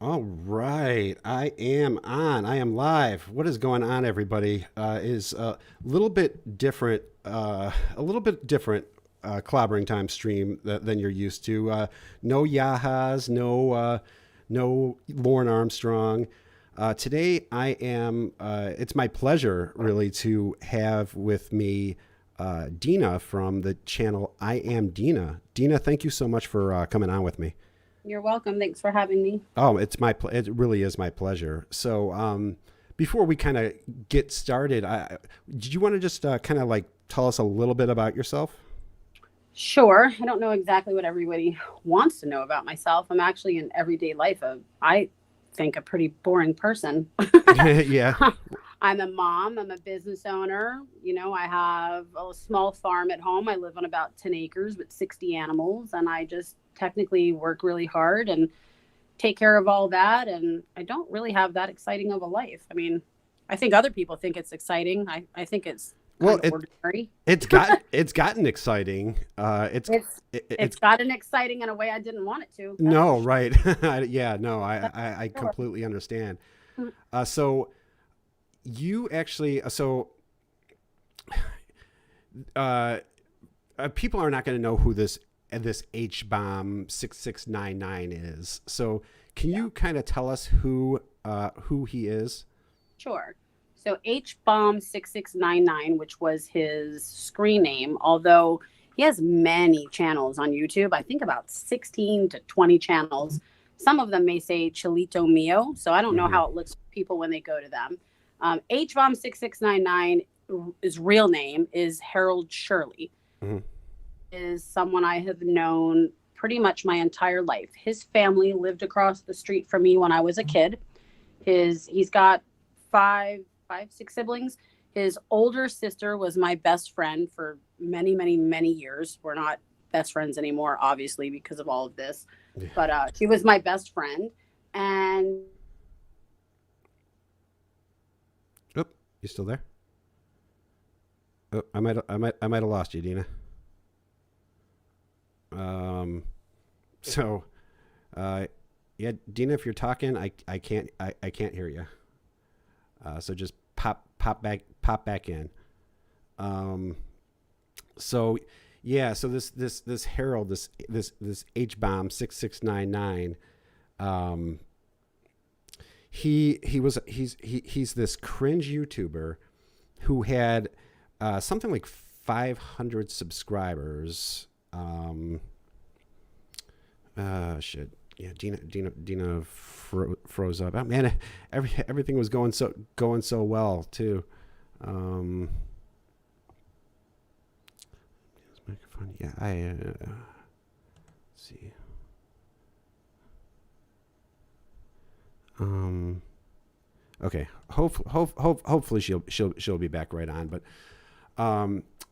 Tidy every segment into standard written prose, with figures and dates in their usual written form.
All right, I am on. I am live. What is going on, everybody? Is a little bit different, clobbering time stream than you're used to. No Yahas, no Lauren Armstrong. Today, I am. It's my pleasure, really, to have with me Deana from the channel I Am Deana. Deana, thank you so much for coming on with me. You're welcome. Thanks for having me. Oh, it really is my pleasure. So, before we kind of get started, did you want to just kind of like tell us a little bit about yourself? Sure. I don't know exactly what everybody wants to know about myself. I'm actually in everyday life I think, a pretty boring person. Yeah. I'm a mom. I'm a business owner. I have a small farm at home. I live on about 10 acres with 60 animals, and I just technically work really hard and take care of all that. And I don't really have that exciting of a life. I mean, I think other people think it's exciting. I think it's Well, kind of ordinary. it's gotten exciting. It's gotten exciting in a way I didn't want it to. That's for No, sure. right. Yeah, no, I Sure. completely understand. So you actually, uh, people are not going to know who this HBomb 6699 is. So can Yeah, you kind of tell us who he is? sure. So HBomb 6699, which was his screen name, although he has many channels on YouTube, I think about 16 to 20 channels. Some of them may say Chilito Mio, so I don't know Hmm. how it looks for people when they go to them. HBomb 6699, his real name is Harold Shirley, Hmm. is someone I have known pretty much my entire life. His family lived across the street from me when I was a kid. He's got six siblings. His older sister was my best friend for many, many, many years. We're not best friends anymore, obviously, because of all of this. Yeah. But she was my best friend, and Oh, you still there? Oh, I might have lost you, Deana. Um, so, uh, yeah, Deana, if you're talking, I can't hear you. So just pop back in. Um, so yeah, so this Harold, this H bomb 6699. Um, he's this cringe YouTuber who had something like 500 subscribers. Shit. Yeah, Deana froze up. Oh man, everything was going so well too. Um, Microphone. Yeah, let's see. Um, okay. Hopefully she'll be back right on. But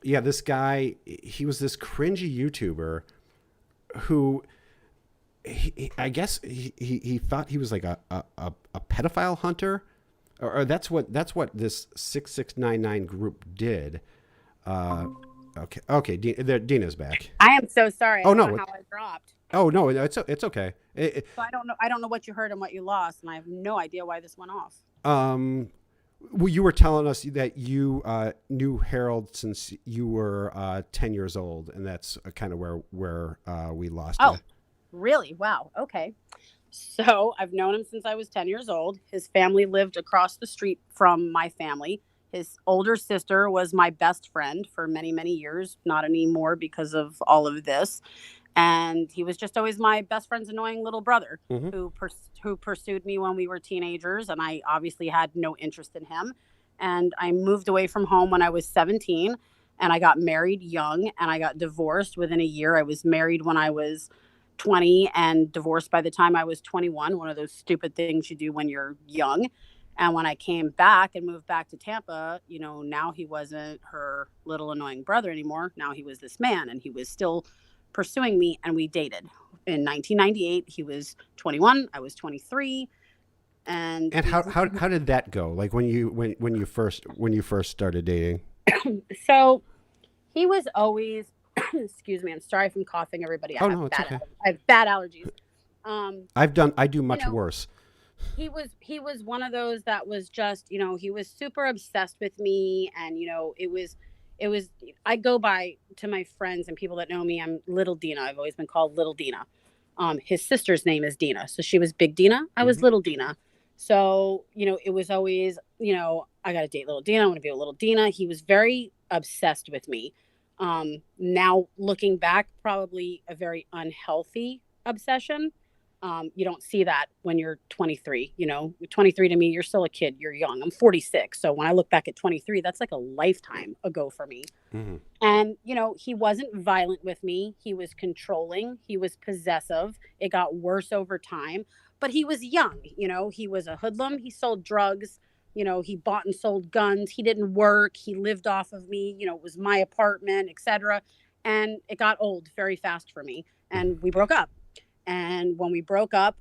yeah, this guy, he was this cringy YouTuber who I guess he thought he was like a pedophile hunter, or that's what this 6699 group did. Uh, okay, Dina's back. I am so sorry. I Oh don't know no, how I dropped. no, it's okay. So I don't know what you heard and what you lost, and I have no idea why this went off. Um, well, you were telling us that you knew Harold since you were 10 years old, and that's kind of where we lost you. Oh, really? Wow. Okay. So I've known him since I was 10 years old. His family lived across the street from my family. His older sister was my best friend for many, many years, not anymore because of all of this. And he was just always my best friend's annoying little brother Hmm. who pursued me when we were teenagers. And I obviously had no interest in him. And I moved away from home when I was 17, and I got married young, and I got divorced within a year. I was married when I was 20 and divorced by the time I was 21, one of those stupid things you do when you're young. And when I came back and moved back to Tampa, now he wasn't her little annoying brother anymore. Now he was this man, and he was still pursuing me, and we dated. In 1998, he was 21, I was 23, and And we how did that go? Like when you first started dating? so he was always excuse me, I'm sorry if I'm coughing, everybody. I Oh have no, it's bad okay. I have bad allergies. Um I do you much know, worse. He was one of those that was just, he was super obsessed with me, and it was I go by, to my friends and people that know me, I'm Little Deana. I've always been called Little Deana. His sister's name is Deana, so she was Big Deana, I was Hmm. Little Deana. So, it was always, I got to date Little Deana, I want to be a Little Deana. He was very obsessed with me. Now looking back, probably a very unhealthy obsession. You don't see that when you're 23. 23 to me, you're still a kid. You're young. I'm 46. So when I look back at 23, that's like a lifetime ago for me. Hmm. And, he wasn't violent with me. He was controlling. He was possessive. It got worse over time. But he was young. He was a hoodlum. He sold drugs. He bought and sold guns. He didn't work. He lived off of me. It was my apartment, etc. And it got old very fast for me. And we broke up. And when we broke up,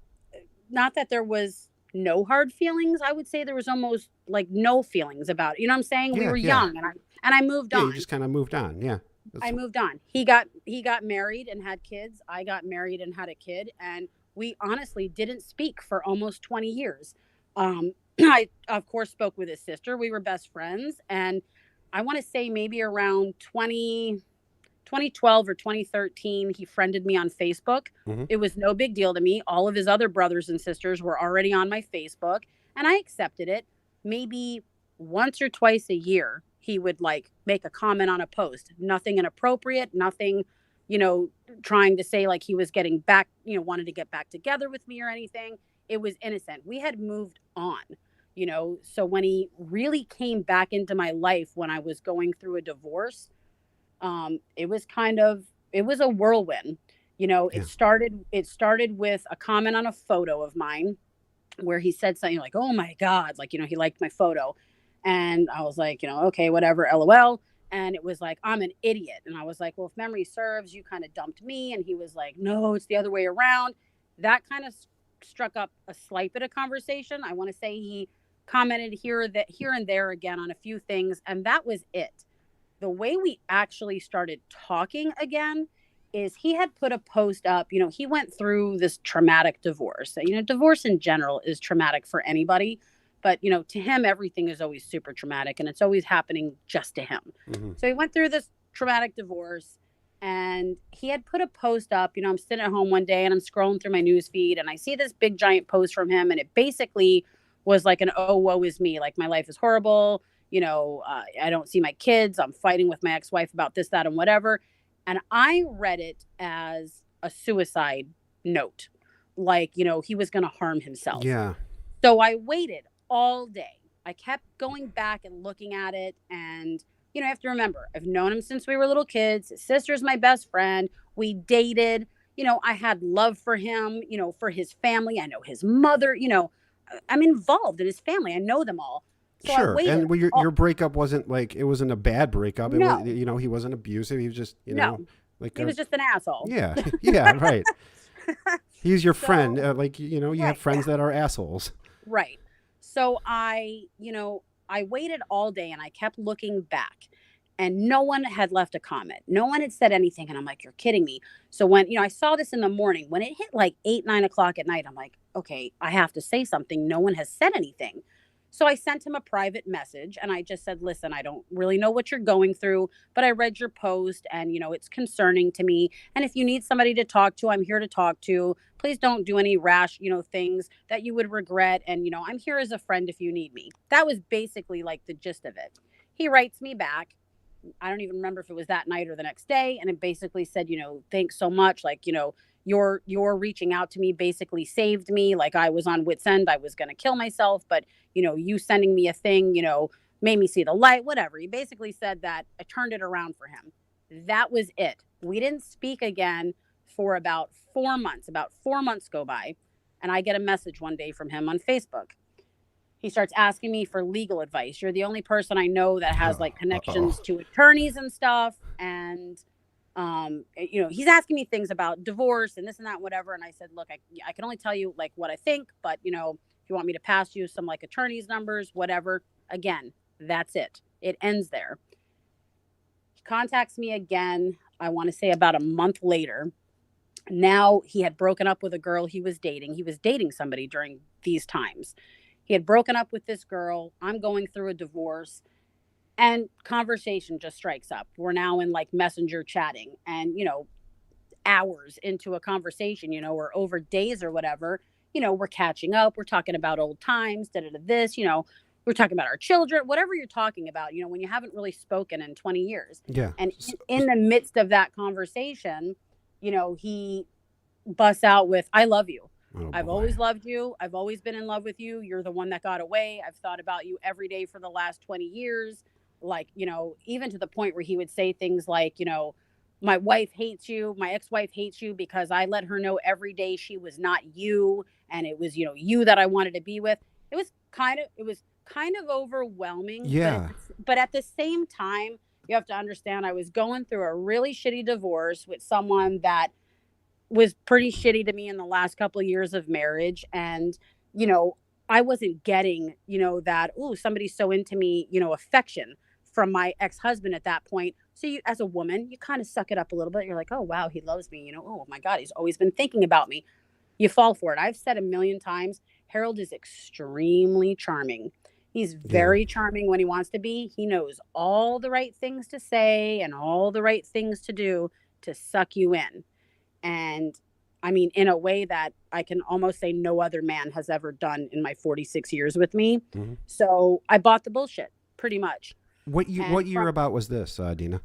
not that there was no hard feelings, I would say there was almost like no feelings about it. You know what I'm saying? We Yeah, were yeah, young, and I moved yeah. You on. just kind of moved on. Yeah, that's I moved on. He got married and had kids. I got married and had a kid, and we honestly didn't speak for almost 20 years. I of course spoke with his sister. We were best friends, and I want to say maybe around 2012 or 2013, he friended me on Facebook. hmm It was no big deal to me. All of his other brothers and sisters were already on my Facebook, and I accepted it. Maybe once or twice a year, he would like make a comment on a post. Nothing inappropriate, nothing, you know, trying to say like he was getting back, wanted to get back together with me or anything. It was innocent. We had moved on. So when he really came back into my life when I was going through a divorce, it was a whirlwind. yeah, It started with a comment on a photo of mine where he said something like, "Oh my god," like, he liked my photo. And I was like, okay, whatever, LOL. And it was like, I'm an idiot. And I was like, well, if memory serves, you kind of dumped me. And he was like, no, it's the other way around. That kind of struck up a slight bit of conversation. I want to say he commented here and there again on a few things, and that was it. The way we actually started talking again is he had put a post up. He went through this traumatic divorce. Divorce in general is traumatic for anybody, but to him everything is always super traumatic, and it's always happening just to him. hmm So he went through this traumatic divorce, and he had put a post up. I'm sitting at home one day and I'm scrolling through my news feed, and I see this big giant post from him, and it basically was like an, oh woe is me, like my life is horrible. I don't see my kids. I'm fighting with my ex-wife about this, that, and whatever. And I read it as a suicide note, like, he was going to harm himself. yeah, So I waited all day. I kept going back and looking at it. And, I have to remember, I've known him since we were little kids. His sister's my best friend. We dated. I had love for him, for his family. I know his mother, I'm involved in his family. I know them all. So I sure. waited. And well, your breakup wasn't like it wasn't a bad breakup. It was No, he wasn't abusive. He was just no, like he a was just an asshole. yeah yeah right. He's your friend. So, Like you have right, friends that are assholes. right. So I waited all day and I kept looking back, and no one had left a comment. No one had said anything. And I'm like, you're kidding me. So when, I saw this in the morning, when it hit like 8, 9 o'clock at night, I'm like, okay, I have to say something. No one has said anything. So I sent him a private message and I just said, listen, I don't really know what you're going through, but I read your post and, it's concerning to me. And if you need somebody to talk to, I'm here to talk to. Please don't do any rash, things that you would regret. And, I'm here as a friend if you need me. That was basically like the gist of it. He writes me back. I don't even remember if it was that night or the next day. And it basically said, thanks so much. Like, your reaching out to me basically saved me. Like I was on wit's end. I was going to kill myself, but you sending me a thing, made me see the light, whatever. He basically said that I turned it around for him. That was it. We didn't speak again for about 4 months. About 4 months go by, and I get a message one day from him on Facebook. He starts asking me for legal advice. You're the only person I know that has like Uh-oh. connections to attorneys and stuff. And he's asking me things about divorce and this and that, whatever. And I said, look, I can only tell you like what I think, but if you want me to pass you some like attorneys numbers, whatever, again, that's it. It ends there. He contacts me again. I want to say about a month later. Now he had broken up with a girl he was dating. He was dating somebody during these times. He had broken up with this girl. I'm going through a divorce, and conversation just strikes up. We're now in like messenger chatting, and hours into a conversation, or over days or whatever, we're catching up. We're talking about old times, da da da this, we're talking about our children, whatever you're talking about, when you haven't really spoken in 20 years. Yeah. And in the midst of that conversation, he busts out with, I love you. Oh I've boy. always loved you. I've always been in love with you. You're the one that got away. I've thought about you every day for the last 20 years. Like, even to the point where he would say things like, my wife hates you. My ex-wife hates you because I let her know every day she was not you. And it was, you that I wanted to be with. It was kind of overwhelming. But, Yeah. but at the same time, you have to understand I was going through a really shitty divorce with someone that was pretty shitty to me in the last couple of years of marriage. And, you know, I wasn't getting, that, oh, somebody's so into me, affection from my ex-husband at that point. So you, as a woman, you kind of suck it up a little bit. You're like, oh, wow, he loves me. Oh my God, he's always been thinking about me. You fall for it. I've said a million times, Harold is extremely charming. He's Yeah. very charming when he wants to be. He knows all the right things to say and all the right things to do to suck you in. And I mean, in a way that I can almost say no other man has ever done in my 46 years with me. Hmm. So I bought the bullshit pretty much. What And year from about was this, Deana?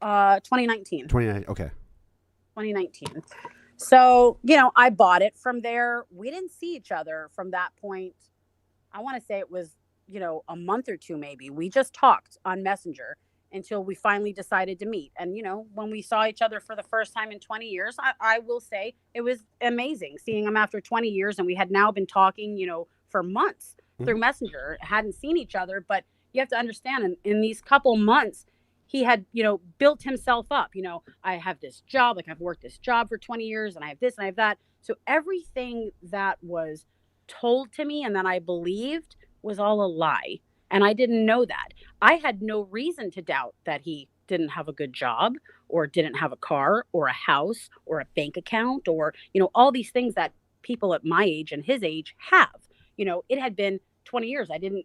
2019, 29. Okay. 2019. So, I bought it from there. We didn't see each other from that point. I want to say it was, a month or two maybe. We just talked on Messenger until we finally decided to meet. And, when we saw each other for the first time in 20 years, I will say it was amazing seeing him after 20 years. And we had now been talking, for months Hmm. through Messenger, hadn't seen each other. But you have to understand, in these couple months, he had, built himself up. I have this job, like I've worked this job for 20 years and I have this and I have that. So everything that was told to me and that I believed was all a lie. And I didn't know that. I had no reason to doubt that he didn't have a good job or didn't have a car or a house or a bank account or, all these things that people at my age and his age have. It had been 20 years. I didn't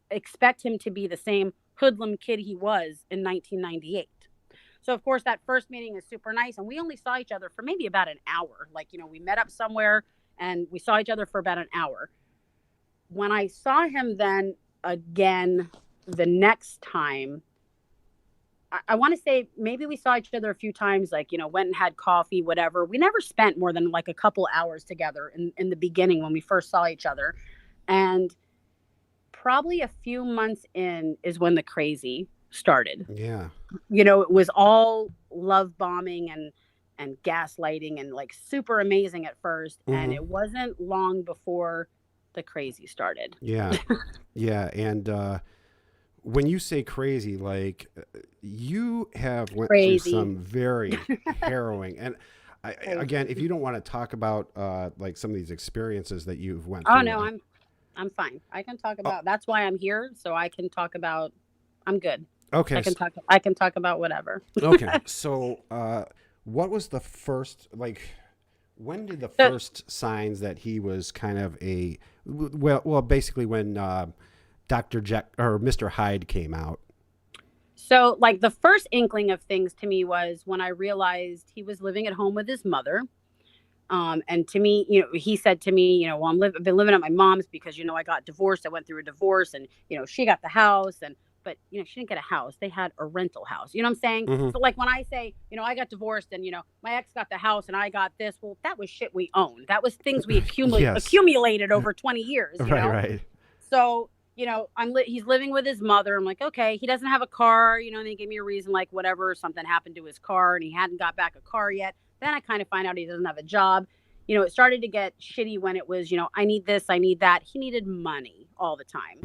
expect him to be the same hoodlum kid he was in 1998. So, of course, that first meeting is super nice. And we only saw each other for maybe about an hour. Like, we met up somewhere and we saw each other for about an hour. When I saw him then again the next time, I want to say maybe we saw each other a few times, like, went and had coffee, whatever. We never spent more than like a couple hours together in the beginning when we first saw each other. And probably a few months in is when the crazy started. Yeah. It was all love bombing and gaslighting and like super amazing at first. And Hmm. it wasn't long before the crazy started. Yeah. Yeah. And when you say crazy, like you have went through Crazy. some very harrowing and again, if Crazy. you don't want to talk about like some of these experiences that you've went Oh through, no, I'm fine. I can talk oh, about, that's why I'm here. So I can talk about, I'm good. okay, I can talk about whatever. okay. So, what was the first like? When did the So, first signs that he was kind of a well, basically when Doctor Jack or Mister Hyde came out. so like the first inkling of things to me was when I realized he was living at home with his mother. And to me, he said to me, well, I've been living at my mom's because, I got divorced. I went through a divorce and, she got the house but, she didn't get a house. They had a rental house. You know what I'm saying? Hmm. So like when I say, I got divorced and, my ex got the house and I got this, well, that was shit we owned. That was things we Yes. accumulated over 20 years, Right. Right. So, he's living with his mother. I'm like, okay, he doesn't have a car, and they gave me a reason, like whatever, something happened to his car and he hadn't got back a car yet. Then I kind of find out he doesn't have a job. It started to get shitty when it was, I need this, I need that. He needed money all the time.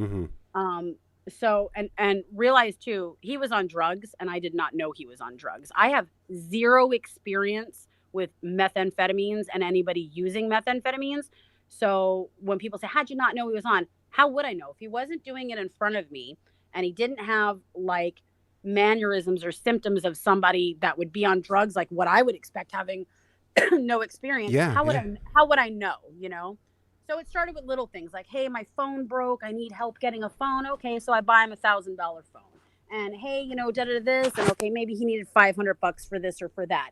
Hmm. Um, so and realized too, he was on drugs and I did not know he was on drugs. I have zero experience with methamphetamines and anybody using methamphetamines. So when people say, how'd you not know he was on? How would I know? If he wasn't doing it in front of me and he didn't have like mannerisms or symptoms of somebody that would be on drugs, like what I would expect having no experience, Yeah, yeah. how would I know, you know? So it started with little things like, hey, my phone broke. I need help getting a phone. Okay, so I buy him $1,000 phone. And hey, da da da this, and okay, maybe he needed $500 for this or for that.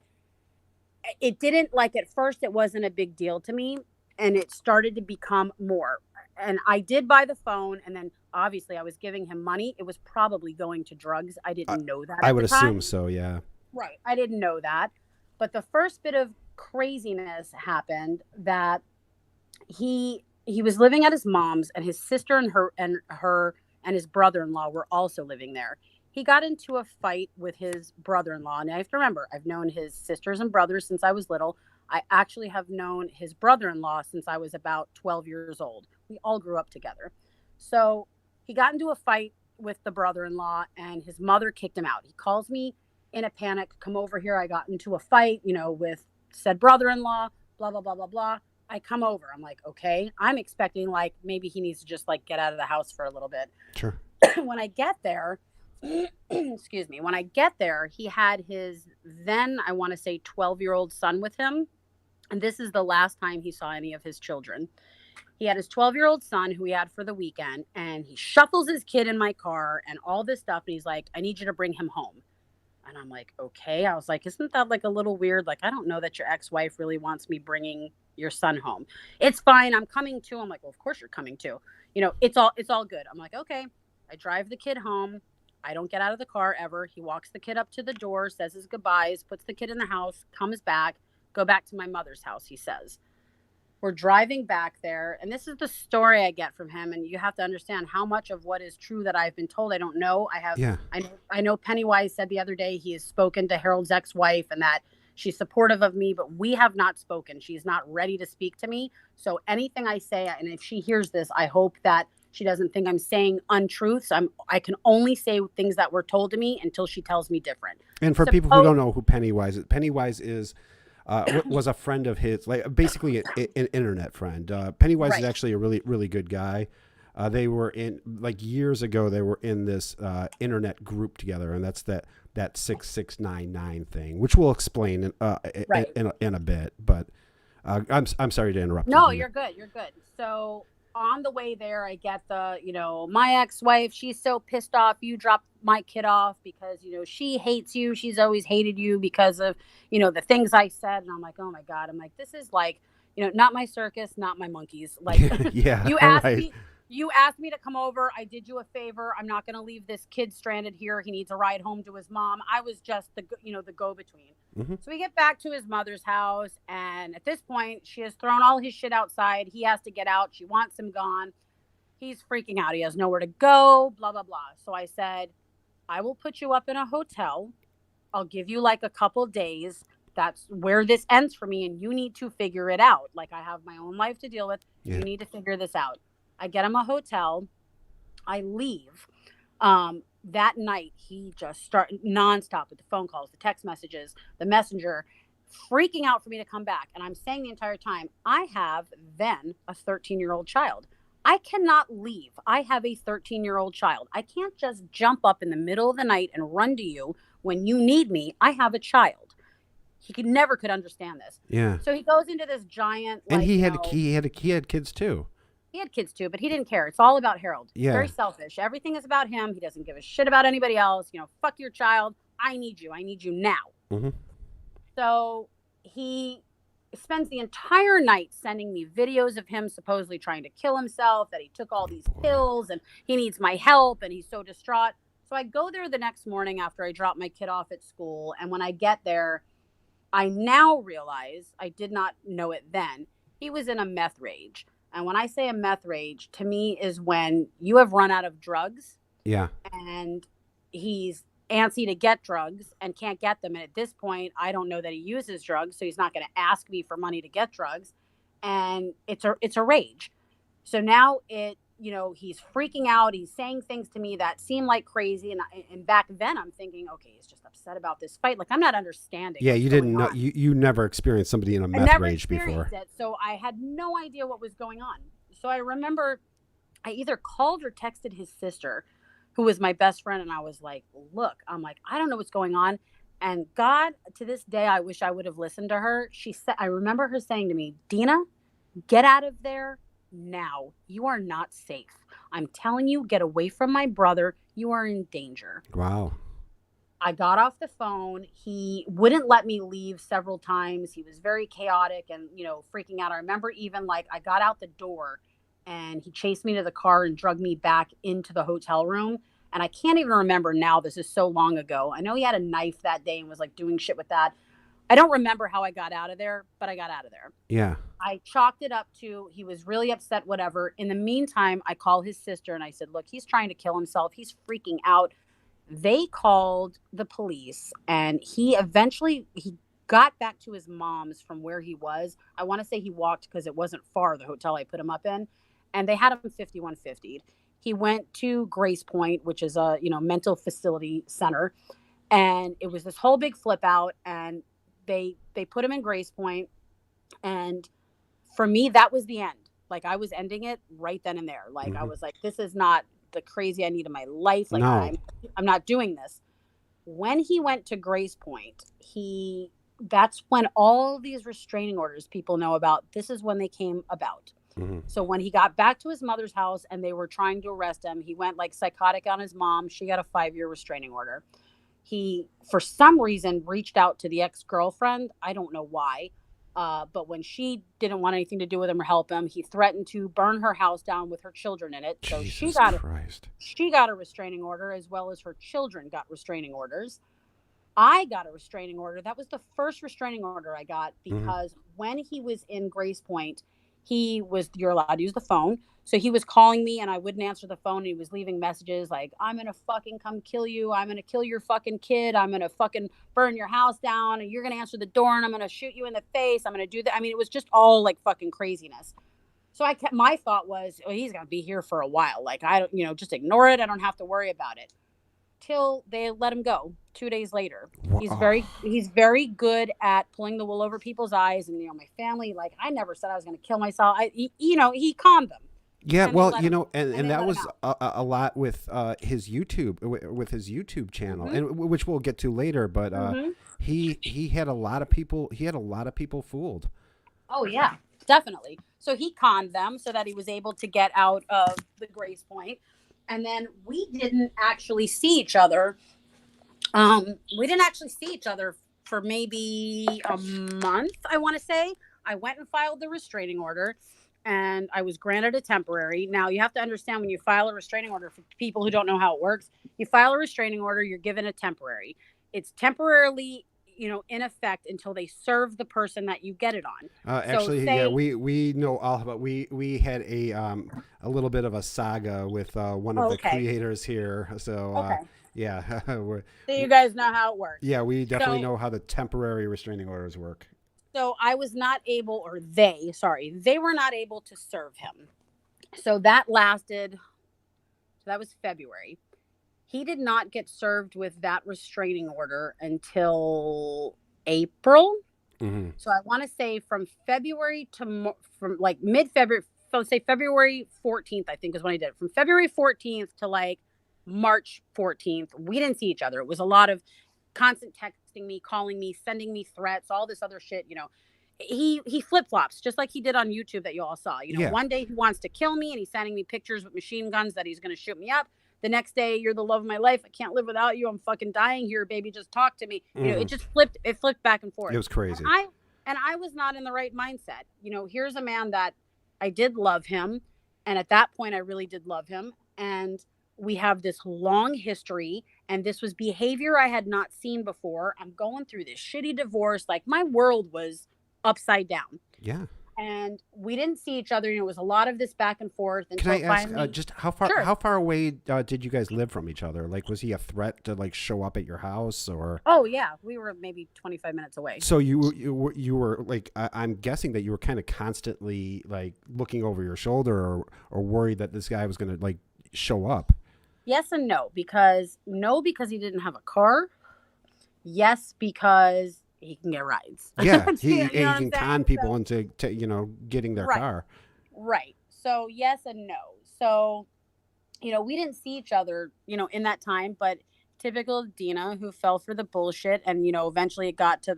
It didn't, like, at first it wasn't a big deal to me, and it started to become more. And I did buy the phone, and then obviously I was giving him money. It was probably going to drugs. I I, didn't know that I at the would assume time. so. Yeah. Right. I didn't know that. But the first bit of craziness happened that he was living at his mom's, and his sister and his brother-in-law were also living there. He got into a fight with his brother-in-law, and I have to remember, I've known his sisters and brothers since I was little. I actually have known his brother-in-law since I was about 12 years old. We all grew up together. So he got into a fight with the brother-in-law, and his mother kicked him out. He calls me in a panic, come over here, I got into a fight, with said brother-in-law, blah blah blah blah blah. I come over. I'm like, okay. I'm expecting, like, maybe he needs to just, like, get out of the house for a little bit. Sure. When I get there, excuse me, when I get there, he had his then, I want to say, 12-year-old son with him. And this is the last time he saw any of his children. He had his 12-year-old son who he had for the weekend, and he shuffles his kid in my car and all this stuff. And he's like, I need you to bring him home. And I'm like, okay. I was like, isn't that, like, a little weird? Like, I don't know that your ex-wife really wants me bringing your son home. It's fine. I'm coming too. I'm like, well, of course you're coming too. It's all good. I'm like, okay. I drive the kid home. I don't get out of the car ever. He walks the kid up to the door, says his goodbyes, puts the kid in the house, comes back, go back to my mother's house, he says. We're driving back there, and this is the story I get from him. And you have to understand how much of what is true that I've been told I don't know. Yeah. I know Pennywise said the other day he has spoken to Harold's ex-wife and that she's supportive of me, but we have not spoken. She's not ready to speak to me. So anything I say, and if she hears this, I hope that she doesn't think I'm saying untruths. I can only say things that were told to me until she tells me different. And for people who don't know who Pennywise is, was a friend of his, like basically an internet friend. Pennywise is Right. actually a really, really good guy. They were in, like, years ago, they were in this internet group together, and that's that 6699 thing, which we'll explain Right. in a bit. But I'm sorry to interrupt. No, you're good. You're good. So on the way there, I get my ex-wife, she's so pissed off you dropped my kid off because, she hates you. She's always hated you because of, the things I said. And I'm like, oh my God. I'm like, this is like, not my circus, not my monkeys. Like, Yeah. you All asked right. me, you asked me to come over. I did you a favor. I'm not going to leave this kid stranded here. He needs a ride home to his mom. I was just the go-between. Mm-hmm. So we get back to his mother's house, and at this point, she has thrown all his shit outside. He has to get out. She wants him gone. He's freaking out. He has nowhere to go, blah, blah, blah. So I said, I will put you up in a hotel. I'll give you like a couple days. That's where this ends for me, and you need to figure it out. Like, I have my own life to deal with. Yeah. You need to figure this out. I get him a hotel. I leave. That night, he just started nonstop with the phone calls, the text messages, the messenger, freaking out for me to come back. And I'm saying the entire time, I have then a 13-year-old child. I cannot leave. I have a 13-year-old child. I can't just jump up in the middle of the night and run to you when you need me. I have a child. He never could understand this. Yeah. So he goes into this giant, And like, he had kids too. he had kids too, but he didn't care. It's all about Harold. Yeah. Very selfish. Everything is about him. He doesn't give a shit about anybody else. Fuck your child. I need you. I need you now. Mm-hmm. So he spends the entire night sending me videos of him supposedly trying to kill himself, that he took all these pills and he needs my help and he's so distraught. So I go there the next morning after I drop my kid off at school. And when I get there, I now realize, I did not know it then, he was in a meth rage. And when I say a meth rage, to me is when you have run out of drugs. Yeah. And he's antsy to get drugs and can't get them. And at this point, I don't know that he uses drugs, so he's not going to ask me for money to get drugs. And it's a rage. So now he's freaking out. He's saying things to me that seem like crazy. And back then I'm thinking, okay, he's just upset about this fight. Like, I'm not understanding. Yeah, you didn't know. You never experienced somebody in a meth rage before. It, so I had no idea what was going on. So I remember I either called or texted his sister, who was my best friend, and I was like, look, I'm like, I don't know what's going on. And God, to this day, I wish I would have listened to her. She said, I remember her saying to me, Deana, get out of there now. You are not safe. I'm telling you, get away from my brother. You are in danger. Wow. I got off the phone. He wouldn't let me leave several times. He was very chaotic and, freaking out. I remember even like I got out the door and he chased me to the car and drug me back into the hotel room. And I can't even remember now. This is so long ago. I know he had a knife that day and was like doing shit with that. I don't remember how I got out of there, but I got out of there. Yeah. I chalked it up to he was really upset, whatever. In the meantime, I call his sister and I said, look, he's trying to kill himself. He's freaking out. They called the police and he got back to his mom's from where he was. I want to say he walked because it wasn't far, the hotel I put him up in, and they had him 5150'd. He went to Grace Point, which is a, mental facility center, and it was this whole big flip out, and they put him in Grace Point, and for me that was the end. Like I was ending it right then and there. Like I was like, this is not the crazy I need in my life. Like No. I'm not doing this. When he went to Grace Point, that's when all these restraining orders people know about, this is when they came about. So when he got back to his mother's house and they were trying to arrest him, he went like psychotic on his mom. She got a 5-year restraining order. He, for some reason, reached out to the ex-girlfriend. I don't know why. But when she didn't want anything to do with him or help him, he threatened to burn her house down with her children in it. So Jesus Christ. she got a restraining order, as well as her children got restraining orders. I got a restraining order. That was the first restraining order I got because when he was in Grace Point, you're allowed to use the phone. So he was calling me and I wouldn't answer the phone. And he was leaving messages like, I'm going to fucking come kill you. I'm going to kill your fucking kid. I'm going to fucking burn your house down and you're going to answer the door and I'm going to shoot you in the face. I'm going to do that. I mean, it was just all like fucking craziness. So my thought was, oh, he's going to be here for a while. Like, I don't, just ignore it. I don't have to worry about it. Till they let him go 2 days later. He's very good at pulling the wool over people's eyes. And, my family, like, I never said I was going to kill myself. He calmed them. Yeah, well, and that was a lot with his YouTube channel, and which we'll get to later. But he had a lot of people. He had a lot of people fooled. Oh yeah, definitely. So he conned them so that he was able to get out of the Grace Point, and then we didn't actually see each other. For maybe a month. I want to say I went and filed the restraining order. And I was granted a temporary. Now, you have to understand when you file a restraining order, for people who don't know how it works, you file a restraining order, you're given a temporary. It's temporarily, in effect until they serve the person that you get it on. We know all about. We had a little bit of a saga with one of the creators here. So yeah, so you guys know how it works. Yeah, we definitely know how the temporary restraining orders work. So I was not able, they were not able to serve him. So that was February. He did not get served with that restraining order until April. So I want to say from February to from like mid-February, so say February 14th, I think is when he did it. From February 14th to like March 14th, we didn't see each other. It was a lot of constant texting me, calling me, sending me threats, all this other shit. He flip-flops just like he did on YouTube that you all saw. One day he wants to kill me and he's sending me pictures with machine guns that he's going to shoot me up. The next day, you're the love of my life. I can't live without you. I'm fucking dying here, baby. Just talk to me. It just flipped. It flipped back and forth. It was crazy. And I was not in the right mindset. Here's a man that I did love him. And at that point, I really did love him. And we have this long history, and this was behavior I had not seen before. I'm going through this shitty divorce. Like, my world was upside down. Yeah. And we didn't see each other. It was a lot of this back and forth. And Can I ask, just how far away did you guys live from each other? Like, was he a threat to like show up at your house or? Oh yeah, we were maybe 25 minutes away. So you were like, I'm guessing that you were kind of constantly like looking over your shoulder or worried that this guy was going to like show up. Yes and no, because he didn't have a car. Yes, because he can get rides. Yeah, he can con people into getting their car. Right. So yes and no. So, we didn't see each other, in that time, but typical Deana who fell for the bullshit, and eventually it got to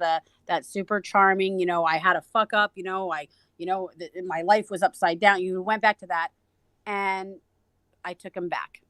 that super charming. I had a fuck up. My life was upside down. You went back to that, and I took him back.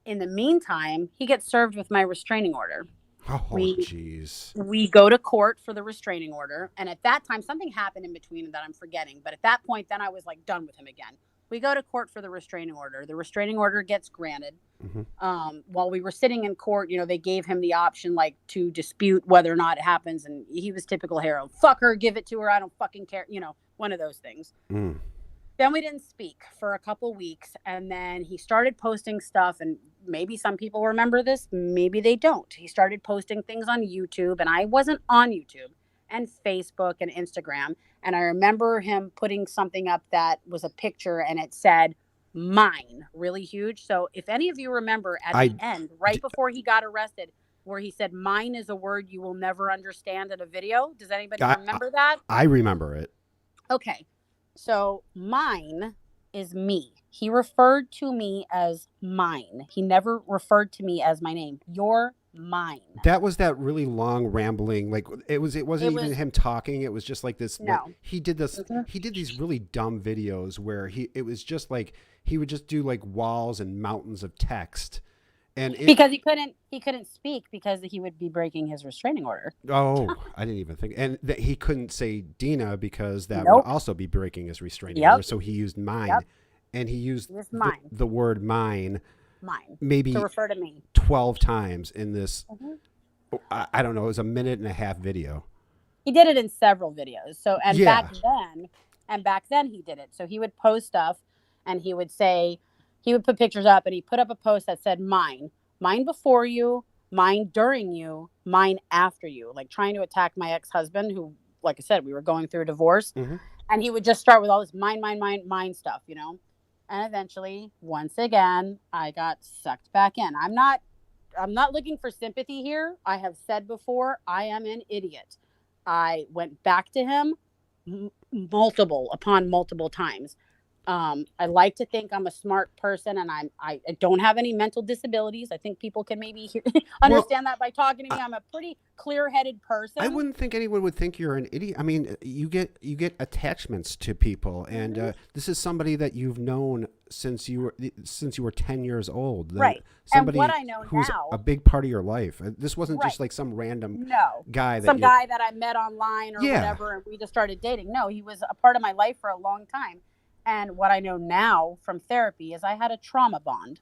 In the meantime, he gets served with my restraining order. Oh, We jeez. we go to court for the restraining order, and at that time something happened in between that I'm forgetting, but at that point then I was like done with him again. We go to court for the restraining order. The restraining order gets granted. Hmm. While we were sitting in court, they gave him the option like to dispute whether or not it happens, and he was typical hero. Fuck her, give it to her, I don't fucking care, one of those things. Mm. Then we didn't speak for a couple weeks, and then he started posting stuff, and maybe some people remember this, maybe they don't. He started posting things on YouTube, and I wasn't on YouTube, and Facebook and Instagram, and I remember him putting something up that was a picture, and it said mine, really huge. So if any of you remember at the end, right before he got arrested, where he said mine is a word you will never understand in a video, does anybody remember that? I remember it. Okay. So mine is me. He referred to me as mine. He never referred to me as my name. You're mine. That was that really long rambling, like it wasn't even him talking. It was just like this. No. Like, he did this. Mhm. He did these really dumb videos where it was just like he would just do like walls and mountains of text, and because he couldn't speak because he would be breaking his restraining order. Oh, I didn't even think, and that he couldn't say Deana because that Nope. would also be breaking his restraining Yep. order. So he used mine, Yep. and he used mine. the word mine maybe to refer to me 12 times in this. Mhm. I don't know. It was a 1.5-minute video. He did it in several videos. So Yeah. back then he did it. So he would post stuff, and he would put pictures up, and he put up a post that said mine before you, mine during you, mine after you, like trying to attack my ex-husband, who, like I said, we were going through a divorce. Mm-hmm. And he would just start with all this mine stuff, and eventually, once again, I got sucked back in. I'm not looking for sympathy here. I have said before, I am an idiot. I went back to him multiple times. I like to think I'm a smart person, and I don't have any mental disabilities. I think people can maybe understand that by talking to me. I'm a pretty clear-headed person. I wouldn't think anyone would think you're an idiot. I mean, you get attachments to people, and this is somebody that you've known since you were 10 years old. Right. Somebody and what I know who's now, a big part of your life. This wasn't just like some random guy that I met online or whatever, and we just started dating. No, he was a part of my life for a long time. And what I know now from therapy is I had a trauma bond.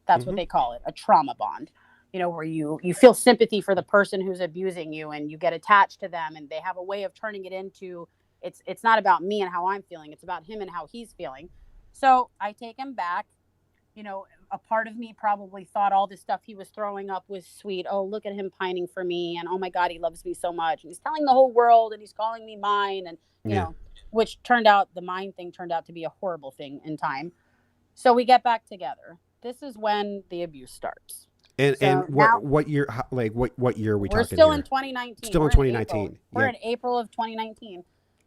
That's what they call it, a trauma bond. Where you feel sympathy for the person who's abusing you, and you get attached to them, and they have a way of turning it into, it's not about me and how I'm feeling. It's about him and how he's feeling. So I take him back. A part of me probably thought all this stuff he was throwing up was sweet. Oh, look at him pining for me. And oh my God, he loves me so much. And he's telling the whole world, and he's calling me mine. And, which turned out, the mine thing turned out to be a horrible thing in time. So we get back together. This is when the abuse starts. And what year, like what year are we talking? We're still here? in 2019. Still in 2019. We're in April of 2019.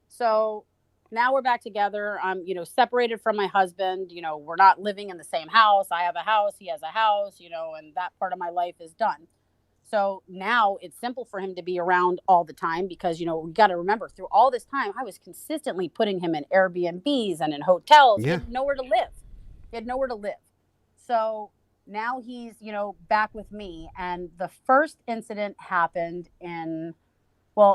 So now we're back together. I'm, separated from my husband. We're not living in the same house. I have a house. He has a house, and that part of my life is done. So now it's simple for him to be around all the time because, we got to remember, through all this time, I was consistently putting him in Airbnbs and in hotels. He had nowhere to live. So now he's, back with me. And the first incident happened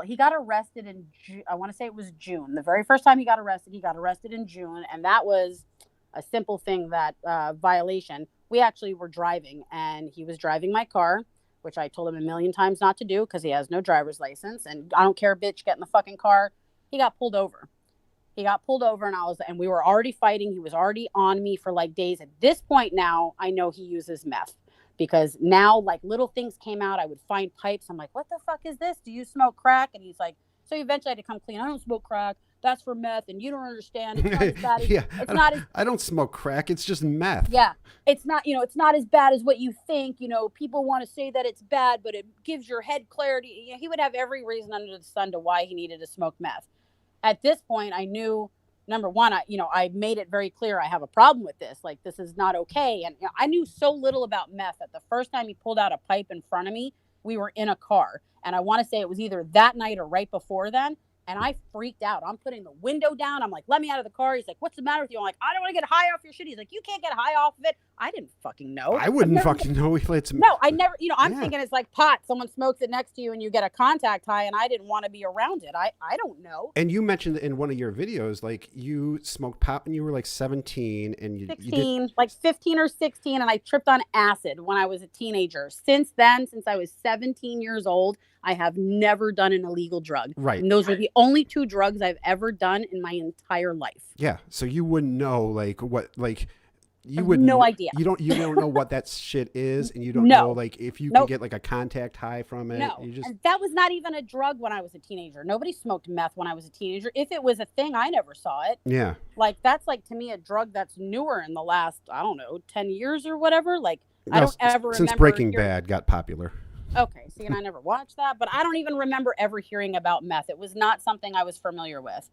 he got arrested in I want to say it was June. The very first time he got arrested in June. And that was a simple thing, that violation. We actually were driving, and he was driving my car, which I told him a million times not to do because he has no driver's license. And I don't care, bitch, get in the fucking car. He got pulled over. And we were already fighting. He was already on me for like days. At this point now, I know he uses meth because now like little things came out. I would find pipes. I'm like, what the fuck is this? Do you smoke crack? And he's like, so eventually I had to come clean. I don't smoke crack. That's for meth, and you don't understand. It's not as bad as, I don't smoke crack. It's just meth. Yeah, it's not. It's not as bad as what you think. People want to say that it's bad, but it gives your head clarity. He would have every reason under the sun to why he needed to smoke meth. At this point, I knew number one, I made it very clear I have a problem with this. Like, this is not okay. And I knew so little about meth that the first time he pulled out a pipe in front of me, we were in a car. And I want to say it was either that night or right before then. And I freaked out. I'm putting the window down. I'm like, let me out of the car. He's like, what's the matter with you? I'm like, I don't want to get high off your shit. He's like, you can't get high off of it. I didn't fucking know. I wouldn't fucking know if it's... No, I never, I'm thinking it's like pot. Someone smokes it next to you and you get a contact high, and I didn't want to be around it. I don't know. And you mentioned in one of your videos, like, you smoked pot when you were like 17 and you 16, did... like 15 or 16, and I tripped on acid when I was a teenager. Since then, since I was 17 years old, I have never done an illegal drug. Right. And those are the only 2 drugs I've ever done in my entire life. Yeah. So you wouldn't know, like, what, like... You would no idea. You don't know what that shit is, and you don't know, like, if you can get like a contact high from it. No, you just... and that was not even a drug when I was a teenager. Nobody smoked meth when I was a teenager. If it was a thing, I never saw it. Yeah. Like, that's like, to me, a drug that's newer in the last, I don't know, 10 years or whatever. Like, I don't ever remember. Since Breaking Bad got popular. Okay, see, and I never watched that, but I don't even remember ever hearing about meth. It was not something I was familiar with.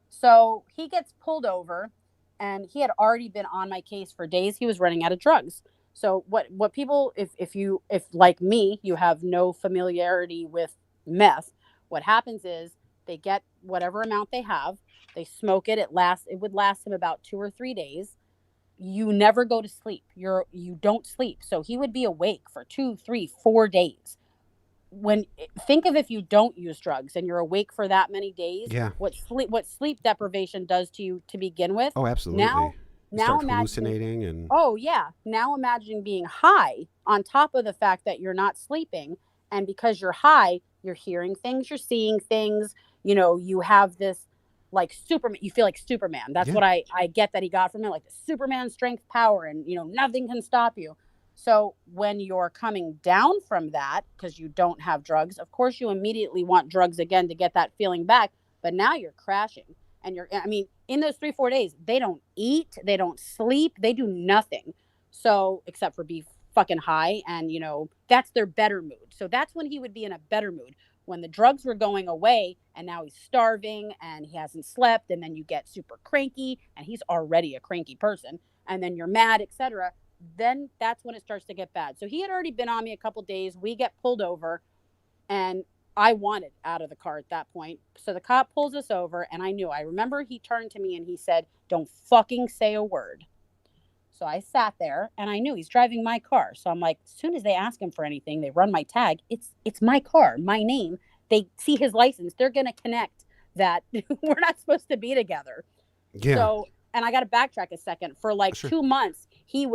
So he gets pulled over. And he had already been on my case for days. He was running out of drugs. So what people, if like me, you have no familiarity with meth, what happens is they get whatever amount they have, they smoke it. It would last him about 2 or 3 days. You never go to sleep. You don't sleep. So he would be awake for 2, 3, 4 days. Think of if you don't use drugs and you're awake for that many days. Yeah. What sleep deprivation does to you to begin with. Oh, absolutely. Now imagine hallucinating and... Oh yeah. Now imagine being high on top of the fact that you're not sleeping, and because you're high, you're hearing things, you're seeing things. You have this like Superman. You feel like Superman. That's what I get that he got from it, like the Superman strength power, and nothing can stop you. So when you're coming down from that, because you don't have drugs, of course you immediately want drugs again to get that feeling back. But now you're crashing. And in those 3-4 days, they don't eat, they don't sleep, they do nothing. So except for be fucking high. And, that's their better mood. So that's when he would be in a better mood. When the drugs were going away and now he's starving and he hasn't slept. And then you get super cranky, and he's already a cranky person. And then you're mad, etc. Then that's when it starts to get bad. So he had already been on me a couple days. We get pulled over, and I wanted out of the car at that point. So the cop pulls us over, and I remember he turned to me and he said, "Don't fucking say a word." So I sat there, and I knew he's driving my car. So I'm like, as soon as they ask him for anything, they run my tag. It's my car, my name. They see his license. They're going to connect that we're not supposed to be together. Yeah. So, and I got to backtrack a second. For like Sure. 2 months, he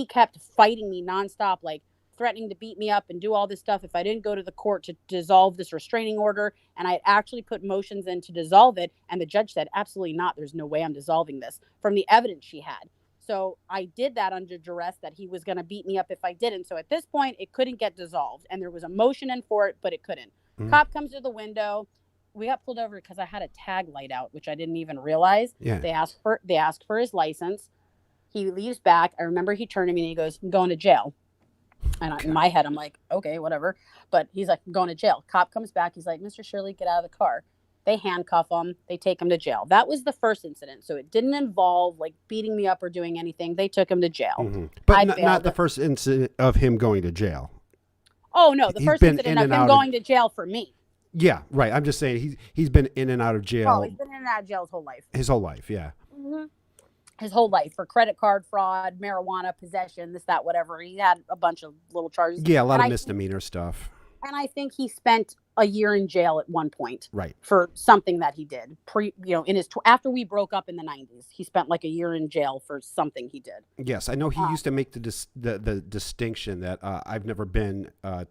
kept fighting me nonstop, like threatening to beat me up and do all this stuff if I didn't go to the court to dissolve this restraining order. And I had actually put motions in to dissolve it. And the judge said, absolutely not. There's no way I'm dissolving this from the evidence she had. So I did that under duress that he was going to beat me up if I didn't. So at this point, it couldn't get dissolved. And there was a motion in for it, but it couldn't. Mm-hmm. Cop comes to the window. We got pulled over because I had a tag light out, which I didn't even realize. Yeah. They asked for his license. He leaves back. I remember he turned to me and he goes, "I'm going to jail." And in my head, I'm like, okay, whatever. But he's like, "I'm going to jail." Cop comes back. He's like, "Mr. Shirley, get out of the car." They handcuff him. They take him to jail. That was the first incident. So it didn't involve like beating me up or doing anything. They took him to jail. Mm-hmm. But not the first incident of him going to jail. Oh, no. The first incident of him going to jail for me. Yeah, right. I'm just saying he's been in and out of jail. Oh, he's been in and out of jail his whole life. His whole life, yeah. Mm-hmm. His whole life for credit card fraud, marijuana possession, this, that, whatever. He had a bunch of little charges. Yeah, a lot of misdemeanor stuff. And I think he spent a year in jail at one point, right, for something that he did. After we broke up in the 90s, he spent like a year in jail for something he did. Yes, I know he used to make the distinction that I've never been I've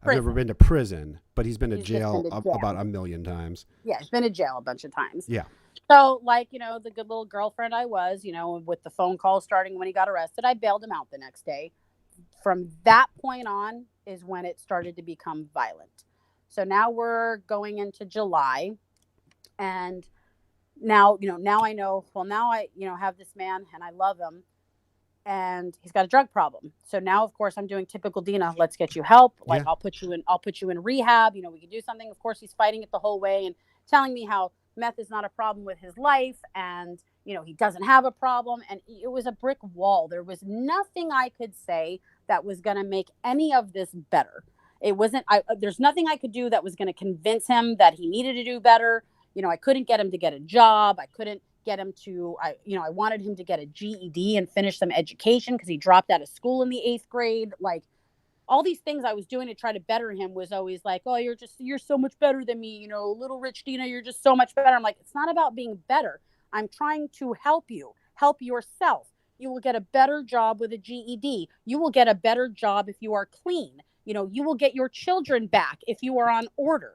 never been to prison, but he's been to jail about 1 million times. Yeah, he's been to jail a bunch of times. Yeah. So, like, the good little girlfriend I was, with the phone call starting when he got arrested, I bailed him out the next day. From that point on is when it started to become violent. So now we're going into July, and now I know, well, now I, have this man and I love him, and he's got a drug problem. So now, of course, I'm doing typical Deana. Let's get you help. Like, yeah. I'll put you in rehab. We can do something. Of course, he's fighting it the whole way and telling me how meth is not a problem with his life, and he doesn't have a problem. And it was a brick wall. There was nothing I could say that was going to make any of this better. It wasn't. There's nothing I could do that was going to convince him that he needed to do better. I couldn't get him to get a job. I couldn't get him to. I wanted him to get a GED and finish some education because he dropped out of school in the 8th grade. Like, all these things I was doing to try to better him was always like, oh, you're so much better than me. Little rich Deana, you're just so much better. I'm like, it's not about being better. I'm trying to help yourself. You will get a better job with a GED. You will get a better job if you are clean. You will get your children back if you are on order.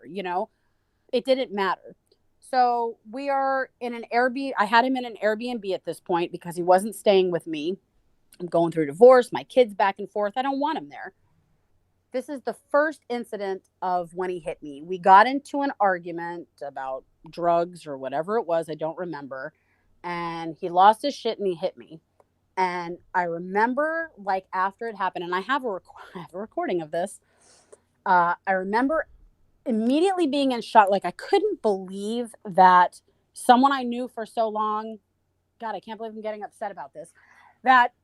It didn't matter. So we are in an Airbnb. I had him in an Airbnb at this point because he wasn't staying with me. I'm going through divorce, my kids back and forth. I don't want him there. This is the first incident of when he hit me. We got into an argument about drugs or whatever it was. I don't remember. And he lost his shit and he hit me. And I remember, like, after it happened, and I have a recording of this. I remember immediately being in shock. Like, I couldn't believe that someone I knew for so long, God, I can't believe I'm getting upset about this, that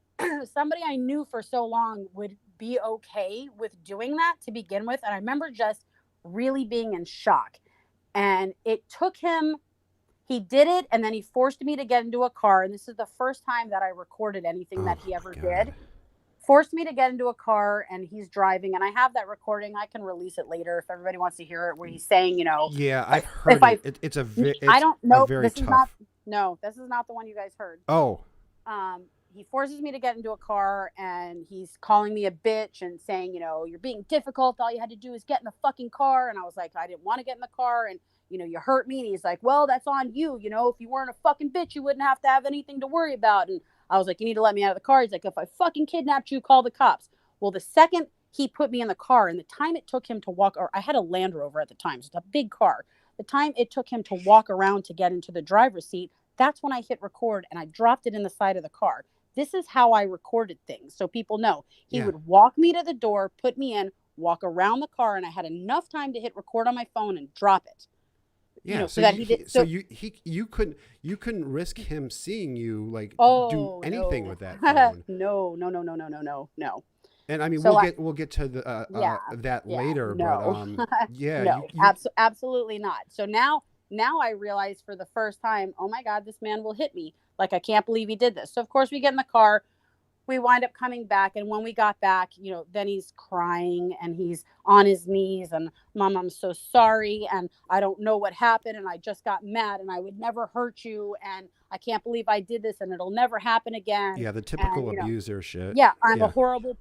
somebody I knew for so long would be okay with doing that to begin with. And I remember just really being in shock. And it took him, he did it, and then he forced me to get into a car. And this is the first time that I recorded anything that he ever did. Forced me to get into a car, and he's driving. And I have that recording. I can release it later if everybody wants to hear it, where he's saying, Yeah, I've heard it. It's I don't know. This is not the one you guys heard. Oh. He forces me to get into a car, and he's calling me a bitch and saying, you're being difficult. All you had to do is get in the fucking car. And I was like, I didn't want to get in the car. And, you hurt me. And he's like, well, that's on you. If you weren't a fucking bitch, you wouldn't have to have anything to worry about. And I was like, you need to let me out of the car. He's like, if I fucking kidnapped you, call the cops. Well, the second he put me in the car, and the time it took him to walk, or I had a Land Rover at the time, so it's a big car. The time it took him to walk around to get into the driver's seat, that's when I hit record, and I dropped it in the side of the car. This is how I recorded things, so people know. He would walk me to the door, put me in, walk around the car, and I had enough time to hit record on my phone and drop it. Yeah, so that he did. So you couldn't risk him seeing you do anything with that phone. No. And I mean, so we'll get to the that later. No. But no, absolutely not. So now I realize for the first time, oh my God, this man will hit me. Like, I can't believe he did this. So of course we get in the car. We wind up coming back, and when we got back, then he's crying and he's on his knees, and Mom, I'm so sorry, and I don't know what happened, and I just got mad, and I would never hurt you, and I can't believe I did this, and it'll never happen again. Yeah, the typical abuser shit. Yeah, I'm a horrible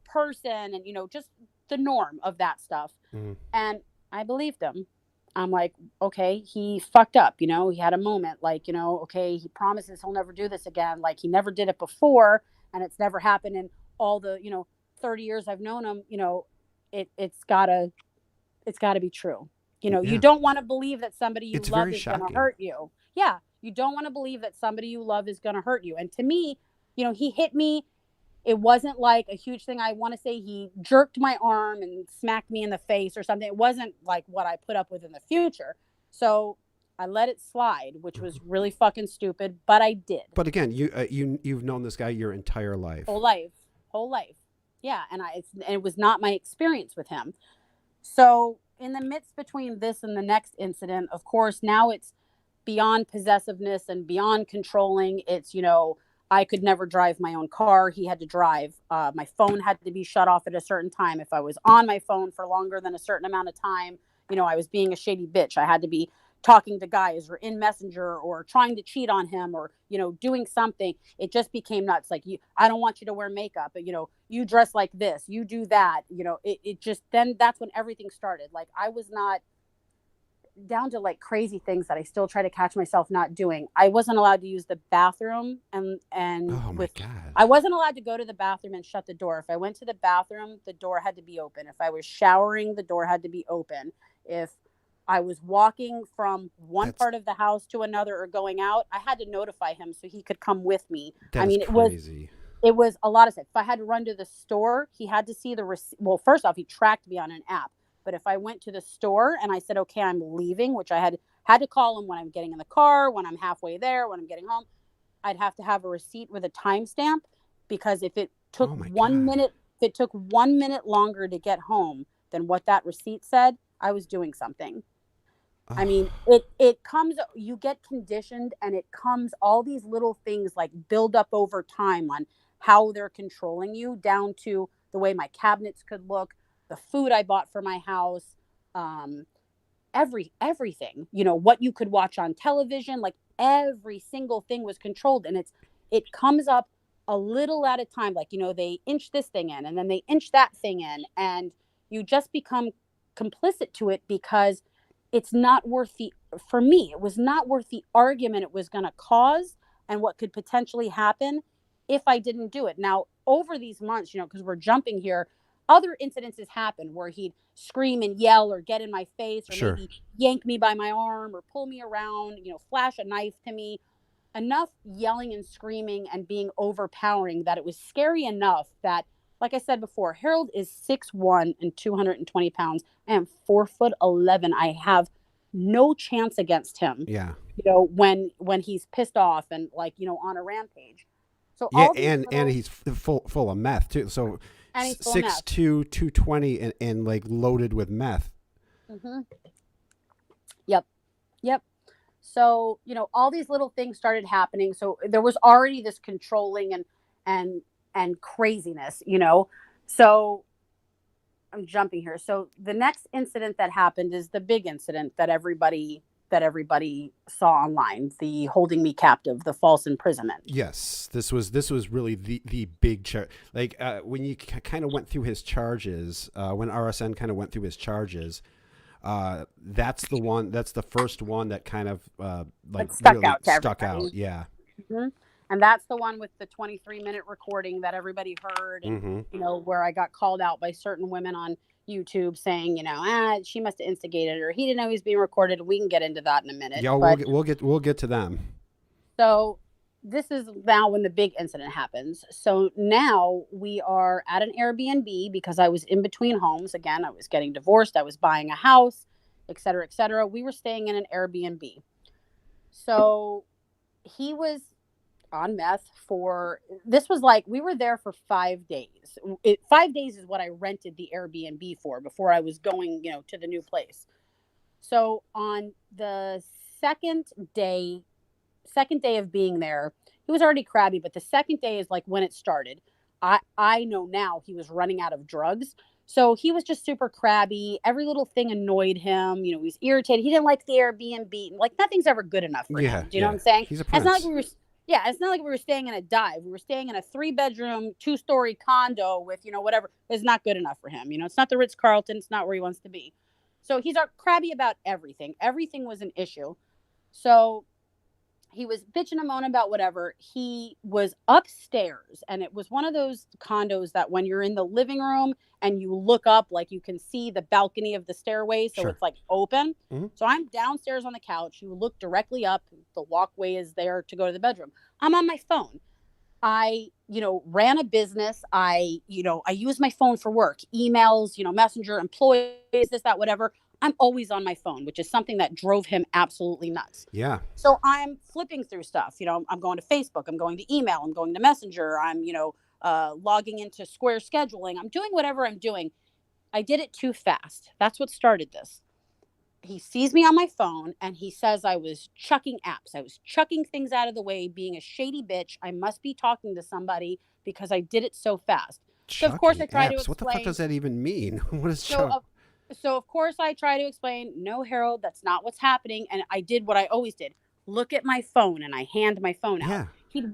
person, and just the norm of that stuff. Mm-hmm. And I believed him. I'm like, okay, he fucked up, he had a moment, like, okay, he promises he'll never do this again. Like, he never did it before, and it's never happened in all the, 30 years I've known him. It's gotta be true. You don't want to believe that somebody you love is going to hurt you. Yeah. You don't want to believe that somebody you love is going to hurt you. And to me, he hit me. It wasn't like a huge thing. I want to say he jerked my arm and smacked me in the face or something. It wasn't like what I put up with in the future. So I let it slide, which was really fucking stupid, but I did. But again, you've known this guy your entire life. Whole life. Yeah, and it was not my experience with him. So in the midst between this and the next incident, of course, now it's beyond possessiveness and beyond controlling. It's, I could never drive my own car. He had to drive. My phone had to be shut off at a certain time. If I was on my phone for longer than a certain amount of time, I was being a shady bitch. I had to be talking to guys or in Messenger or trying to cheat on him or, doing something. It just became nuts. Like, I don't want you to wear makeup, but, you dress like this, you do that, it just, then that's when everything started. Like, I was not down to like crazy things that I still try to catch myself not doing. I wasn't allowed to use the bathroom and oh my God. I wasn't allowed to go to the bathroom and shut the door. If I went to the bathroom, the door had to be open. If I was showering, the door had to be open. If I was walking from one part of the house to another or going out, I had to notify him so he could come with me. Crazy. It was a lot of stuff. If I had to run to the store, he had to see the receipt. Well, first off, he tracked me on an app. But if I went to the store and I said, okay, I'm leaving, which I had Had to call him when I'm getting in the car, when I'm halfway there, when I'm getting home. I'd have to have a receipt with a timestamp, because if it took Oh my 1 minute, God. if it took 1 minute longer to get home than what that receipt said, I was doing something. I Oh, mean, it comes, you get conditioned, and it comes, all these little things like build up over time on how they're controlling you, down to the way my cabinets could look, the food I bought for my house, um, everything, what you could watch on television, like every single thing was controlled. And it comes up a little at a time, like, they inch this thing in, and then they inch that thing in, and you just become complicit to it, because it's not worth the for me, it was not worth the argument it was going to cause, and what could potentially happen if I didn't do it. Now, over these months, because we're jumping here, other incidences happen where he'd scream and yell, or get in my face, or sure. maybe yank me by my arm, or pull me around, flash a knife to me. Enough yelling and screaming and being overpowering that it was scary enough that, like I said before, Harold is 6'1" and 220 pounds. I am 4'11". I have no chance against him, Yeah. when he's pissed off and, like, on a rampage. So Yeah, all these and little, he's full of meth too. So and he's full of meth. 6'2", 220, and like loaded with meth. Hmm. Yep. Yep. So, all these little things started happening. So there was already this controlling and and craziness. So I'm jumping here. So the next incident that happened is the big incident that everybody saw online, the holding me captive, the false imprisonment. Yes, this was really the big charge. Like when you kind of went through his charges, when RSN kind of went through his charges, that's the one. That's the first one that kind of like It stuck really out to stuck out. everybody. Yeah. Hmm. And that's the one with the 23-minute recording that everybody heard, and Mm-hmm. where I got called out by certain women on YouTube saying, she must have instigated, or he didn't know he was being recorded. We can get into that in a minute. Yeah, But we'll get to them. so this is now when the big incident happens. So now we are at an Airbnb, because I was in between homes. Again, I was getting divorced, I was buying a house, et cetera, et cetera. We were staying in an Airbnb. So he was on meth for, this was like, we were there for 5 days. 5 days is what I rented the Airbnb for before I was going, to the new place. So on the second day, second day of being there, he was already crabby, but the second day is like when it started. I know now he was running out of drugs. So he was just super crabby. Every little thing annoyed him. He was irritated. He didn't like the Airbnb. Like, nothing's ever good enough for Yeah, him. Do you know what yeah. I'm saying? He's a And it's not like prince. we were yeah, it's not like we were staying in a dive. We were staying in a 3-bedroom, 2-story condo with, whatever. It's not good enough for him. It's not the Ritz Carlton. It's not where he wants to be. So he's crabby about everything. Everything was an issue. So he was bitching and moaning about whatever. He was upstairs, and it was one of those condos that when you're in the living room and you look up, like, you can see the balcony of the stairway, so Sure. it's like open. Mm-hmm. So I'm downstairs on the couch. You look directly up. The walkway is there to go to the bedroom. I'm on my phone. I, ran a business. I use my phone for work, emails, messenger, employees, this, that, whatever. I'm always on my phone, which is something that drove him absolutely nuts. Yeah. So I'm flipping through stuff. I'm going to Facebook, I'm going to email, I'm going to Messenger, I'm, logging into Square scheduling. I'm doing whatever I'm doing. I did it too fast. That's what started this. He sees me on my phone and he says I was chucking apps. I was chucking things out of the way, being a shady bitch. I must be talking to somebody because I did it so fast. So of course Chucking I try to apps. What the fuck explain. does that even mean? What is So chuck? of so of course I try to explain, no, Harold, that's not what's happening. And I did what I always did. Look at my phone, and I hand my phone out. Yeah.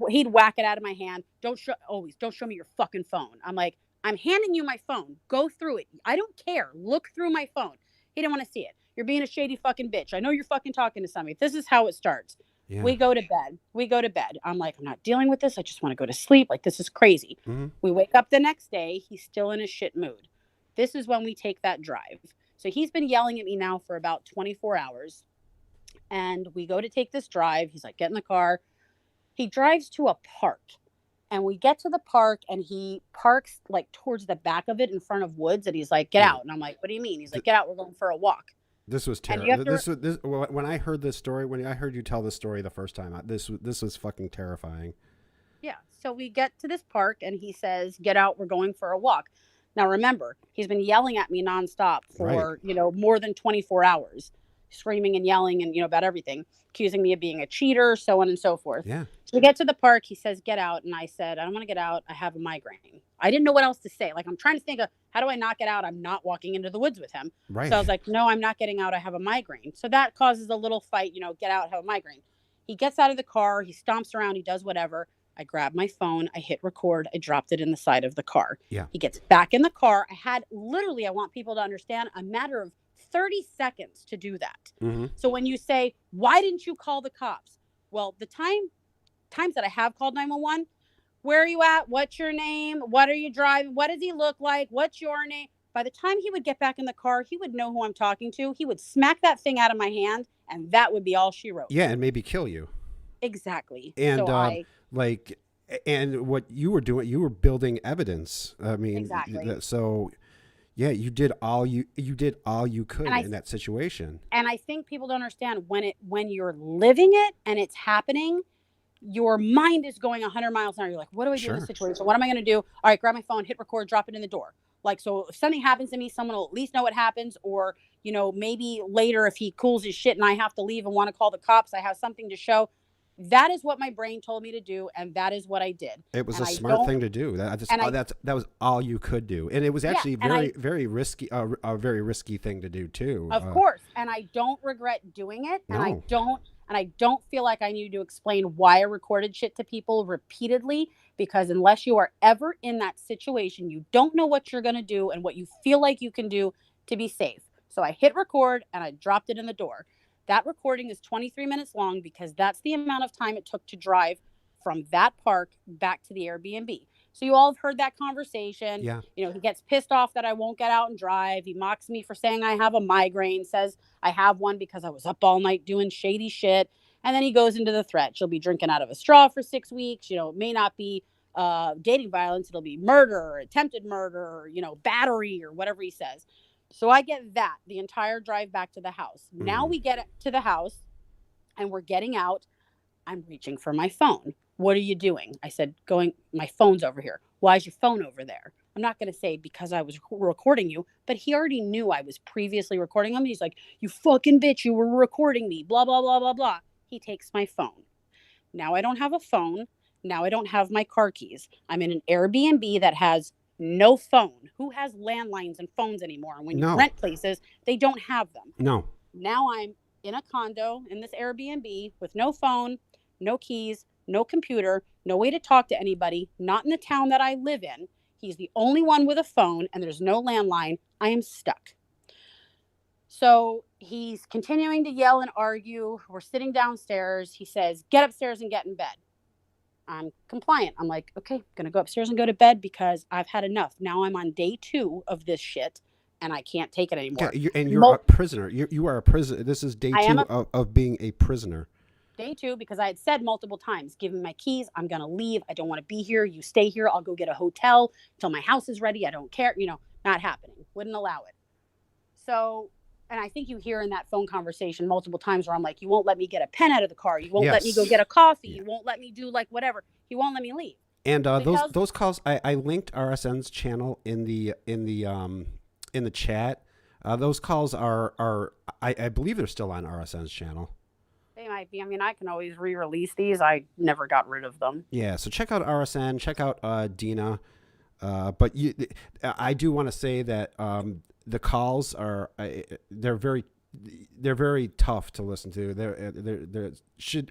He'd whack it out of my hand. Don't show me your fucking phone. I'm like, I'm handing you my phone. Go through it. I don't care. Look through my phone. He didn't want to see it. You're being a shady fucking bitch. I know you're fucking talking to somebody. This is how it starts. Yeah. We go to bed. We go to bed. I'm like, I'm not dealing with this. I just want to go to sleep. Like, this is crazy. Mm-hmm. We wake up the next day. He's still in a shit mood. This is when we take that drive. So he's been yelling at me now for about 24 hours. And we go to take this drive. He's like, get in the car. He drives to a park. And we get to the park, and he parks like towards the back of it in front of woods. And he's like, get Yeah. out. And I'm like, what do you mean? He's like, get out. We're going for a walk. This was And you have terrible. to When I heard this story, when I heard you tell this story the first time, this was fucking terrifying. Yeah. So we get to this park and he says, "Get out, we're going for a walk." Now remember, he's been yelling at me nonstop Right. for, more than 24 hours, screaming and yelling and, about everything, accusing me of being a cheater, so on and so forth. Yeah. So we get to the park, he says, "Get out." And I said, "I don't want to get out. I have a migraine." I didn't know what else to say. Like, I'm trying to think of, how do I not get out? I'm not walking into the woods with him. Right. So I was like, "No, I'm not getting out. I have a migraine." So that causes a little fight, get out, have a migraine. He gets out of the car, he stomps around, he does whatever. I grab my phone, I hit record, I dropped it in the side of the car. Yeah. He gets back in the car. I had literally, I want people to understand, a matter of 30 seconds to do that. Mm-hmm. So when you say, "Why didn't you call the cops?" Well, the times that I have called 911, "Where are you at? What's your name? What are you driving? What does he look like? What's your name?" By the time he would get back in the car, he would know who I'm talking to. He would smack that thing out of my hand, and that would be all she wrote. Yeah, and maybe kill you. Exactly. And So I like, and what you were doing, you were building evidence. I mean, Exactly. so yeah, you did all you could And in that situation. and I think people don't understand, when you're living it and it's happening, your mind is going 100 miles an hour. You're like, "What do I do in this Sure. situation? What am I going to do?" All right, grab my phone, hit record, drop it in the door. Like, so if something happens to me, someone will at least know what happens. Or, maybe later, if he cools his shit and I have to leave and want to call the cops, I have something to show. That is what my brain told me to do, and that is what I did. It was And a I smart don't, thing to do. and I, That was all you could do, and it was yeah, actually and I, very risky, a very risky thing to do too. of course, and I don't regret doing it, No. and I don't feel like I need to explain why I recorded shit to people repeatedly, because unless you are ever in that situation, you don't know what you're going to do and what you feel like you can do to be safe. So I hit record and I dropped it in the door. That recording is 23 minutes long because that's the amount of time it took to drive from that park back to the Airbnb. So you all have heard that conversation. Yeah. He gets pissed off that I won't get out and drive. He mocks me for saying I have a migraine, says I have one because I was up all night doing shady shit. And then he goes into the threat. "She'll be drinking out of a straw for 6 weeks. It may not be dating violence. It'll be murder or attempted murder or, battery," or whatever he says. So I get that the entire drive back to the house. Now Mhm. we get to the house and we're getting out. I'm reaching for my phone. "What are you doing?" I said, "My phone's over here." "Why is your phone over there?" I'm not going to say because I was recording you, but he already knew I was previously recording him. He's like, "You fucking bitch, you were recording me, blah, blah, blah, blah, blah." He takes my phone. Now I don't have a phone. Now I don't have my car keys. I'm in an Airbnb that has no phone. Who has landlines and phones anymore? And when you No. rent places, they don't have them. No. Now I'm in a condo in this Airbnb with no phone, no keys, no computer, no way to talk to anybody, not in the town that I live in. He's the only one with a phone and there's no landline. I am stuck. So he's continuing to yell and argue. We're sitting downstairs. He says, "Get upstairs and get in bed." I'm compliant. I'm like, "Okay, I'm going to go upstairs and go to bed because I've had enough. Now I'm on day 2 of this shit and I can't take it Yeah, anymore." you're a prisoner. You are a prisoner. This is day I am two a of being a prisoner. day 2 because I had said multiple times, "Give me my keys. I'm going to leave. I don't want to be here. You stay here. I'll go get a hotel until my house is ready. I don't care." Not happening. Wouldn't allow it. So, and I think you hear in that phone conversation multiple times where I'm like, "You won't let me get a pen out of the car. You won't let me go Yes. get a coffee. Yeah. You won't let me do like whatever. You won't let me leave." And So he tells those calls, I linked RSN's channel in the chat. Those calls are I believe they're still on RSN's channel. They might be. I mean, I can always re-release these. I never got rid of them. Yeah, so check out RSN, check out Deana. But I do want to say that the calls are they're very tough to listen to.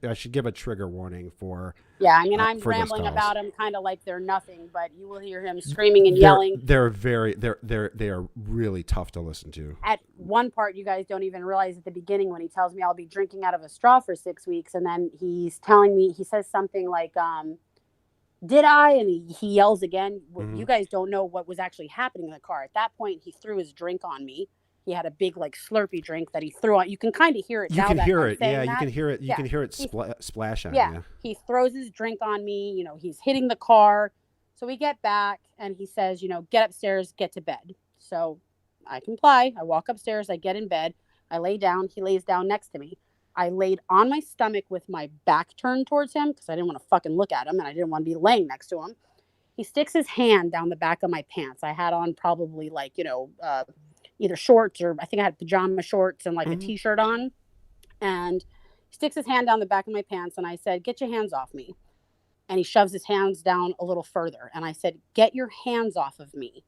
I should give a trigger warning for Yeah, I mean, I'm for those rambling calls. about him kind of like they're nothing, but you will hear him screaming and yelling. They are really tough to listen to. At one part, you guys don't even realize at the beginning when he tells me I'll be drinking out of a straw for 6 weeks, and then he's telling me, he says something like, "Did I?" And he yells again. Mhm. You guys don't know what was actually happening in the car. At that point, he threw his drink on me. He had a big like Slurpee drink that he threw on. You can kind of hear it You now. can that hear I'm it. saying Yeah, you that. can hear it. You Yeah. can hear it He- splash on Yeah, you. he throws his drink on me. He's hitting the car. So we get back and he says, "Get upstairs, get to bed." So I comply. I walk upstairs. I get in bed. I lay down. He lays down next to me. I laid on my stomach with my back turned towards him because I didn't want to fucking look at him and I didn't want to be laying next to him. He sticks his hand down the back of my pants. I had on probably like, either shorts or I think I had pajama shorts and like a t-shirt on. And he sticks his hand down the back of my pants and I said, "Get your hands off me." And he shoves his hands down a little further. And I said, "Get your hands off of me."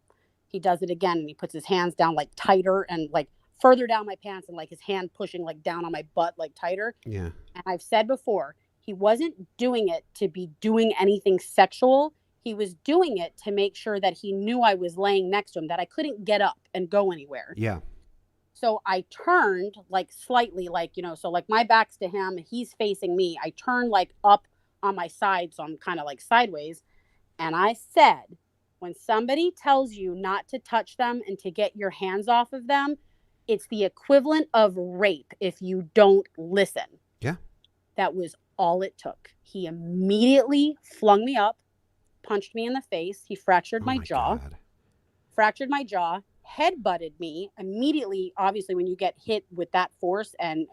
He does it again and he puts his hands down like tighter and like further down my pants and like his hand pushing like down on my butt like tighter. Yeah. And I've said before, he wasn't doing it to be doing anything sexual. He was doing it to make sure that he knew I was laying next to him, that I couldn't get up and go anywhere. Yeah. So I turned like slightly, like, so like my back's to him, he's facing me. I turned like up on my side, so I'm kind of like sideways. And I said, when somebody tells you not to touch them and to get your hands off of them, it's the equivalent of rape if you don't listen. Yeah. That was all it took. He immediately flung me up, punched me in the face. He fractured my jaw. God. Fractured my jaw, head-butted me immediately. Obviously, when you get hit with that force and,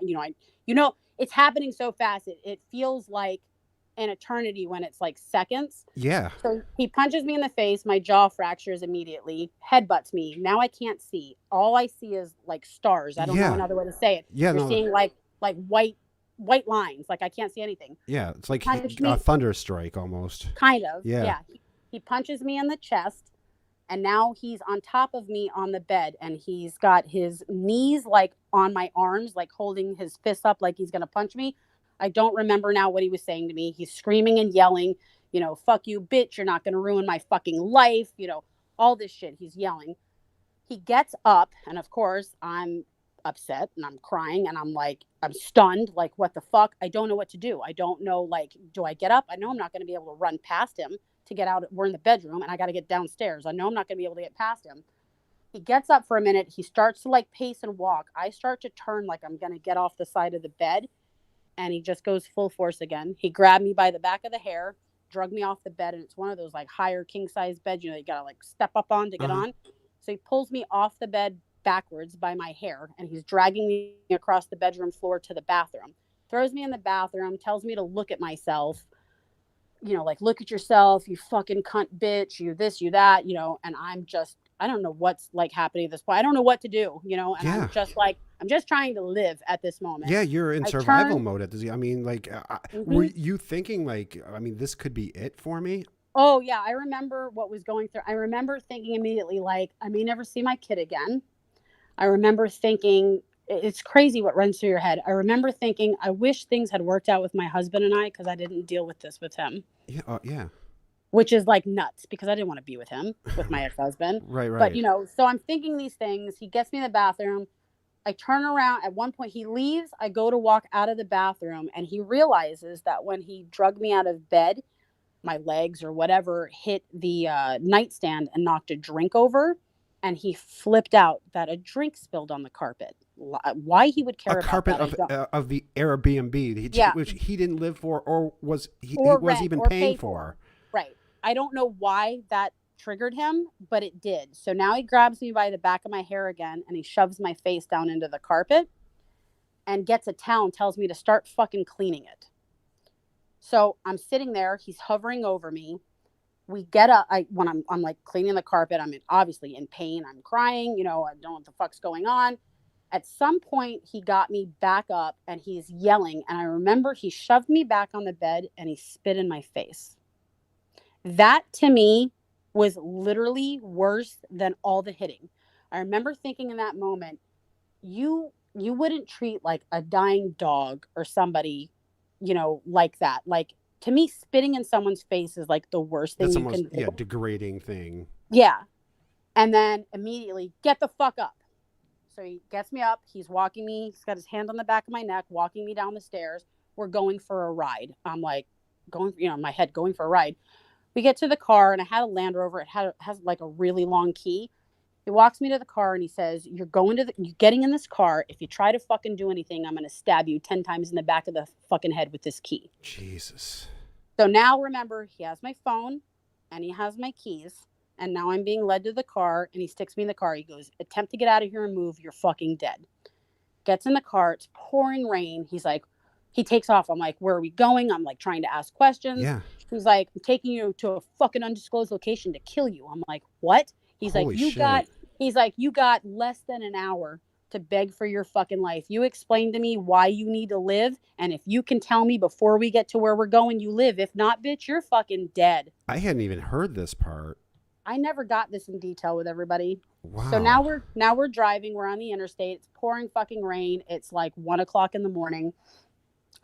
it's happening so fast. It feels like an eternity when it's like seconds. Yeah. So he punches me in the face. My jaw fractures immediately. Headbutts me. Now I can't see. All I see is like stars. I don't know another way to say it. Yeah, You're seeing like white lines. Like I can't see anything. Yeah, it's like a thunder strike almost. Kind of. Yeah. He punches me in the chest. And now he's on top of me on the bed and he's got his knees like on my arms, like holding his fists up like he's going to punch me. I don't remember now what he was saying to me. He's screaming and yelling, "Fuck you, bitch. You're not going to ruin my fucking life." All this shit. He's yelling. He gets up. And of course, I'm upset and I'm crying and I'm stunned. Like, what the fuck? I don't know what to do. I don't know. Like, do I get up? I know I'm not going to be able to run past him to get out. We're in the bedroom and I got to get downstairs. I know I'm not going to be able to get past him. He gets up for a minute. He starts to like pace and walk. I start to turn like I'm going to get off the side of the bed. And he just goes full force again. He grabbed me by the back of the hair, drug me off the bed. And it's one of those like higher king size beds, you got to like step up on to get on. So he pulls me off the bed backwards by my hair. And he's dragging me across the bedroom floor to the bathroom. Throws me in the bathroom, tells me to look at myself. Like, look at yourself, you fucking cunt bitch, you this, you that, and I don't know what's like happening at this point. I don't know what to do, and I'm just trying to live at this moment. Yeah, you're in survival mode at this. I mean, like, were you thinking like, this could be it for me? Oh yeah, I remember what was going through. I remember thinking immediately, like, I may never see my kid again. I remember thinking, it's crazy what runs through your head. I remember thinking, I wish things had worked out with my husband and I because I didn't deal with this with him. Yeah, yeah. Which is like nuts because I didn't want to be with him, with my ex-husband. Right. But, so I'm thinking these things. He gets me in the bathroom. I turn around. At one point, he leaves. I go to walk out of the bathroom, and he realizes that when he drug me out of bed, my legs or whatever hit the nightstand and knocked a drink over. And he flipped out that a drink spilled on the carpet. Why he would care a about carpet that, of the Airbnb, which he didn't live for, or was even paying for. Right. I don't know why that triggered him, but it did. So now he grabs me by the back of my hair again, and he shoves my face down into the carpet, and gets a towel and tells me to start fucking cleaning it. So I'm sitting there. He's hovering over me. We get up. When I'm like cleaning the carpet, I'm obviously in pain. I'm crying. I don't know what the fuck's going on. At some point, he got me back up and he's yelling. And I remember he shoved me back on the bed and he spit in my face. That to me was literally worse than all the hitting. I remember thinking in that moment, you wouldn't treat like a dying dog or somebody, like that. Like, to me, spitting in someone's face is like the worst thing you can do. Yeah, degrading thing. Yeah. And then immediately, get the fuck up. So he gets me up. He's walking me. He's got his hand on the back of my neck, walking me down the stairs. We're going for a ride. I'm like, in my head, going for a ride. We get to the car, and I had a Land Rover. It has like a really long key. He walks me to the car, and he says, you're getting in this car. If you try to fucking do anything, I'm going to stab you 10 times in the back of the fucking head with this key. Jesus. So now remember, he has my phone and he has my keys. And now I'm being led to the car and he sticks me in the car. He goes, attempt to get out of here and move. You're fucking dead. Gets in the car. It's pouring rain. He's like, he takes off. I'm like, where are we going? I'm like trying to ask questions. Yeah. He's like, I'm taking you to a fucking undisclosed location to kill you. I'm like, what? He's like, Holy shit. you got less than an hour to beg for your fucking life. You explain to me why you need to live. And if you can tell me before we get to where we're going, you live. If not, bitch, you're fucking dead. I hadn't even heard this part. I never got this in detail with everybody. So Wow. now we're driving. We're on the interstate. It's pouring fucking rain. It's like 1 o'clock in the morning.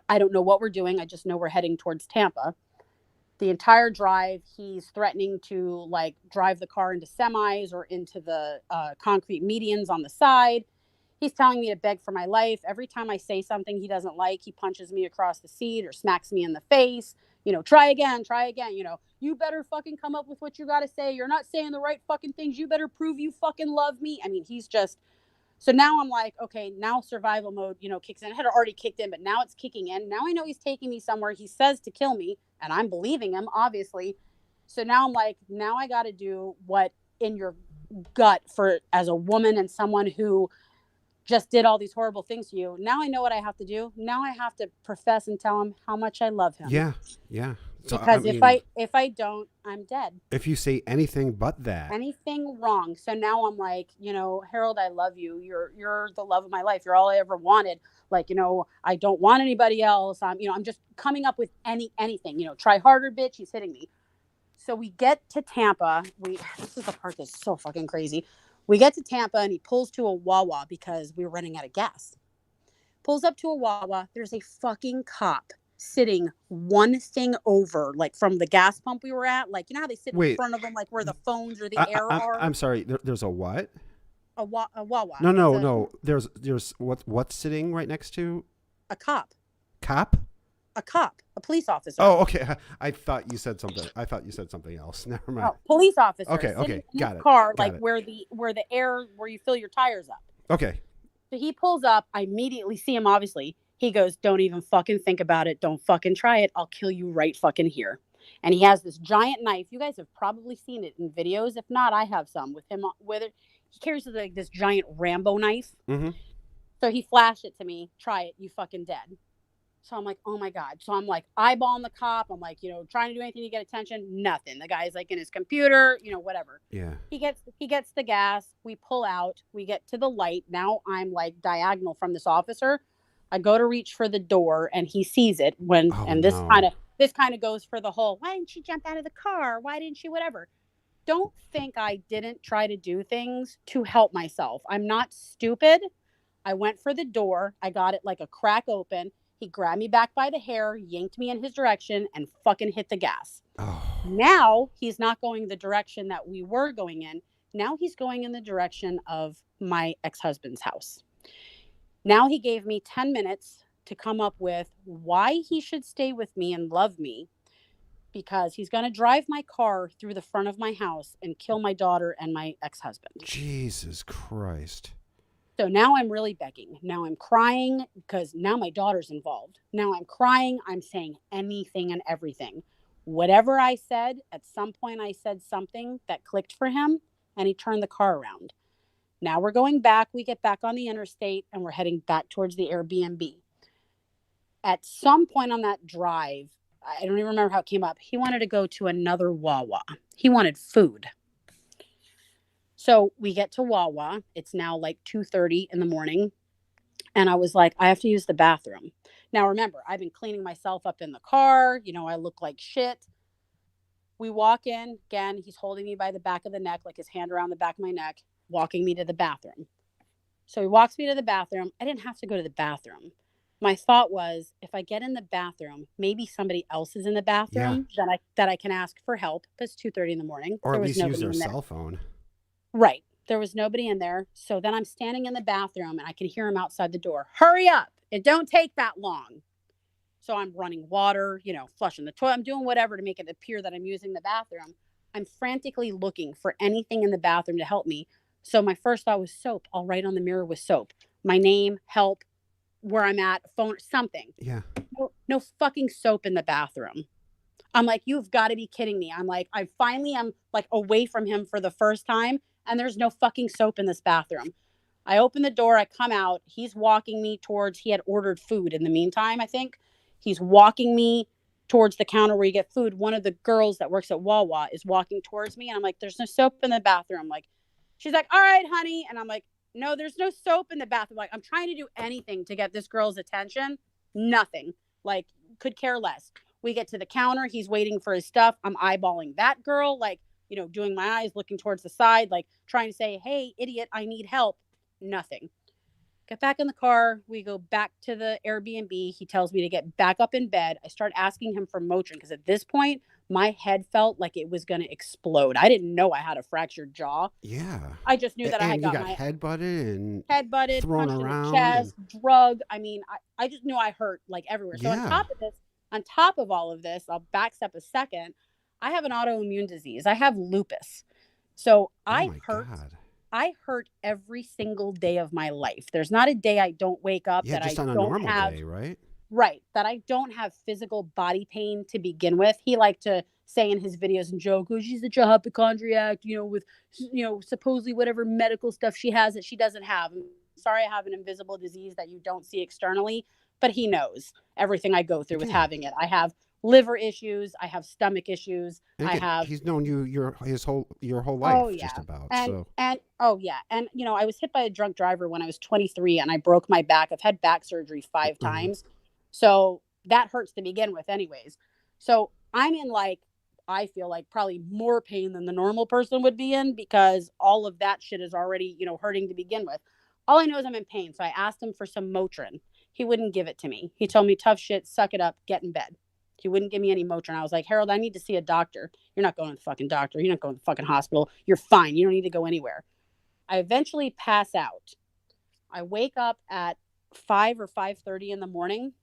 I don't know what we're doing. I just know we're heading towards Tampa. The entire drive, he's threatening to like drive the car into semis or into the concrete medians on the side. He's telling me to beg for my life. Every time I say something he doesn't like, he punches me across the seat or smacks me in the face. You know, try again, try again. You know, you better fucking come up with what you got to say. You're not saying the right fucking things. You better prove you fucking love me. I mean, he's just. So now I'm like, okay, now survival mode, you know, kicks in. It had already kicked in, but now it's kicking in. Now I know he's taking me somewhere. He says to kill me, and I'm believing him, obviously. So now I'm like, now I got to do what in your gut for as a woman and someone who just did all these horrible things to you. Now I know what I have to do. Now I have to profess and tell him how much I love him. Yeah. Yeah. So, Because mean, if I don't, I'm dead. if you say anything but that, Anything wrong. So now I'm like, you know, Harold, I love you. You're the love of my life. You're all I ever wanted. Like, you know, I don't want anybody else. I'm just coming up with anything. You know, try harder, bitch. He's hitting me. So we get to Tampa. This is the part that's so fucking crazy. We get to Tampa and he pulls to a Wawa because we were running out of gas. Pulls up to a Wawa. There's a fucking cop sitting one thing over, like from the gas pump we were at. Like, you know how they sit in wait, front of them, like where the phones or the air are? I'm sorry. There's a what? A Wawa. No, It's no, no. There's what's sitting right next to a cop. cop? A cop. A police officer. Oh, okay. I thought you said something. I thought you said something else. Never mind. Oh, police officer. Okay, sitting okay. in Got his it. car, Got like it. where the air where you fill your tires up. Okay. So he pulls up. I immediately see him, obviously. He goes, don't even fucking think about it. Don't fucking try it. I'll kill you right fucking here. And he has this giant knife. You guys have probably seen it in videos. If not, I have some with him. With it, he carries like this giant Rambo knife. Mm-hmm. So he flashed it to me. Try it. You fucking dead. So I'm like, oh my God. So I'm like eyeballing the cop. I'm like, you know, trying to do anything to get attention. Nothing. The guy's like in his computer, you know, whatever. Yeah. He gets the gas. We pull out. We get to the light. Now I'm like diagonal from this officer. I go to reach for the door and he sees it and this kind of goes for the whole, why didn't she jump out of the car? Why didn't she whatever? Don't think I didn't try to do things to help myself. I'm not stupid. I went for the door. I got it like a crack open. He grabbed me back by the hair, yanked me in his direction, and fucking hit the gas. Oh. Now he's not going the direction that we were going in. Now he's going in the direction of my ex-husband's house. Now he gave me 10 minutes to come up with why he should stay with me and love me, because he's going to drive my car through the front of my house and kill my daughter and my ex-husband. Jesus Christ. So now I'm really begging. Now I'm crying because now my daughter's involved. Now I'm crying. I'm saying anything and everything. Whatever I said, at some point I said something that clicked for him and he turned the car around. Now we're going back. We get back on the interstate and we're heading back towards the Airbnb. At some point on that drive, I don't even remember how it came up. He wanted to go to another Wawa. He wanted food. So we get to Wawa. It's now like 2:30 in the morning. And I was like, I have to use the bathroom. Now, remember, I've been cleaning myself up in the car. You know, I look like shit. We walk in. Again, he's holding me by the back of the neck, like his hand around the back of my neck, walking me to the bathroom. So he walks me to the bathroom. I didn't have to go to the bathroom. My thought was, if I get in the bathroom, maybe somebody else is in the bathroom that I can ask for help. It's 2:30 in the morning. Or there at was least use their in there. cell phone. Right. There was nobody in there. So then I'm standing in the bathroom and I can hear him outside the door. Hurry up. It don't take that long. So I'm running water, you know, flushing the toilet. I'm doing whatever to make it appear that I'm using the bathroom. I'm frantically looking for anything in the bathroom to help me. So my first thought was soap. I'll write on the mirror with soap. My name, help, where I'm at, phone, something. Yeah. No fucking soap in the bathroom. I'm like, you've got to be kidding me. I'm like, I finally am like away from him for the first time. And there's no fucking soap in this bathroom. I open the door, I come out. He's walking me towards, he had ordered food in the meantime, I think. He's walking me towards the counter where you get food. One of the girls that works at Wawa is walking towards me, and I'm like, there's no soap in the bathroom. Like, she's like, all right, honey. And I'm like, no, there's no soap in the bathroom. Like, I'm trying to do anything to get this girl's attention. Nothing. Like, could care less. We get to the counter. He's waiting for his stuff. I'm eyeballing that girl, like, doing my eyes, looking towards the side, like trying to say, hey, idiot, I need help. Nothing. Get back in the car. We go back to the Airbnb. He tells me to get back up in bed. I start asking him for Motrin because at this point, my head felt like it was going to explode. I didn't know I had a fractured jaw. Yeah. I just knew that I had And you got got my head-butted and head butted, thrown punched in the around. chest, drug. I mean, I just knew I hurt like everywhere. So Yeah. on top of all of this, I'll backstep a second. I have an autoimmune disease. I have lupus. So Oh my God. I hurt every single day of my life. There's not a day I don't wake up Yeah, that just I on a don't normal have day, right? right, that I don't have physical body pain to begin with. He liked to say in his videos and joke, oh, she's such a hypochondriac, with, supposedly whatever medical stuff she has that she doesn't have. I'm sorry, I have an invisible disease that you don't see externally, but he knows everything I go through with Yeah. having it. I have liver issues. I have stomach issues. And I again, have he's known you your whole Oh life, just yeah. about. And So and oh yeah. And I was hit by a drunk driver when I was 23 and I broke my back. I've had back surgery 5 uh, times. So that hurts to begin with anyways. So I'm in like I feel like probably more pain than the normal person would be in because all of that shit is already, hurting to begin with. All I know is I'm in pain. So I asked him for some Motrin. He wouldn't give it to me. He told me tough shit, suck it up, get in bed. He wouldn't give me any Motrin. I was like, Harold, I need to see a doctor. You're not going to the fucking doctor. You're not going to the fucking hospital. You're fine. You don't need to go anywhere. I eventually pass out. I wake up at 5 or 5:30 in the morning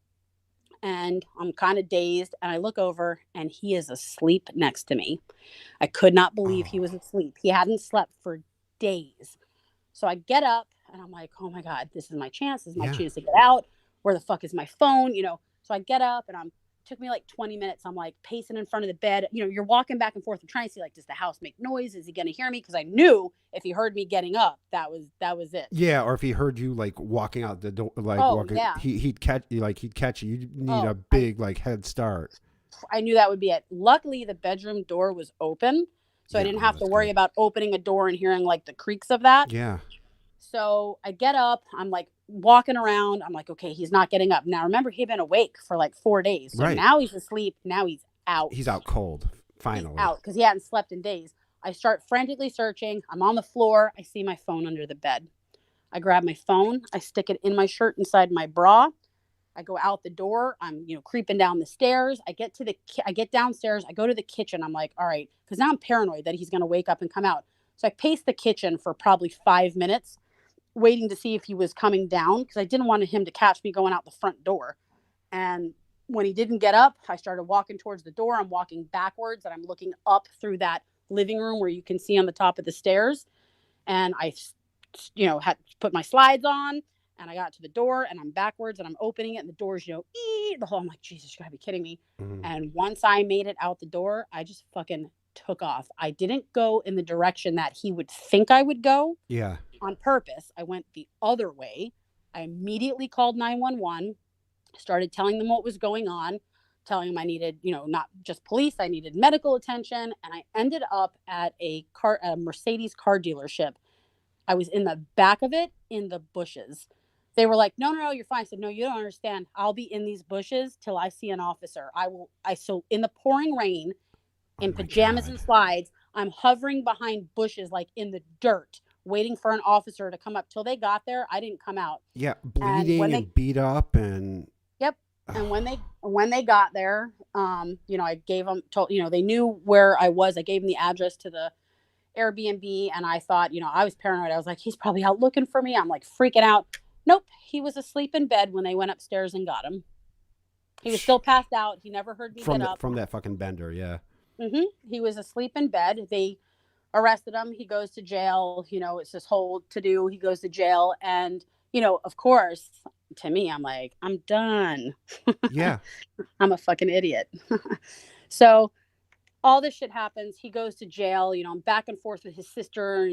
and I'm kind of dazed and I look over and he is asleep next to me. I could not believe he oh was asleep. He hadn't slept for days. So I get up and I'm like, oh my God, this is my chance. This is my yeah, chance to get out. Where the fuck is my phone? So I get up and took me like 20 minutes. I'm like pacing in front of the bed. You're walking back and forth. I'm trying to see like, does the house make noise? Is he going to hear me? Because I knew if he heard me getting up, that was it. yeah. Or if he heard you like walking out the door, like Oh walking, yeah. he'd catch you. Like he'd catch you. You need a Oh, I big like head start. I knew that would be it. Luckily, the bedroom door was open, so I Yeah. didn't Oh, have to that's worry good. about opening a door and hearing like the creaks of that. Yeah. So I get up, I'm like walking around. I'm like, okay, he's not getting up. Now remember, he'd been awake for like 4 days. So Right. now he's asleep. Now he's out. He's out cold. He's Finally. out because he hadn't slept in days. I start frantically searching. I'm on the floor. I see my phone under the bed. I grab my phone. I stick it in my shirt inside my bra. I go out the door. I'm, creeping down the stairs. I get downstairs. I go to the kitchen. I'm like, all right, because now I'm paranoid that he's going to wake up and come out. So I pace the kitchen for probably 5 minutes waiting to see if he was coming down because I didn't want him to catch me going out the front door. And when he didn't get up, I started walking towards the door. I'm walking backwards and I'm looking up through that living room where you can see on the top of the stairs. And I, had put my slides on and I got to the door and I'm backwards and I'm opening it and the door's, the whole, I'm like, Jesus, you gotta be kidding me. Mhm. And once I made it out the door, I just fucking took off. I didn't go in the direction that he would think I would go Yeah. on purpose. I went the other way. I immediately called 911, started telling them what was going on, telling them I needed, not just police, I needed medical attention. And I ended up at a Mercedes car dealership. I was in the back of it in the bushes. They were like, no, no, no, you're fine. I said, no, you don't understand. I'll be in these bushes till I see an officer. So in the pouring rain, Oh in my pajamas God. and slides. I'm hovering behind bushes, like in the dirt, waiting for an officer to come up. Till they got there, I didn't come out. Yeah. And Bleeding and beat up and. yep. And Oh, when they got there, I gave them, they knew where I was. I gave them the address to the Airbnb, and I thought, I was paranoid. I was like, he's probably out looking for me. I'm like freaking out. Nope, he was asleep in bed when they went upstairs and got him. He was still passed out. He never heard me get up. from that fucking bender. Yeah. He was asleep in bed. They arrested him. He goes to jail. It's this whole to do. He goes to jail. And, of course, to me, I'm like, I'm done. Yeah. I'm a fucking idiot. So all this shit happens. He goes to jail. I'm back and forth with his sister,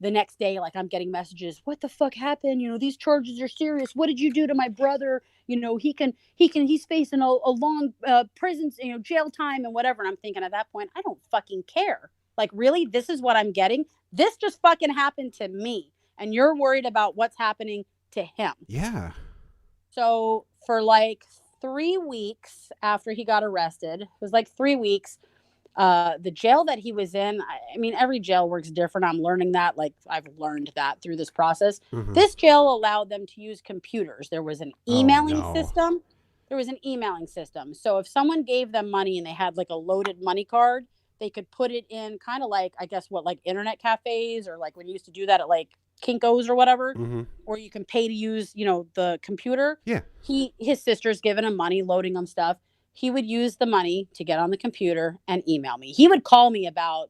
the next day, like, I'm getting messages, what the fuck happened? These charges are serious. What did you do to my brother? He's facing a long prison, jail time and whatever. And I'm thinking at that point, I don't fucking care. Like, really? This is what I'm getting? This just fucking happened to me. And you're worried about what's happening to him. Yeah. So for like 3 weeks after he got arrested, it was like 3 weeks, the jail that he was in, I mean, every jail works different. I'm learning that. Like, I've learned that through this process. Mm-hmm. This jail allowed them to use computers. There was an emailing system. So if someone gave them money and they had like a loaded money card, they could put it in kind of like, I guess, like internet cafes, or like when you used to do that at like Kinko's or whatever, Mm-hmm. or you can pay to use, the computer. Yeah. His sister's giving him money, loading him stuff. He would use the money to get on the computer and email me. He would call me about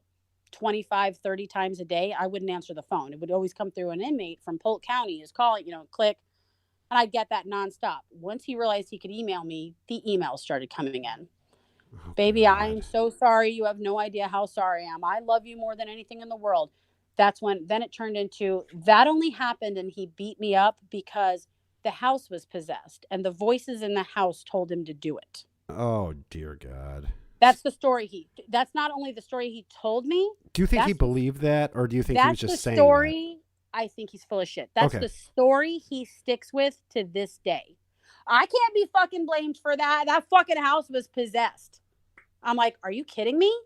25, 30 times a day. I wouldn't answer the phone. It would always come through an inmate from Polk County is calling, click. And I'd get that nonstop. Once he realized he could email me, the emails started coming in. Oh, Baby, God. I'm so sorry. You have no idea how sorry I am. I love you more than anything in the world. Then it turned into, that only happened and he beat me up because the house was possessed and the voices in the house told him to do it. Oh, dear God. That's not only the story he told me. Do you think he believed that, or do you think he was just saying that? I think he's full of shit. That's the story he sticks with to this day. I can't be fucking blamed for that. That fucking house was possessed. I'm like, are you kidding me?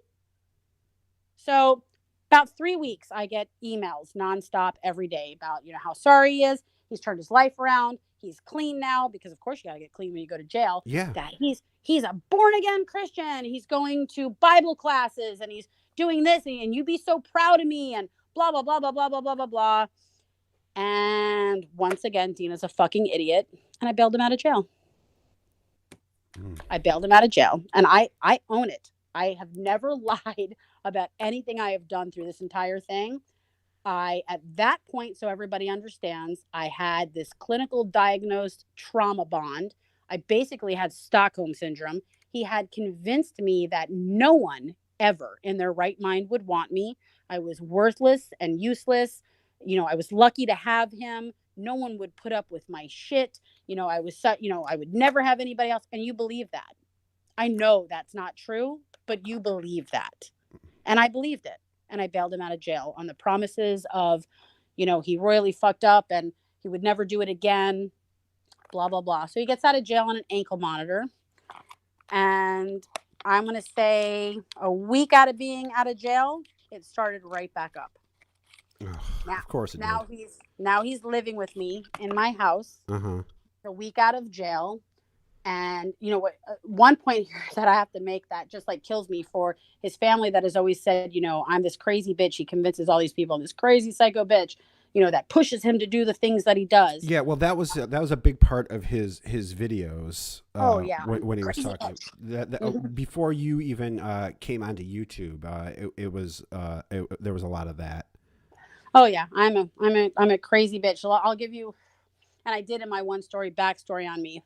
So about 3 weeks, I get emails nonstop every day about, how sorry he is. He's turned his life around. He's clean now, because of course you got to get clean when you go to jail. Yeah. That he's a born again Christian. He's going to Bible classes and he's doing this, and you be so proud of me, and blah, blah, blah, blah, blah, blah, blah, blah, blah. And once again, Deana's a fucking idiot, and I bailed him out of jail. I bailed him out of jail, and I own it. I have never lied about anything I have done through this entire thing. At that point, so everybody understands, I had this clinical diagnosed trauma bond. I basically had Stockholm syndrome. He had convinced me that no one ever in their right mind would want me. I was worthless and useless. I was lucky to have him. No one would put up with my shit. I would never have anybody else. And you believe that. I know that's not true, but you believe that. And I believed it. And I bailed him out of jail on the promises of, he royally fucked up and he would never do it again, blah, blah, blah. So he gets out of jail on an ankle monitor. And I'm going to say a week out of being out of jail, it started right back up. Of course it did. Now he's living with me in my house. Uh-huh. A week out of jail. And one point here that I have to make that just like kills me for his family that has always said, I'm this crazy bitch. He convinces all these people, this crazy psycho bitch, that pushes him to do the things that he does. Yeah, well, that was a big part of his videos. When he was talking before you even came onto YouTube, there was a lot of that. Oh yeah, I'm a crazy bitch. I'll give you, and I did in my one story backstory on me.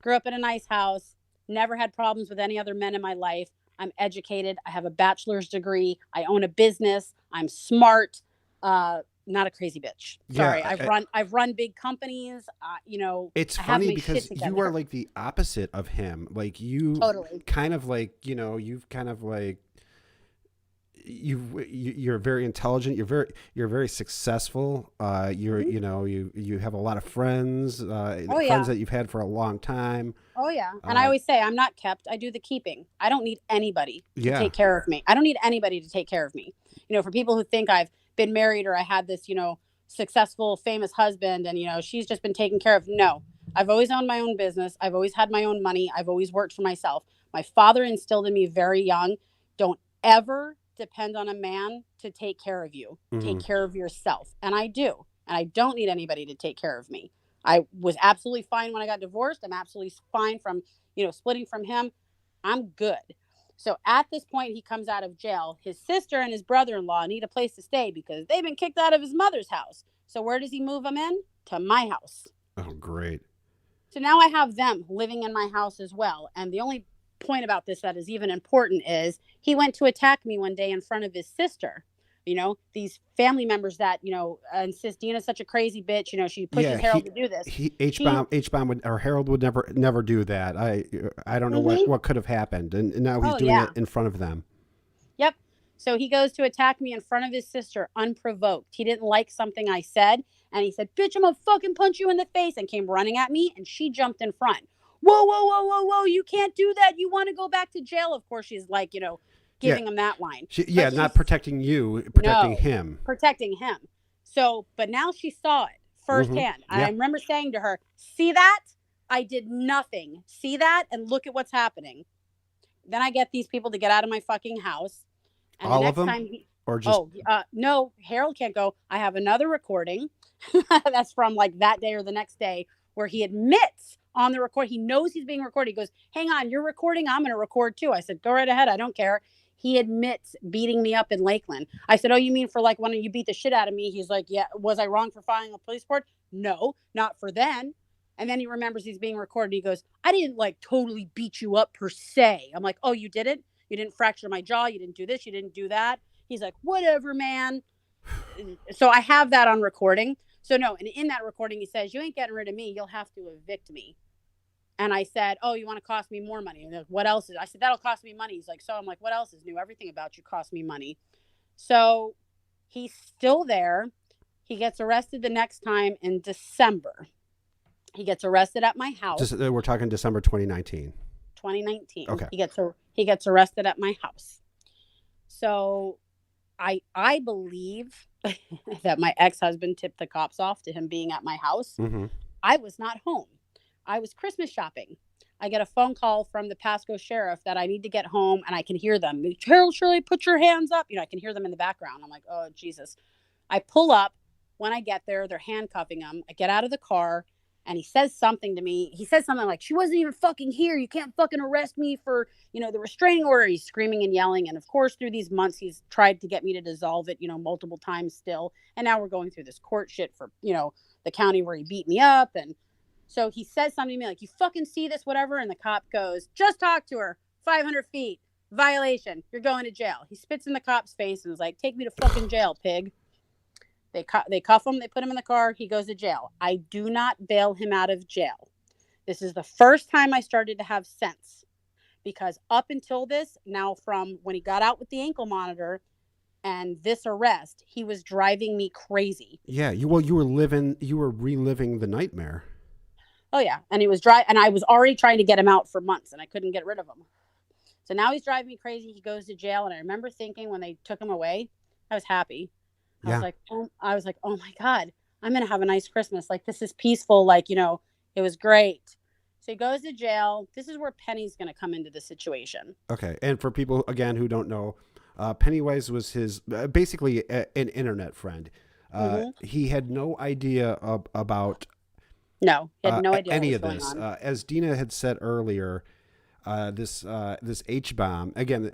Grew up in a nice house, never had problems with any other men in my life. I'm educated. I have a bachelor's degree. I own a business. I'm smart. Not a crazy bitch. Sorry. Yeah, I've run big companies. It's funny because you are like the opposite of him. Like you totally kind of like, you've kind of like, you're very intelligent. You're very successful. You have a lot of friends, friends that you've had for a long time. Oh yeah. And I always say I'm not kept. I do the keeping. I don't need anybody to take care of me. I don't need anybody to take care of me. For people who think I've been married or I had this, successful, famous husband and, she's just been taken care of. No, I've always owned my own business. I've always had my own money. I've always worked for myself. My father instilled in me very young, don't ever depend on a man to take care of you. Mm-hmm. Take care of yourself. And I do. And I don't need anybody to take care of me. I was absolutely fine when I got divorced. I'm absolutely fine from, splitting from him. I'm good. So at this point, he comes out of jail. His sister and his brother-in-law need a place to stay because they've been kicked out of his mother's house. So where does he move them in? To my house. Oh, great. So now I have them living in my house as well. And the only point about this that is even important is he went to attack me one day in front of his sister. these family members that, insist Deana's such a crazy bitch. She Yeah, pushes Harold to do this. He, H bomb would, or Harold would never do that. I don't know hmm what could have happened, and now he's oh, doing yeah. it in front of them. Yep. So he goes to attack me in front of his sister unprovoked. He didn't like something I said, and he said, "Bitch, I'm gonna fucking punch you in the face," and came running at me, and she jumped in front. Whoa, whoa, whoa, whoa, whoa! You can't do that. You want to go back to jail? Of course, she's like, Yeah, giving him that line. yeah, But not she's protecting you, protecting no him. protecting him. So, but now she saw it Mm-hmm. firsthand. I Yeah, remember saying to her, "See that? I did nothing. See that? And look at what's happening." Then I get these people to get out of my fucking house. And the all of next them, time or just no, Harold can't go. I have another recording that's from like that day or the next day where he admits on the record. He knows he's being recorded. He goes, "Hang on, you're recording. I'm going to record too." I said, "Go right ahead. I don't care." He admits beating me up in Lakeland. I said, "Oh, you mean for like when you beat the shit out of me?" He's like, "Yeah." Was I wrong for filing a police report? No, not for then. And then he remembers he's being recorded. He goes, "I didn't like totally beat you up per se." I'm like, "Oh, you didn't? You didn't fracture my jaw. You didn't do this. You didn't do that." He's like, "Whatever, man." So I have that on recording. So no, and in that recording, he says, "You ain't getting rid of me. You'll have to evict me." And I said, "Oh, you want to cost me more money?" And like, "What else is?" I said, "That'll cost me money." He's like, "So?" I'm like, "What else is new? Everything about you costs me money." So he's still there. He gets arrested the next time in December. He gets arrested at my house. we're talking December 2019. 2019. Okay. He gets arrested at my house. So I believe that my ex-husband tipped the cops off to him being at my house. Mm-hmm. I was not home. I was Christmas shopping. I get a phone call from the Pasco sheriff that I need to get home, and I can hear them. "Harold, Shirley, put your hands up." I can hear them in the background. I'm like, "Oh, Jesus." I pull up. When I get there, they're handcuffing him. I get out of the car, and he says something to me. He says something like, "She wasn't even fucking here. You can't fucking arrest me for, the restraining order." He's screaming and yelling. And of course, through these months, he's tried to get me to dissolve it, multiple times still. And now we're going through this court shit for, the county where he beat me up. And so he says something to me like, "You fucking see this, whatever." And the cop goes, "Just talk to her. 500 feet. Violation. You're going to jail." He spits in the cop's face and is like, "Take me to fucking jail, pig." They cuff him. They put him in the car. He goes to jail. I do not bail him out of jail. This is the first time I started to have sense, because up until this, now from when he got out with the ankle monitor and this arrest, he was driving me crazy. Yeah, you were reliving the nightmare. Oh yeah, and he was and I was already trying to get him out for months, and I couldn't get rid of him. So now he's driving me crazy. He goes to jail, and I remember thinking when they took him away, I was happy. I was like, "Oh my God, I'm going to have a nice Christmas. Like, this is peaceful. Like, it was great." So he goes to jail. This is where Penny's going to come into the situation. Okay. And for people, again, who don't know, Pennywise was his basically an internet friend. He had no idea about No, he had no idea any what of was this. going on. As Deana had said earlier, this H bomb again.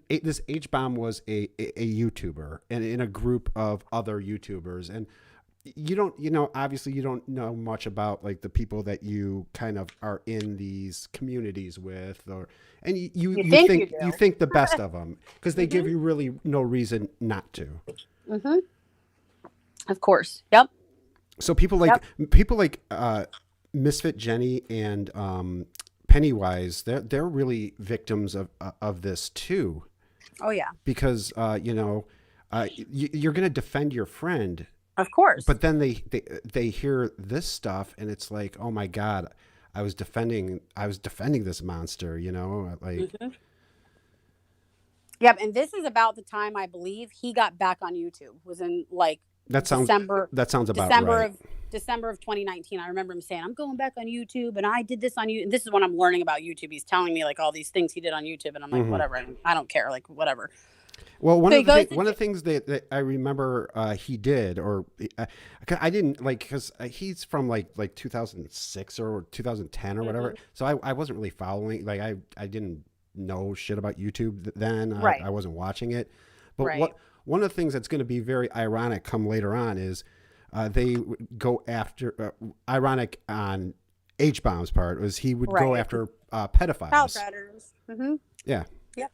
This H bomb was a YouTuber and in a group of other YouTubers, and obviously you don't know much about like the people that you kind of are in these communities with, and you think the best of them because they give you really no reason not to. Mm-hmm. Of course. Yep. So people like Misfit Jenny and Pennywise, they're really victims of this too. Oh yeah. Because you're going to defend your friend, of course. but then they hear this stuff and it's like, "Oh my God, I was defending this monster." Like. Mm-hmm. Yep, and this is about the time I believe he got back on YouTube. Was in like December. That sounds about right. December of 2019. I remember him saying, "I'm going back on YouTube, and I did this on YouTube." And this is when I'm learning about YouTube. He's telling me like all these things he did on YouTube, and I'm like, "Whatever, I don't care, like whatever." Well, one of the things that I remember he did, or I didn't like, because he's from like 2006 or 2010 or whatever, so I wasn't really following. Like I didn't know shit about YouTube then. Right. I wasn't watching it, but one of the things that's going to be very ironic come later on is they go after ironic on HBomb's part was he would go after pedophiles. Child predators. Mm-hmm. Yeah. Yep.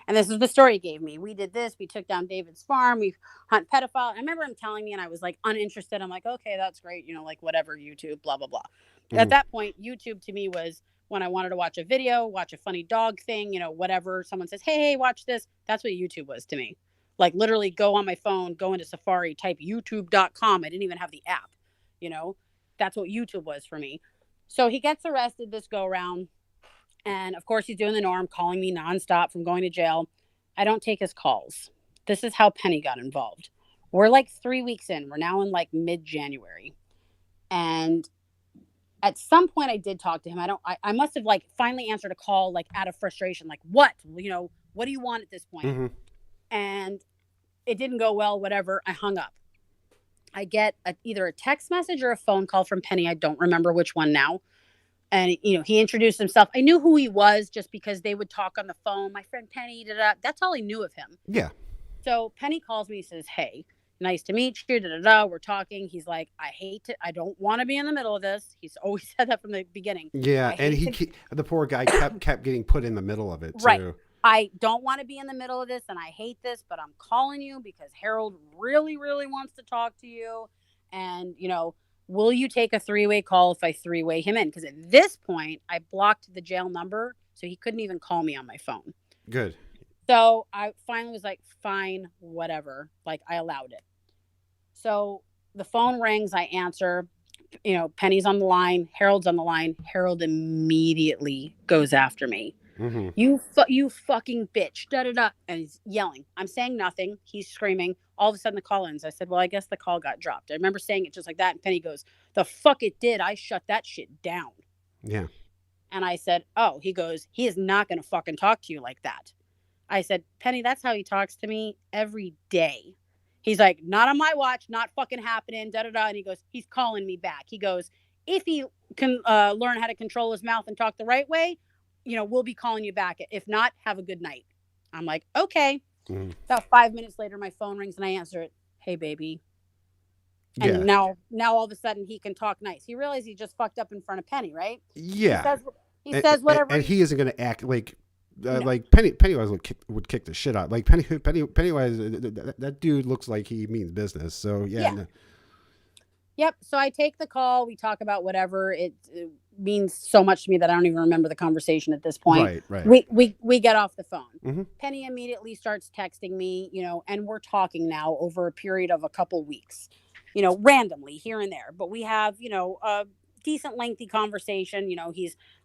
And this is the story he gave me. We did this. We took down David's farm. We hunt pedophile. I remember him telling me, and I was like uninterested. I'm like, okay, that's great. Like whatever, YouTube, blah, blah, blah. At Mhm. that point, YouTube to me was when I wanted to watch a video, watch a funny dog thing, whatever. Someone says, hey, watch this. That's what YouTube was to me. Like literally go on my phone, go into Safari, type youtube.com. I didn't even have the app, That's what YouTube was for me. So he gets arrested this go round. And of course, he's doing the norm, calling me nonstop from going to jail. I don't take his calls. This is how Penny got involved. We're like 3 weeks in. We're now in like mid-January. And at some point I did talk to him. I must have like finally answered a call like out of frustration. Like, what? What do you want at this point? Mm-hmm. And it didn't go well, whatever. I hung up. I get either a text message or a phone call from Penny. I don't remember which one now. And, he introduced himself. I knew who he was just because they would talk on the phone. My friend Penny, da-da. That's all I knew of him. Yeah. So Penny calls me, says, hey, nice to meet you, da-da-da. We're talking. He's like, I don't want to be in the middle of this. He's always said that from the beginning. Yeah, and the poor guy kept getting put in the middle of it, too. Right. I don't want to be in the middle of this, and I hate this, but I'm calling you because Harold really, really wants to talk to you. And, will you take a 3-way call if I 3-way him in? Because at this point, I blocked the jail number, so he couldn't even call me on my phone. Good. So I finally was like, fine, whatever. Like, I allowed it. So the phone rings. I answer. Penny's on the line. Harold's on the line. Harold immediately goes after me. Mm-hmm. You fucking bitch, da-da-da. And he's yelling. I'm saying nothing. He's screaming. All of a sudden the call ends. I said, well, I guess the call got dropped. I remember saying it just like that. And Penny goes, the fuck it did. I shut that shit down. Yeah. And I said, oh, he goes, he is not going to fucking talk to you like that. I said, Penny, that's how he talks to me every day. He's like, not on my watch, not fucking happening, da-da-da. And he goes, he's calling me back. He goes, if he can learn how to control his mouth and talk the right way, we'll be calling you back. If not, have a good night. I'm like, okay. Mm-hmm. About 5 minutes later, my phone rings and I answer it. Hey, baby. And now all of a sudden he can talk nice. He realized he just fucked up in front of Penny, right? Yeah. He says whatever. And he isn't going to act like like Pennywise would kick the shit out. Like Pennywise, that dude looks like he means business. So yeah. No. Yep. So I take the call. We talk about whatever. It means so much to me that I don't even remember the conversation at this point. Right. We get off the phone. Mm-hmm. Penny immediately starts texting me, and we're talking now over a period of a couple weeks, randomly here and there. But we have, a decent lengthy conversation.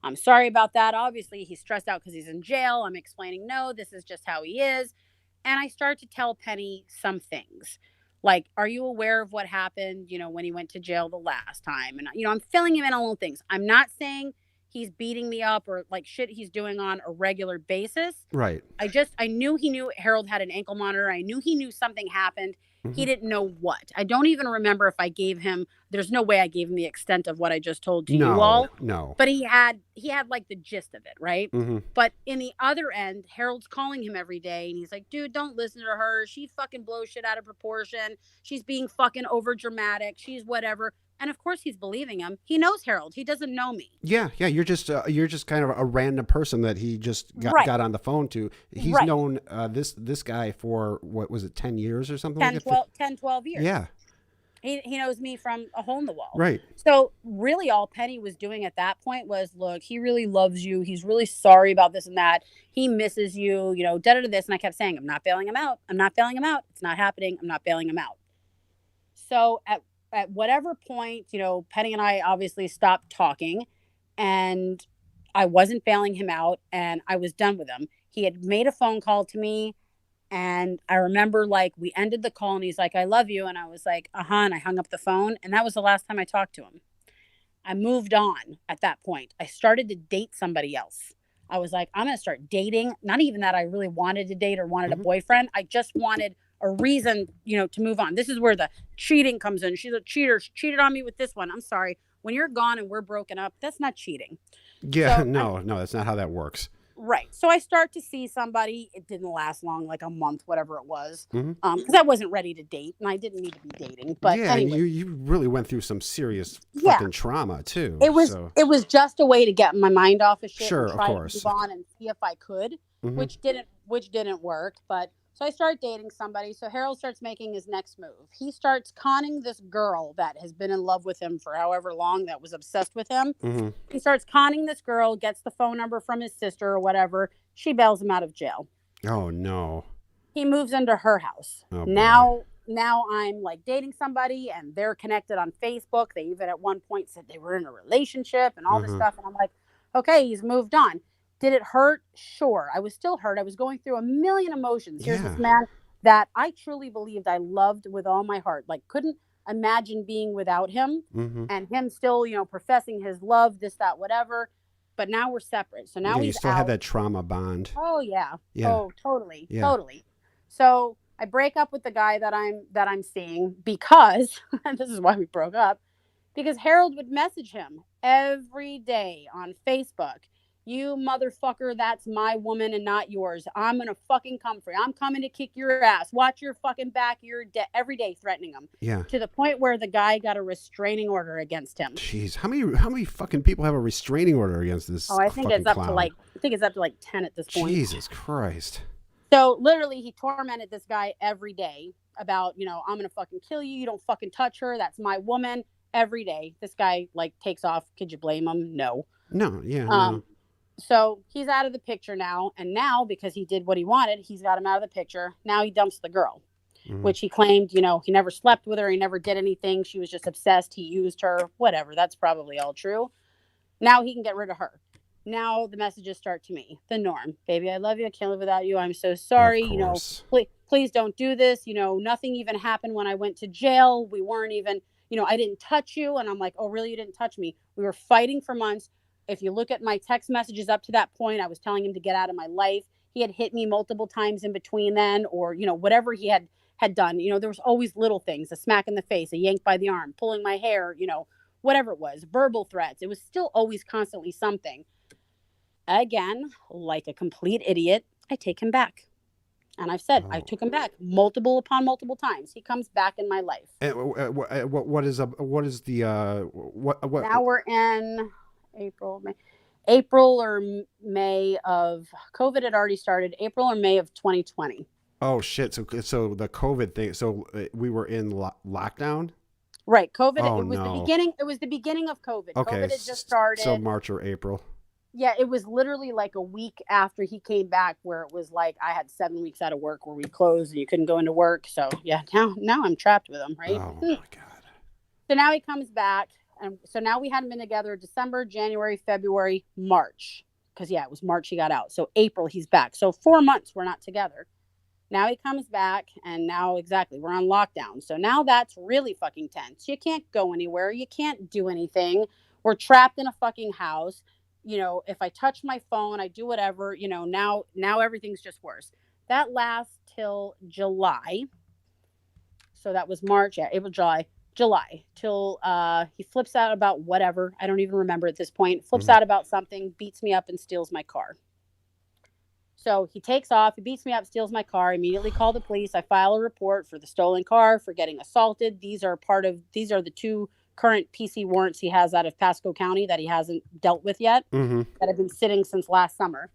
I'm sorry about that. Obviously, he's stressed out because he's in jail. I'm explaining, no, this is just how he is. And I start to tell Penny some things. Like, are you aware of what happened, when he went to jail the last time? And, I'm filling him in on little things. I'm not saying he's beating me up or like shit he's doing on a regular basis. Right. I knew he knew Harold had an ankle monitor. I knew he knew something happened. Mm-hmm. He didn't know what. I don't even remember if I gave him, there's no way I gave him the extent of what I just told to you all. No. But he had like the gist of it, right? Mm-hmm. But in the other end, Harold's calling him every day and he's like, dude, don't listen to her. She fucking blows shit out of proportion. She's being fucking over dramatic. She's whatever. And of course he's believing him. He knows Harold. He doesn't know me. Yeah. You're just kind of a random person that he just got on the phone to. He's known this guy for, what was it, 10 years or something? 12 years. Yeah. He knows me from a hole in the wall. Right. So really all Penny was doing at that point was, look, he really loves you. He's really sorry about this and that. He misses you, da-da-da this. And I kept saying, I'm not bailing him out. I'm not bailing him out. It's not happening. I'm not bailing him out. So at whatever point, Penny and I obviously stopped talking and I wasn't bailing him out and I was done with him. He had made a phone call to me and I remember like we ended the call and he's like, I love you. And I was like, and I hung up the phone. And that was the last time I talked to him. I moved on at that point. I started to date somebody else. I was like, I'm going to start dating. Not even that I really wanted to date or wanted a boyfriend. I just wanted a reason, to move on. This is where the cheating comes in. She's a cheater. She cheated on me with this one. I'm sorry. When you're gone and we're broken up, that's not cheating. Yeah, so, no, that's not how that works. Right. So I start to see somebody. It didn't last long, like a month, whatever it was, Hmm. because I wasn't ready to date and I didn't need to be dating. But Yeah, and anyway, you really went through some serious yeah, fucking trauma too. it was So it was just a way to get my mind off of shit and sure, of try to course. move on and see if I could, Hmm. which didn't work. But so I start dating somebody. So Harold starts making his next move. He starts conning this girl that has been in love with him for however long, that was obsessed with him. Hmm. He starts conning this girl, gets the phone number from his sister or whatever. She bails him out of jail. Oh no. He moves into her house. Oh boy. Now I'm like dating somebody and they're connected on Facebook. They even at one point said they were in a relationship and all this Uh-huh. stuff. And I'm like, okay, he's moved on. Did it hurt? Sure. I was still hurt. I was going through a million emotions. Here's Yeah. this man that I truly believed I loved with all my heart. Like, couldn't imagine being without him, Hmm. and him still, professing his love, this, that, whatever. But now we're separate. So now Yeah, you he's still had out. that trauma bond. Oh yeah. Yeah. Oh, totally. Yeah. Totally. So I break up with the guy that I'm seeing because and this is why we broke up, because Harold would message him every day on Facebook. You motherfucker, that's my woman and not yours. I'm gonna fucking come for you. I'm coming to kick your ass. Watch your fucking back. Every day threatening him, Yeah. to the point where the guy got a restraining order against him. Jeez, how many fucking people have a restraining order against this Oh, fucking clown? I think it's up to like 10 at this point. Jesus Christ. So literally, he tormented this guy every day about, I'm gonna fucking kill you. You don't fucking touch her. That's my woman. Every day, this guy like takes off. Could you blame him? No. No, yeah, no. Um, so he's out of the picture now, and now because he did what he wanted, he's got him out of the picture. Now he dumps the girl, Mhm. which he claimed, he never slept with her. He never did anything. She was just obsessed. He used her. Whatever. That's probably all true. Now he can get rid of her. Now the messages start to me. The norm. Baby, I love you. I can't live without you. I'm so sorry. Of course. Please don't do this. Nothing even happened when I went to jail. We weren't even, I didn't touch you. And I'm like, oh, really? You didn't touch me? We were fighting for months. If you look at my text messages up to that point, I was telling him to get out of my life. He had hit me multiple times in between then, or, whatever he had done. There was always little things, a smack in the face, a yank by the arm, pulling my hair, whatever it was, verbal threats. It was still always constantly something. Again, like a complete idiot, I take him back. And I've said I Oh. took him back multiple upon multiple times. He comes back in my life. And what is the what? Now we're in April or May of COVID had already started. April or May of 2020. Oh shit! So the COVID thing. So we were in lockdown. Right, COVID. Oh, It was no. the beginning. It was the beginning of COVID. Okay, COVID had just started. so March or April. Yeah, it was literally like a week after he came back, where it was like I had 7 weeks out of work where we closed and you couldn't go into work. So yeah, now I'm trapped with him, right? Oh my god. So now he comes back, and so now we hadn't been together December, January, February, March, because yeah, it was March he got out. So April he's back. So 4 months we're not together. Now he comes back, and now exactly we're on lockdown. So now that's really fucking tense. You can't go anywhere. You can't do anything. We're trapped in a fucking house. If I touch my phone, I do whatever, now everything's just worse. That lasts till July. So that was March, yeah, April, July till he flips out about whatever. I don't even remember at this point. Flips out about something, beats me up and steals my car. So he takes off, he beats me up, steals my car, immediately call the police. I file a report for the stolen car, for getting assaulted. These are the two current PC warrants he has out of Pasco County that he hasn't dealt with yet, Mm-hmm. that have been sitting since last summer.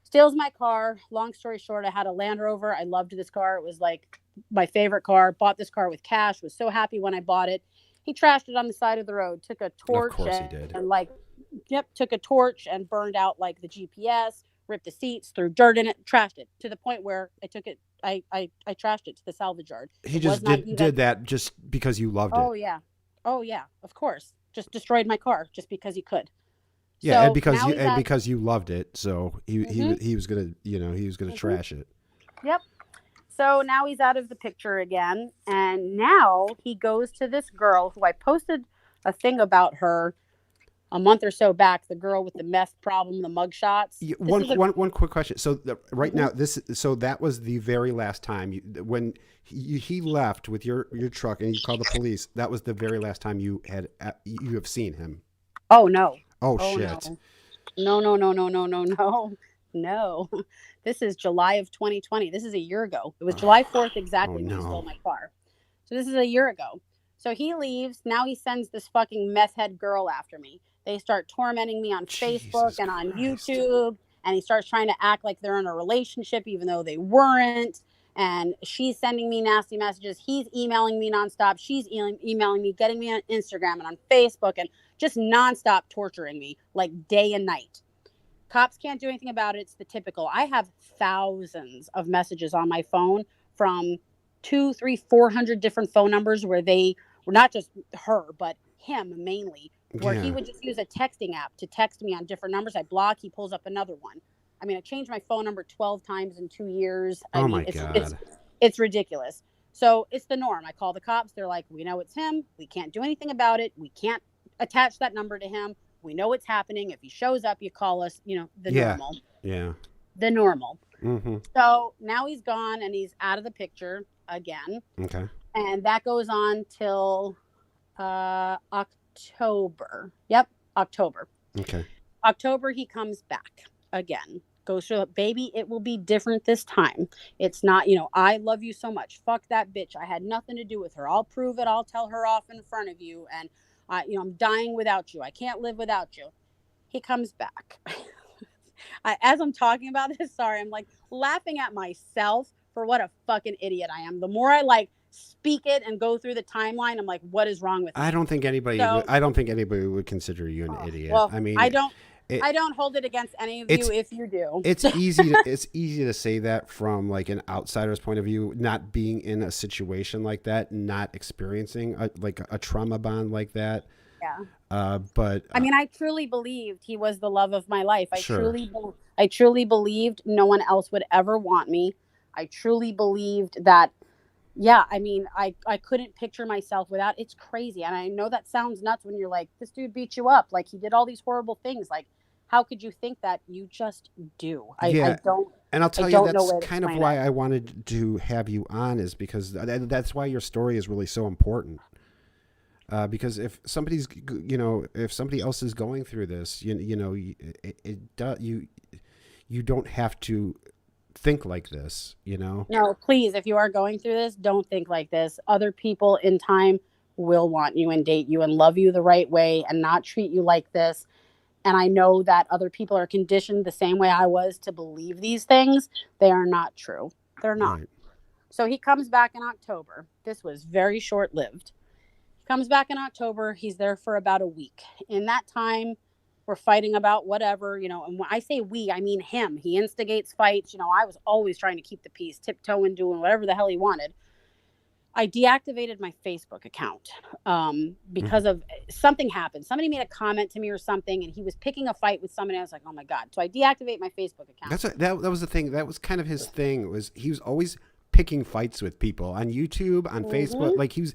Steals my car. Long story short, I had a Land Rover. I loved this car. It was like my favorite car. Bought this car with cash. Was so happy when I bought it. He trashed it on the side of the road. Took a torch. Of course he did. Took a torch and burned out like the GPS. Ripped the seats. Threw dirt in it. Trashed it to the point where I took it. I trashed it to the salvage yard. He just did that just because you loved it. Oh yeah, of course. Just destroyed my car just because he could. Yeah, So and now he's because you loved it, so he was gonna trash it. Yep. So now he's out of the picture again, and now he goes to this girl who I posted a thing about her a month or so back. The girl with the meth problem, the mugshots. Yeah, one quick question. So right now, that was the very last time when he left with your truck and you called the police. That was the very last time you have seen him. Oh no. Oh Oh shit. no. No. No, this is July of 2020. This is a year ago. It was July 4th Oh exactly when he stole no. my car. So this is a year ago. So he leaves. Now he sends this fucking meth head girl after me. They start tormenting me on Facebook Jesus and on Christ. YouTube. And he starts trying to act like they're in a relationship, even though they weren't. And she's sending me nasty messages. He's emailing me nonstop. She's emailing me, getting me on Instagram and on Facebook, and just nonstop torturing me like day and night. Cops can't do anything about it. It's the typical. I have thousands of messages on my phone from 2, 3, 400 different phone numbers where they were not just her, but him mainly, where he Yeah. would just use a texting app to text me on different numbers. I block, he pulls up another one. I mean, I changed my phone number 12 times in 2 years. I Oh mean, my it's God. it's ridiculous. So it's the norm. I call the cops. They're like, we know it's him. We can't do anything about it. We can't attach that number to him. We know what's happening. If he shows up, you call us, the Yeah. normal. Yeah. The normal. Mm-hmm. So now he's gone and he's out of the picture again. Okay. And that goes on till October. Yep, October. Okay. October, he comes back again. Goes to baby, it will be different this time. It's not, I love you so much. Fuck that bitch. I had nothing to do with her. I'll prove it. I'll tell her off in front of you. And I'm dying without you. I can't live without you. He comes back. As I'm talking about this, sorry, I'm like laughing at myself for what a fucking idiot I am. The more I like speak it and go through the timeline, I'm like, what is wrong with I me? don't think anybody. So, I don't think anybody would consider you an idiot. well, I mean, I don't. it, I don't hold it against any of it's you if you do. it's easy to say that from like an outsider's point of view, not being in a situation like that, not experiencing like a trauma bond like that. Yeah. But I mean, I truly believed he was the love of my life. sure. I truly believed no one else would ever want me. I truly believed that. Yeah, I mean, I couldn't picture myself without. It's crazy, and I know that sounds nuts when you're like, this dude beat you up, like he did all these horrible things. Like, how could you think that? You just do. I Yeah, don't. and I'll I tell you don't know that's where to kind of explain why it. I wanted to have you on is because that's why your story is really so important. Because if somebody's, if somebody else is going through this, you don't have to think like this, No, please, if you are going through this, don't think like this. Other people in time will want you and date you and love you the right way and not treat you like this. And I know that other people are conditioned the same way I was to believe these things. They are not true. They're not. Right. So he comes back in October. This was very short lived. He comes back in October. He's there for about a week. In that time, we're fighting about whatever, and when I say we, I mean him. He instigates fights. I was always trying to keep the peace, tiptoeing, doing whatever the hell he wanted. I deactivated my Facebook account Mhm. because of something happened. Somebody made a comment to me or something, and he was picking a fight with somebody. I was like, oh my God. So I deactivate my Facebook account. That was the thing. That was kind of his thing. Was he was always picking fights with people on YouTube, on Facebook. Hmm. Like he was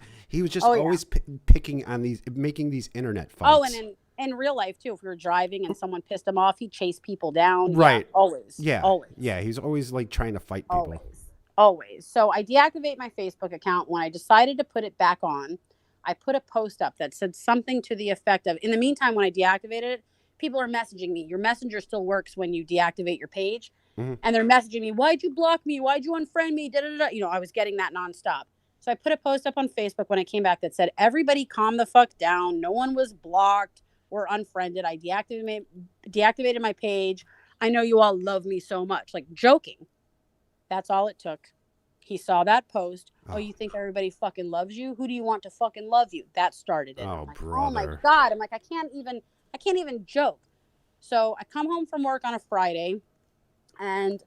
just Oh, yeah. always picking on making these internet Oh, and fights. in real life, too, if we were driving and someone pissed him off, he'd chase people down. Yeah, Right. always. Yeah. Always. Yeah. He's always like trying to fight people. Always. Always. So I deactivate my Facebook account. When I decided to put it back on, I put a post up that said something to the effect of, in the meantime, when I deactivated it, people are messaging me. Your messenger still works when you deactivate your page. Hmm. And they're messaging me, why'd you block me? Why'd you unfriend me? Da, da, da. I was getting that nonstop. So I put a post up on Facebook when I came back that said, everybody calm the fuck down. No one was blocked or unfriended. I deactivated my page. I know you all love me so much. Like joking. That's all it took. He saw that post. Oh, Oh, you think everybody fucking loves you? Who do you want to fucking love you? That started it. I'm oh, like, oh my brother. God. I'm like, I can't even joke. So I come home from work on a Friday, and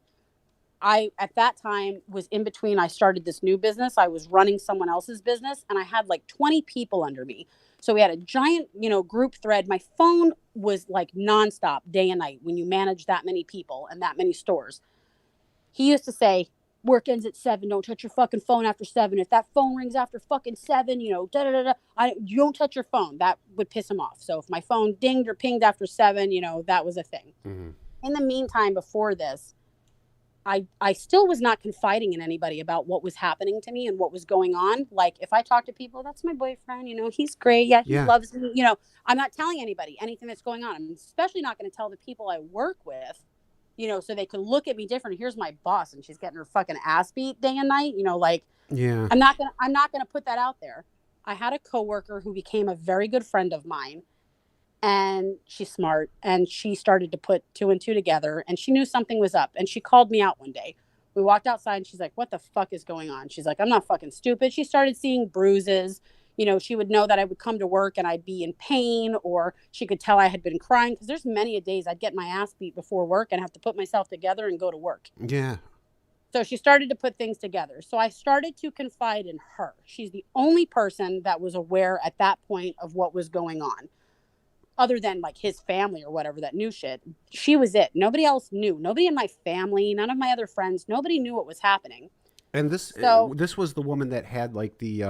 I at that time was in between. I started this new business. I was running someone else's business, and I had like 20 people under me. So we had a giant, group thread. My phone was like nonstop day and night when you manage that many people and that many stores. He used to say, work ends at 7. Don't touch your fucking phone after 7. If that phone rings after fucking 7, da da da da, you don't touch your phone. That would piss him off. So if my phone dinged or pinged after 7, that was a thing. Hmm. In the meantime, before this, I still was not confiding in anybody about what was happening to me and what was going on. Like if I talk to people, that's my boyfriend, he's great. Yeah, he Yeah. loves me. I'm not telling anybody anything that's going on. I'm especially not going to tell the people I work with so they could look at me different. Here's my boss, and she's getting her fucking ass beat day and night. Like, Yeah. I'm not gonna put that out there. I had a coworker who became a very good friend of mine, and she's smart, and she started to put two and two together, and she knew something was up, and she called me out one day. We walked outside, and she's like, what the fuck is going on? She's like, I'm not fucking stupid. She started seeing bruises. She would know that I would come to work and I'd be in pain, or she could tell I had been crying, because there's many a days I'd get my ass beat before work and have to put myself together and go to work. Yeah. So she started to put things together. So I started to confide in her. She's the only person that was aware at that point of what was going on, other than like his family or whatever that knew shit. She was it. Nobody else knew. Nobody in my family, none of my other friends, nobody knew what was happening. And this So this was the woman that had like the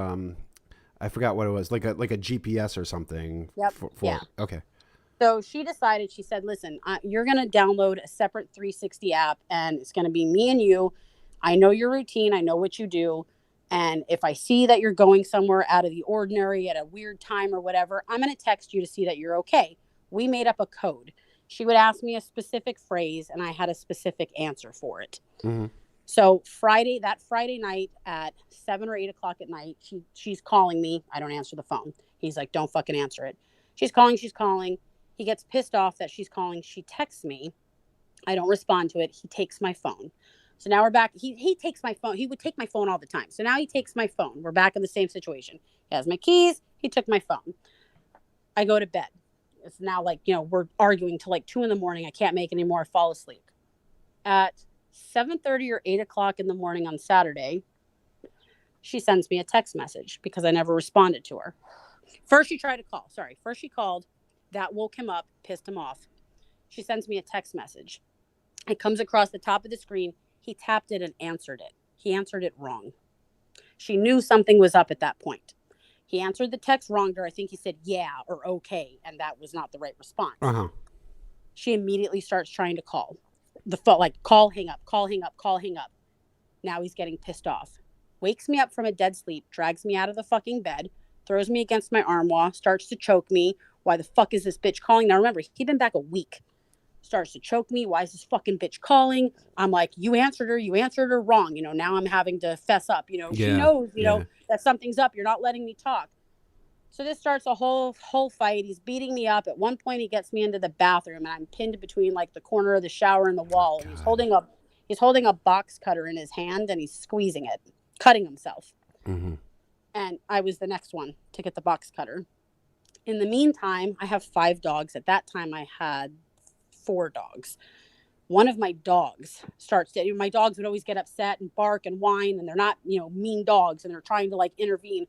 I forgot what it was, like a GPS or something. yep, For yeah. Okay. So she decided, she said, listen, you're going to download a separate 360 app, and it's going to be me and you. I know your routine. I know what you do. And if I see that you're going somewhere out of the ordinary at a weird time or whatever, I'm going to text you to see that you're okay. We made up a code. She would ask me a specific phrase, and I had a specific answer for it. Mm-hmm. So that Friday night at 7 or 8 o'clock at night, she's calling me. I don't answer the phone. He's like, don't fucking answer it. She's calling. He gets pissed off that she's calling. She texts me. I don't respond to it. He takes my phone. So now we're back. He takes my phone. He would take my phone all the time. So now he takes my phone. We're back in the same situation. He has my keys. He took my phone. I go to bed. It's now like, we're arguing till like 2 a.m. I can't make any more. I fall asleep. At 7:30 or 8 o'clock in the morning on Saturday, she sends me a text message because I never responded to her. First she called. That woke him up, pissed him off. She sends me a text message. It comes across the top of the screen. He tapped it and answered it. He answered it wrong. She knew something was up at that point. He answered the text wrong to her. I think he said yeah or okay, and that was not the right response. Uh-huh. She immediately starts trying to call. The phone, like, call, hang up, call, hang up, call, hang up. Now he's getting pissed off. Wakes me up from a dead sleep, drags me out of the fucking bed, throws me against my armoire, starts to choke me. Why the fuck is this bitch calling? Now remember, he'd been back a week. Starts to choke me. Why is this fucking bitch calling? I'm like, you answered her wrong. Now I'm having to fess up. She knows, that something's up. You're not letting me talk. So this starts a whole fight. He's beating me up. At one point, he gets me into the bathroom, and I'm pinned between like the corner of the shower and the wall. And he's holding a box cutter in his hand, and he's squeezing it, cutting himself. Mm-hmm. And I was the next one to get the box cutter. In the meantime, I have 5 dogs. At that time, I had 4 dogs. One of my dogs my dogs would always get upset and bark and whine, and they're not, mean dogs, and they're trying to like intervene.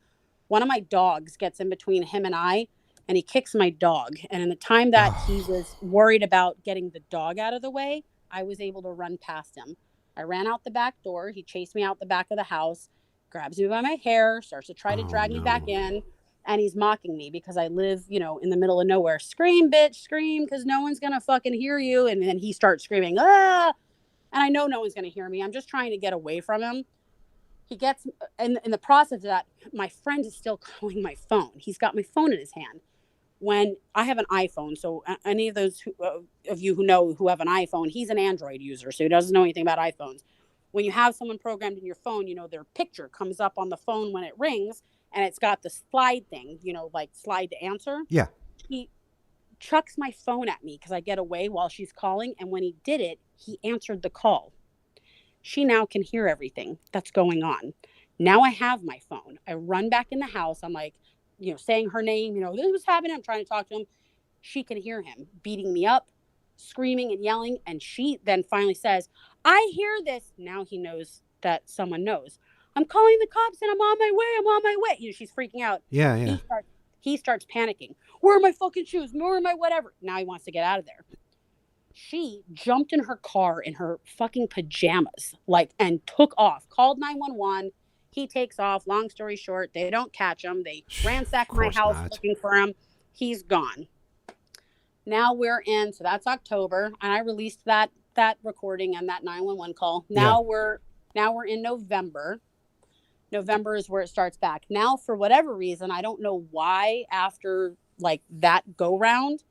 One of my dogs gets in between him and I, and he kicks my dog. And in the time that he was worried about getting the dog out of the way, I was able to run past him. I ran out the back door. He chased me out the back of the house, grabs me by my hair, starts to try to drag me back in. And he's mocking me because I live, in the middle of nowhere. Scream, bitch, scream, because no one's going to fucking hear you. And then he starts screaming, ah! And I know no one's going to hear me. I'm just trying to get away from him. He gets, in the process of that, my friend is still calling my phone. He's got my phone in his hand. When I have an iPhone, so any of those of you who have an iPhone, he's an Android user, so he doesn't know anything about iPhones. When you have someone programmed in your phone, their picture comes up on the phone when it rings, and it's got the slide thing, like slide to answer. Yeah. He chucks my phone at me because I get away while she's calling, and when he did it, he answered the call. She now can hear everything that's going on. Now I have my phone. I run back in the house. I'm like, saying her name, this was happening. I'm trying to talk to him. She can hear him beating me up, screaming and yelling. And she then finally says, I hear this. Now he knows that someone knows. I'm calling the cops and I'm on my way. She's freaking out. Yeah. He starts panicking. Where are my fucking shoes? Where are my whatever? Now he wants to get out of there. She jumped in her car in her fucking pajamas, and took off, called 911. He takes off. Long story short, they don't catch him. They ransack my house looking for him. He's gone. Now so that's October, and I released that recording and that 911 call. Now we're in November. November is where it starts back. Now, for whatever reason, I don't know why, after that go round,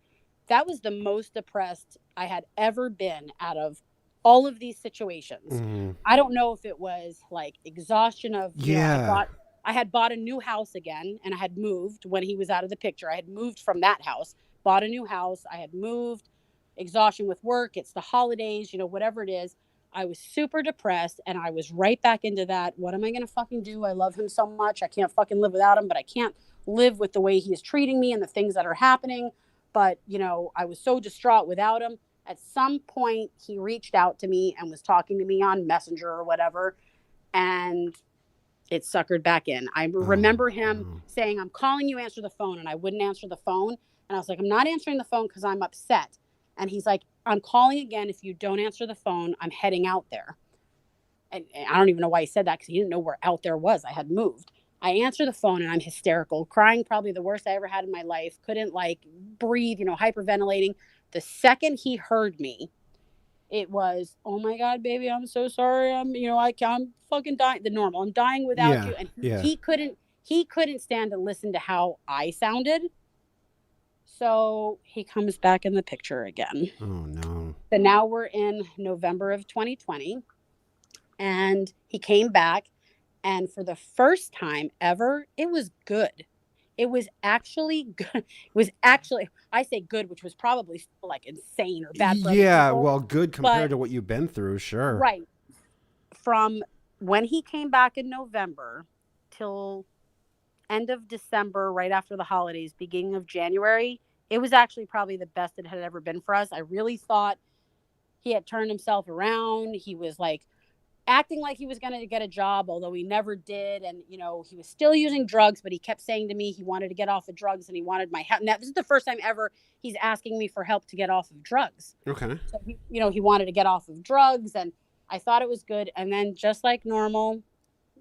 that was the most depressed I had ever been out of all of these situations. Mm. I don't know if it was like exhaustion of, Yeah. I had bought a new house again, and I had moved when he was out of the picture. I had moved from that house, bought a new house. I had moved, exhaustion with work. It's the holidays, whatever it is. I was super depressed, and I was right back into that. What am I going to fucking do? I love him so much. I can't fucking live without him, but I can't live with the way he is treating me and the things that are happening. But, I was so distraught without him. At some point, he reached out to me and was talking to me on Messenger or whatever. And it suckered back in. I remember him saying, I'm calling you, answer the phone. And I wouldn't answer the phone. And I was like, I'm not answering the phone because I'm upset. And he's like, I'm calling again. If you don't answer the phone, I'm heading out there. And I don't even know why he said that, because he didn't know where out there was. I had moved. I answer the phone and I'm hysterical, crying, probably the worst I ever had in my life. Couldn't breathe, hyperventilating. The second he heard me, it was, oh my God, baby, I'm so sorry. I'm fucking dying. The normal, I'm dying without you. And he couldn't stand to listen to how I sounded. So he comes back in the picture again. Oh no. So now we're in November of 2020, and he came back, and for the first time ever, it was good. It was actually good. It was actually, I say good, which was probably still insane or bad for other people. Well, good compared to what you've been through, sure. Right. From when he came back in November till end of December, right after the holidays, beginning of January, it was actually probably the best it had ever been for us. I really thought he had turned himself around. He was acting like he was going to get a job, although he never did. And, he was still using drugs, but he kept saying to me he wanted to get off of drugs and he wanted my help. Now, this is the first time ever he's asking me for help to get off of drugs. Okay. So, he wanted to get off of drugs, and I thought it was good. And then just like normal,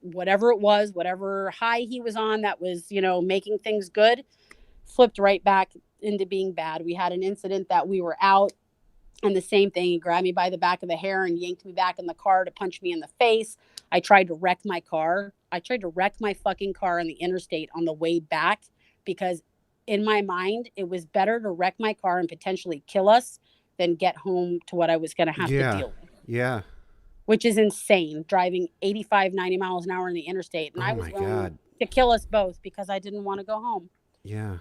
whatever it was, whatever high he was on that was, making things good, flipped right back into being bad. We had an incident that we were out, and the same thing. He grabbed me by the back of the hair and yanked me back in the car to punch me in the face. I tried to wreck my car. I tried to wreck my fucking car on the interstate on the way back, because in my mind, it was better to wreck my car and potentially kill us than get home to what I was going to have to deal with. Yeah. Which is insane, driving 85, 90 miles an hour in the interstate. And I was willing to kill us both because I didn't want to go home. Yeah.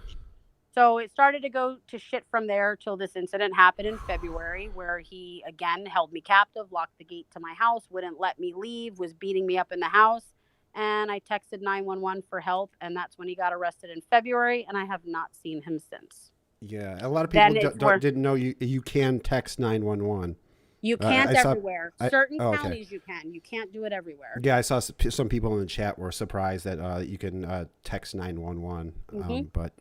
So it started to go to shit from there till this incident happened in February, where he again held me captive, locked the gate to my house, wouldn't let me leave, was beating me up in the house. And I texted 911 for help. And that's when he got arrested in February. And I have not seen him since. Yeah. A lot of people didn't know you can text 911. You can't everywhere. Certain counties you can. You can't do it everywhere. Yeah, I saw some people in the chat were surprised that you can text 911. But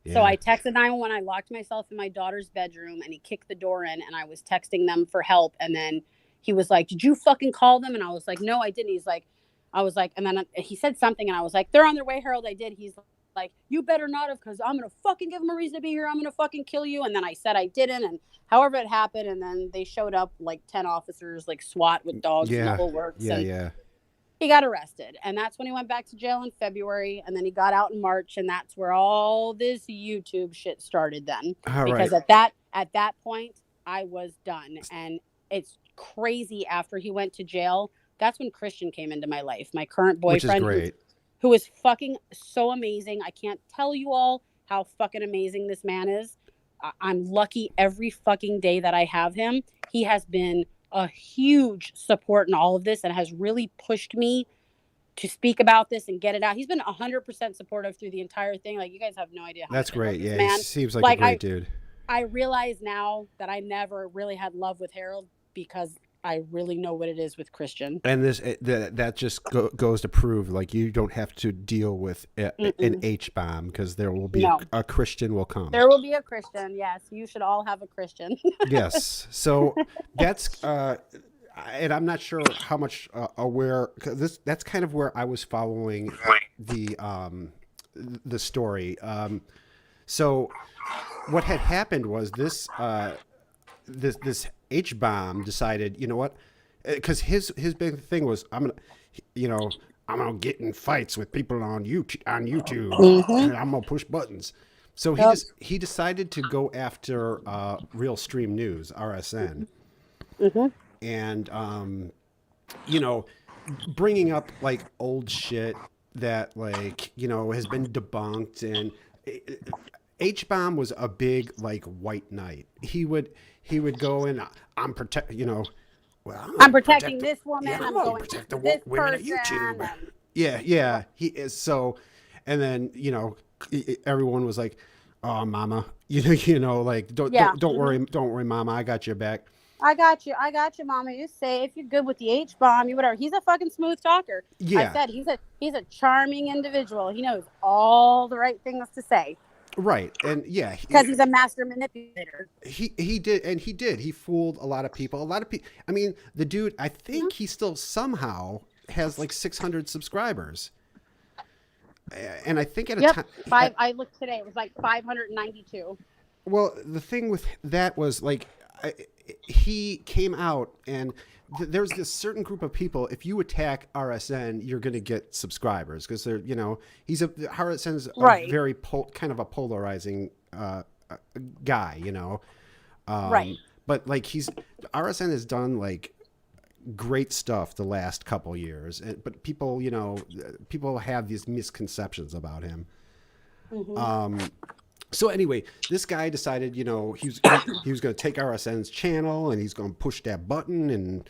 yeah. So I texted 911. I locked myself in my daughter's bedroom, and he kicked the door in, and I was texting them for help. And then he was like, "Did you fucking call them?" And I was like, "No, I didn't." He's like, and then he said something, and I was like, "They're on their way, Harold." I did. He's like, "You better not have, because I'm going to fucking give them a reason to be here. I'm going to fucking kill you." And then I said I didn't. And however it happened. And then they showed up 10 officers, SWAT with dogs and the whole works. Yeah. He got arrested. And that's when he went back to jail in February. And then he got out in March. And that's where all this YouTube shit started then. Because at that point, I was done. And it's crazy, after he went to jail, that's when Christian came into my life. My current boyfriend. Which is great. Who is fucking so amazing. I can't tell you all how fucking amazing this man is. I'm lucky every fucking day that I have him. He has been a huge support in all of this and has really pushed me to speak about this and get it out. He's been 100% supportive through the entire thing. You guys have no idea how That's great. Yeah, man. He seems like a great dude. I realize now that I never really had love with Harold, because I really know what it is with Christian. And that just goes to prove you don't have to deal with an H-bomb, because there will be a Christian will come. There will be a Christian. Yes. You should all have a Christian. Yes. So that's, and I'm not sure how much aware, cause that's kind of where I was following the story. So what had happened was this H-bomb decided, you know what? Because his big thing was, I'm gonna get in fights with people on YouTube, and I'm gonna push buttons. So he decided to go after Real Stream News, RSN. and you know, bringing up like old shit that like has been debunked. And HBomb was a big like white knight. He would go and I'm protect well, I'm I'm gonna protecting protect this woman. yeah, I'm I'm gonna going protect the after this women of person. YouTube. And Yeah, yeah, he is so. And then everyone was like, "Oh, mama, like yeah. don't worry, mama, I got your back." I got you. I got you, mama. You say if you're good with the H bomb, you whatever. He's a fucking smooth talker. I Yeah, said he's a charming individual. He knows all the right things to say right, and yeah, because he's a master manipulator. he fooled a lot of people. A lot of people. I mean, the dude. I think he still somehow has like 600 subscribers, and I think at a Yep. time. I looked today. It was like 592. Well, the thing with that was like he came out and there's this certain group of people. If you attack RSN, you're going to get subscribers because they're RSN's a Right. very kind of a polarizing guy, Right. But like RSN has done like great stuff the last couple years, but people have these misconceptions about him. So anyway, this guy decided, he was going to take RSN's channel and he's going to push that button and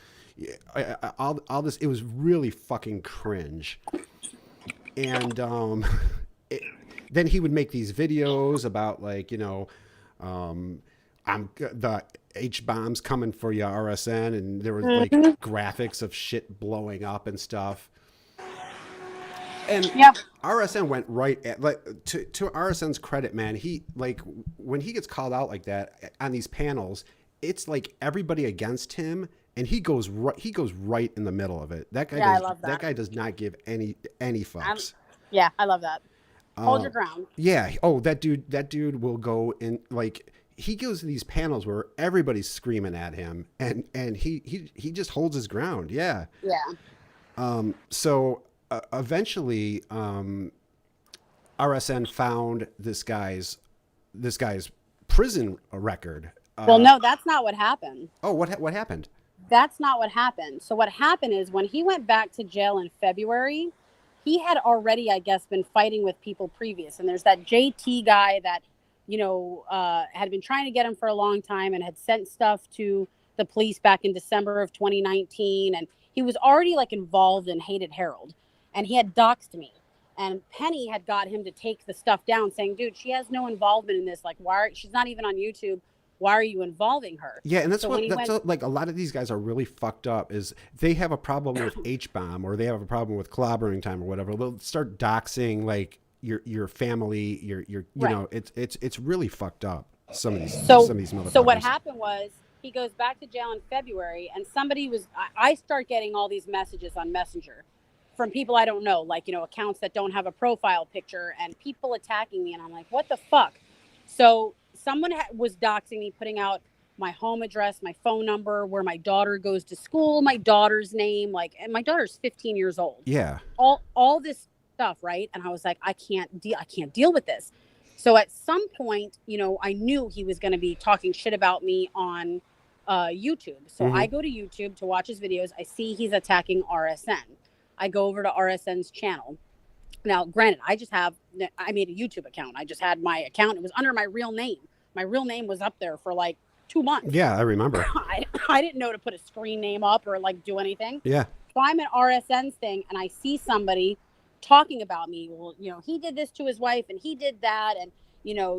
all this. It was really fucking cringe. And then he would make these videos about like, I'm the H bombs coming for you, RSN, and there was like graphics of shit blowing up and stuff. And Yeah. RSN went right at like to RSN's credit, man. He like when he gets called out like that on these panels, it's like everybody against him, and he goes right in the middle of it. That guy I love that. That guy does not give any fucks. Yeah, I love that. Hold your ground. Yeah. Oh, that dude will go in like he goes to these panels where everybody's screaming at him, and he just holds his ground. Yeah. Yeah. So. Eventually, RSN found this guy's prison record. Well, no, that's not what happened. Oh, what happened? That's not what happened. So what happened is when he went back to jail in February, he had already, I guess, been fighting with people previous. And there's that JT guy that, had been trying to get him for a long time and had sent stuff to the police back in December of 2019. And he was already like involved in Hated Harold. And he had doxed me. And Penny had got him to take the stuff down saying, dude, she has no involvement in this. Like, she's not even on YouTube. Why are you involving her? Yeah, and like a lot of these guys are really fucked up is they have a problem with HBomb or they have a problem with clobbering time or whatever. They'll start doxing like your family, it's really fucked up. Some of these motherfuckers. So what happened was he goes back to jail in February and I start getting all these messages on Messenger from people I don't know, like, accounts that don't have a profile picture and people attacking me. And I'm like, what the fuck? So someone was doxing me, putting out my home address, my phone number, where my daughter goes to school, my daughter's name, and my daughter's 15 years old. Yeah. All this stuff. Right. And I was like, I can't deal with this. So at some point, I knew he was going to be talking shit about me on YouTube. So I go to YouTube to watch his videos. I see he's attacking RSN. I go over to RSN's channel. Now, granted, I made a YouTube account. I just had my account. It was under my real name. My real name was up there for like 2 months. Yeah, I remember. I didn't know to put a screen name up or like do anything. Yeah. So I'm at RSN's thing and I see somebody talking about me. Well, he did this to his wife and he did that. And,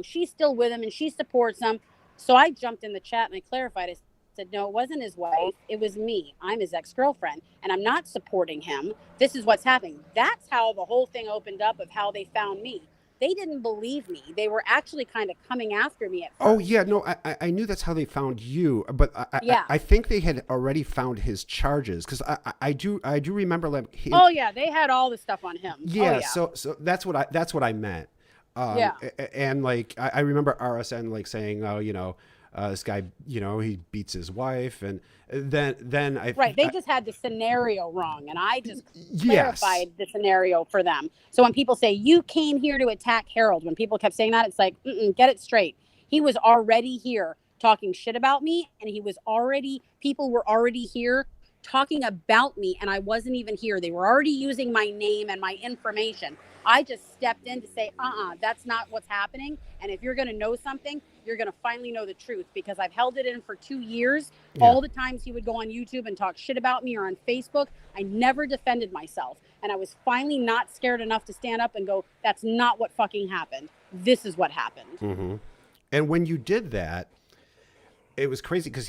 she's still with him and she supports him. So I jumped in the chat and I clarified. I said, no, it wasn't his wife. It was me. I'm his ex-girlfriend and I'm not supporting him. This is what's happening. That's how the whole thing opened up of how they found me. They didn't believe me. They were actually kind of coming after me at first. Oh, yeah. No, I knew that's how they found you. But I think they had already found his charges because I do remember like oh, yeah. They had all the stuff on him. Yeah. So that's what I meant. Yeah. And like I remember RSN like saying, oh, this guy, he beats his wife, and then they just had the scenario wrong, and I just clarified the scenario for them. So when people say you came here to attack Harold, when people kept saying that, it's like, get it straight. He was already here talking shit about me, and people were already here talking about me, and I wasn't even here. They were already using my name and my information. I just stepped in to say, that's not what's happening. And if you're going to know something, you're going to finally know the truth, because I've held it in for 2 years. Yeah. All the times he would go on YouTube and talk shit about me, or on Facebook, I never defended myself. And I was finally not scared enough to stand up and go, that's not what fucking happened. This is what happened. Mm-hmm. And when you did that, it was crazy because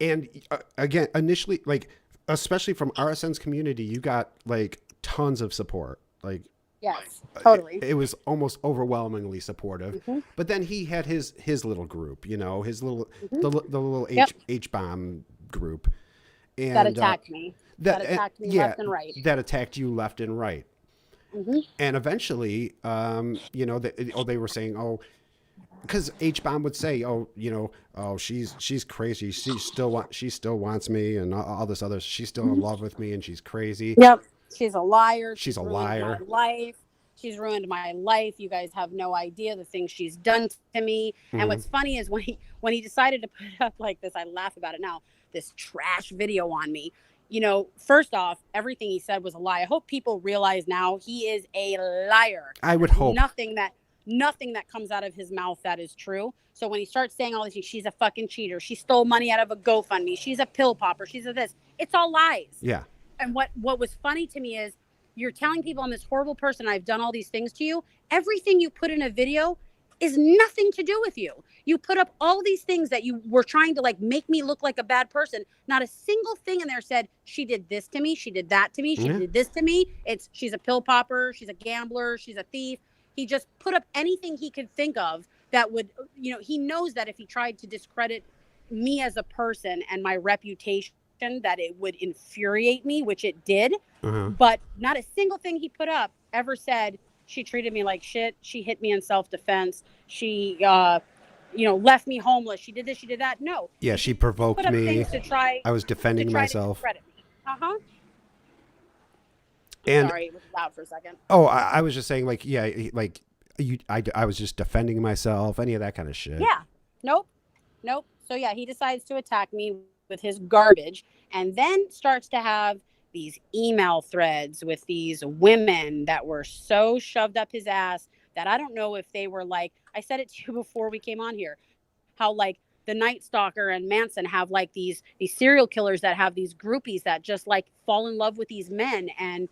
again, initially, like, especially from RSN's community, you got like tons of support. Like, yes, totally. It was almost overwhelmingly supportive. Mm-hmm. But then he had his little group, his little, mm-hmm. the little Yep. HBomb group. And, that attacked me. That attacked me left and right. That attacked you left and right. Mm-hmm. And eventually, they were saying, because HBomb would say, she's crazy. She still wants me, and all this other. She's still in love with me, and she's crazy. Yep, she's a liar. She's a liar. My life. She's ruined my life. You guys have no idea the things she's done to me. Mm-hmm. And what's funny is when he decided to put up like this, I laugh about it now, this trash video on me. First off, everything he said was a lie. I hope people realize now he is a liar. I would hope. Nothing that comes out of his mouth that is true. So when he starts saying all these things, she's a fucking cheater. She stole money out of a GoFundMe. She's a pill popper. She's a this. It's all lies. Yeah. And what was funny to me is you're telling people I'm this horrible person. I've done all these things to you. Everything you put in a video is nothing to do with you. You put up all these things that you were trying to like make me look like a bad person. Not a single thing in there said she did this to me. She did that to me. She did this to me. She's a pill popper. She's a gambler. She's a thief. He just put up anything he could think of that would, he knows that if he tried to discredit me as a person and my reputation, that it would infuriate me, which it did. Uh-huh. But not a single thing he put up ever said she treated me like shit. She hit me in self-defense. She, left me homeless. She did this. She did that. No. Yeah, she provoked me. I was defending myself. Uh-huh. And, sorry, it was loud for a second. Oh, I was just saying, like, yeah, like I was just defending myself, any of that kind of shit. Yeah. Nope. So yeah, he decides to attack me with his garbage, and then starts to have these email threads with these women that were so shoved up his ass that I don't know if they were like, I said it to you before we came on here, how like the Night Stalker and Manson have like these serial killers that have these groupies that just like fall in love with these men and,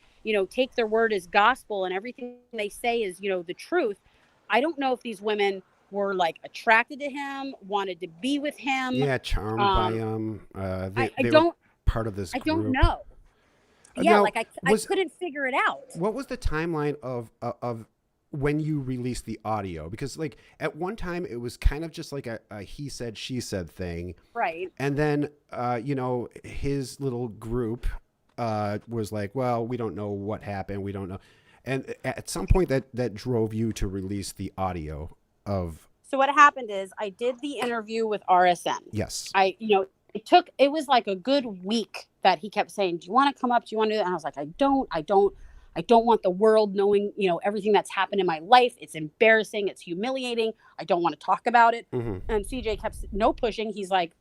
take their word as gospel and everything they say is, the truth. I don't know if these women were like attracted to him, wanted to be with him. Yeah, charmed by him. They were part of this group. I don't know. Yeah, now, I couldn't figure it out. What was the timeline of when you released the audio? Because like at one time it was kind of just like a he said, she said thing. Right. And then, his little group was like, well, we don't know what happened. We don't know. And at some point that drove you to release the audio of. So what happened is I did the interview with RSN. Yes. It was like a good week that he kept saying, do you want to come up? Do you want to do that? And I was like, I don't want the world knowing, everything that's happened in my life. It's embarrassing. It's humiliating. I don't want to talk about it. Mm-hmm. And CJ kept no pushing. He's like,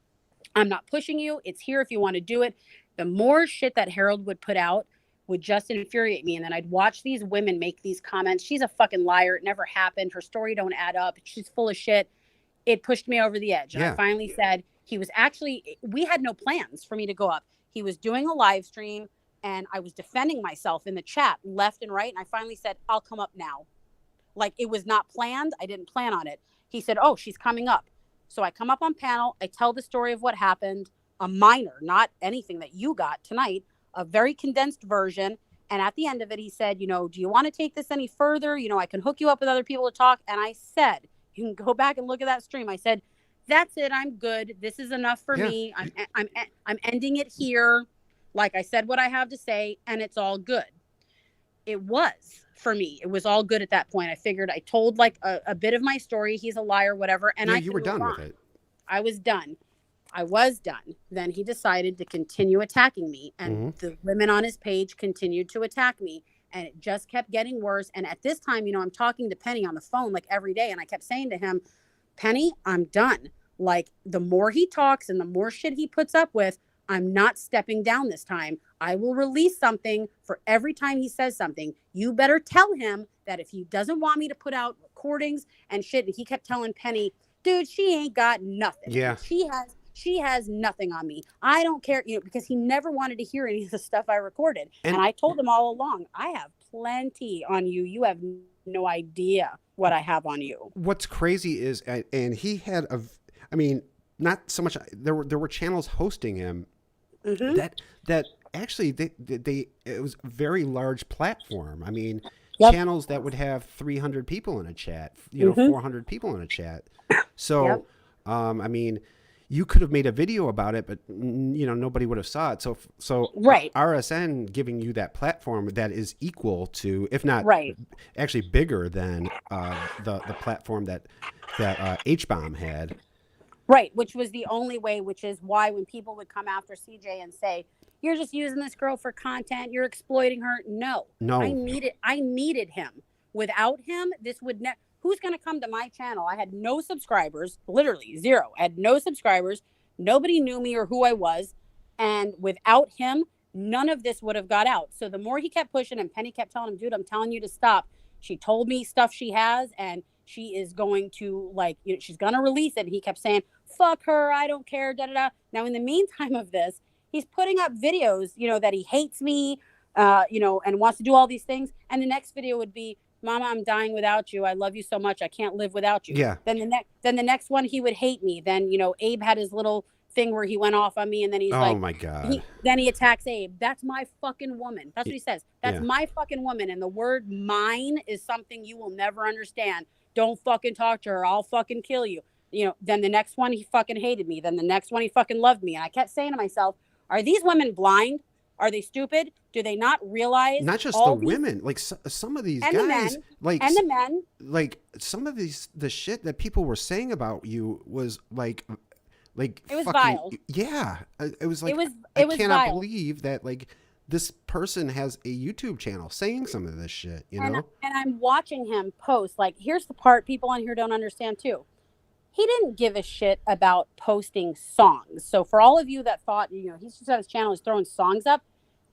I'm not pushing you. It's here if you want to do it. The more shit that Harold would put out would just infuriate me. And then I'd watch these women make these comments. She's a fucking liar. It never happened. Her story don't add up. She's full of shit. It pushed me over the edge. And I finally said, we had no plans for me to go up. He was doing a live stream and I was defending myself in the chat left and right. And I finally said, I'll come up now. Like it was not planned. I didn't plan on it. He said, oh, she's coming up. So I come up on panel. I tell the story of what happened, a minor, not anything that you got tonight, a very condensed version. And at the end of it, he said, do you want to take this any further? I can hook you up with other people to talk. And I said, you can go back and look at that stream. I said, that's it. I'm good. This is enough for me. I'm ending it here. Like I said what I have to say, and it's all good. It was for me. It was all good at that point. I figured I told like a bit of my story. He's a liar, whatever. And you were done with it. I was done. Then he decided to continue attacking me, and the women on his page continued to attack me, and it just kept getting worse. And at this time, I'm talking to Penny on the phone like every day, and I kept saying to him, Penny, I'm done. like, the more he talks and the more shit he puts up with, I'm not stepping down this time. I will release something for every time he says something. You better tell him that if he doesn't want me to put out recordings and shit. And he kept telling Penny, dude, she ain't got nothing. Yeah. She has nothing on me. I don't care, because he never wanted to hear any of the stuff I recorded. And I told him all along, I have plenty on you. You have no idea what I have on you. What's crazy is, and he had not so much. There were channels hosting him. Mm-hmm. That actually it was a very large platform. I mean, yep. Channels that would have 300 people in a chat, 400 people in a chat. So, yep. I mean, you could have made a video about it, but nobody would have saw it. So right. RSN giving you that platform that is equal to, if not actually bigger than the platform that HBomb had. Right, which was the only way, which is why when people would come after CJ and say, you're just using this girl for content, you're exploiting her. No. I needed him. Without him, this would never. Who's going to come to my channel? I had no subscribers, literally zero. I had no subscribers. Nobody knew me or who I was. And without him, none of this would have got out. So the more he kept pushing and Penny kept telling him, dude, I'm telling you to stop. She told me stuff she has and she is going to she's going to release it. And he kept saying, fuck her. I don't care. Da, da, da. Now, in the meantime of this, he's putting up videos, that he hates me, and wants to do all these things. And the next video would be, Mama, I'm dying without you. I love you so much. I can't live without you. Yeah. Then the next one, he would hate me. Then, Abe had his little thing where he went off on me. And then he's oh my God. Then he attacks Abe. That's my fucking woman. That's what he says. That's my fucking woman. And the word mine is something you will never understand. Don't fucking talk to her. I'll fucking kill you. Then the next one, he fucking hated me. Then the next one, he fucking loved me. And I kept saying to myself, are these women blind? Are they stupid? Do they not realize? Not just the women, like some of these guys, and the men, like some of the shit that people were saying about you was like it was fucking, vile. Yeah, it was like I cannot vile. Believe that this person has a YouTube channel saying some of this shit, And I'm watching him post. Here's the part people on here don't understand too. He didn't give a shit about posting songs. So for all of you that thought, he's just on his channel, he's throwing songs up,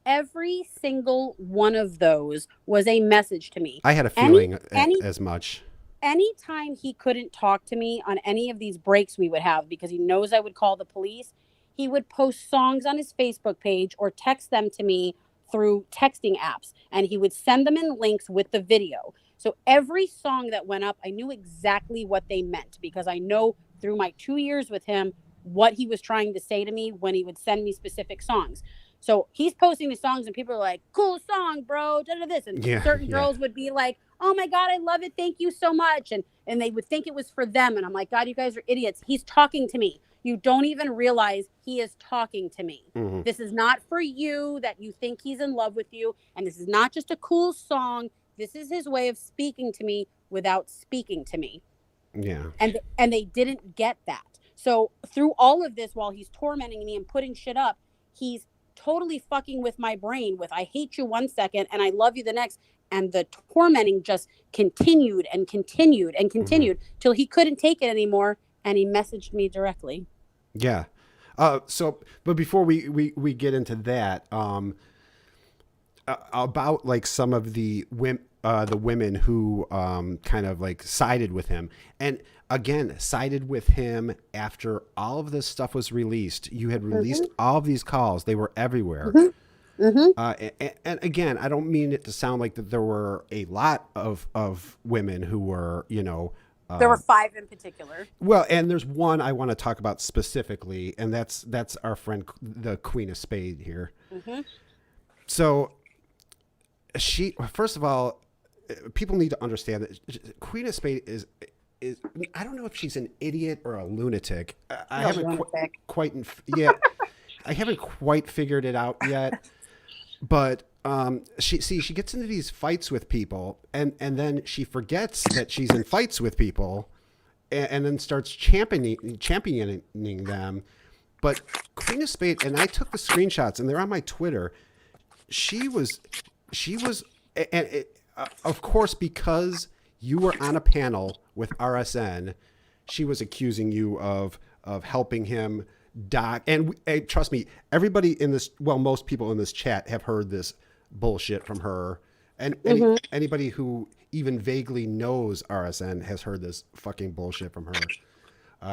every single one of those was a message to me. I had a feeling as much. Anytime he couldn't talk to me on any of these breaks we would have because he knows I would call the police, he would post songs on his Facebook page or text them to me through texting apps. And he would send them in links with the video. So every song that went up, I knew exactly what they meant because I know through my 2 years with him what he was trying to say to me when he would send me specific songs. So he's posting these songs and people are like, cool song, bro, this. And certain girls would be like, oh my God, I love it. Thank you so much. And they would think it was for them. And I'm like, God, you guys are idiots. He's talking to me. You don't even realize he is talking to me. Mm-hmm. This is not for you that you think he's in love with you. And this is not just a cool song. This is his way of speaking to me without speaking to me. Yeah. And they didn't get that. So through all of this, while he's tormenting me and putting shit up, he's totally fucking with my brain with I hate you 1 second and I love you the next. And the tormenting just continued and continued and continued till he couldn't take it anymore. And he messaged me directly. Yeah. But before we get into that, about some of the women who kind of sided with him, and again sided with him after all of this stuff was released. You had released all of these calls; they were everywhere. And again, I don't mean it to sound like that there were a lot of women who were, there were 5 in particular. Well, and there's one I want to talk about specifically, and that's our friend, the Queen of Spade here. Mm-hmm. So she, first of all, people need to understand that Queen of Spade is I don't know if she's an idiot or a lunatic. I haven't I haven't quite figured it out yet. But she gets into these fights with people, and then she forgets that she's in fights with people, and then starts championing them. But Queen of Spade, and I took the screenshots, and they're on my Twitter. She was, of course, because you were on a panel with RSN, she was accusing you of of helping him doc. And trust me, everybody in this, well, most people in this chat have heard this bullshit from her. And anybody who even vaguely knows RSN has heard this fucking bullshit from her.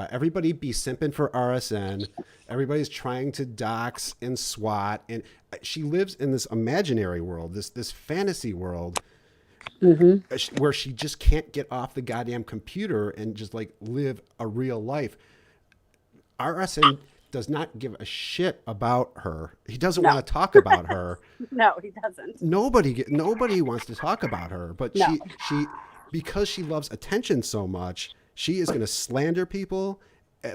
Everybody be simping for RSN. Everybody's trying to dox and swat. And she lives in this imaginary world, this fantasy world, where she just can't get off the goddamn computer and just like live a real life. RSN does not give a shit about her. He doesn't want to talk about her. No, he doesn't. Nobody wants to talk about her, but she because she loves attention so much, she is going to slander people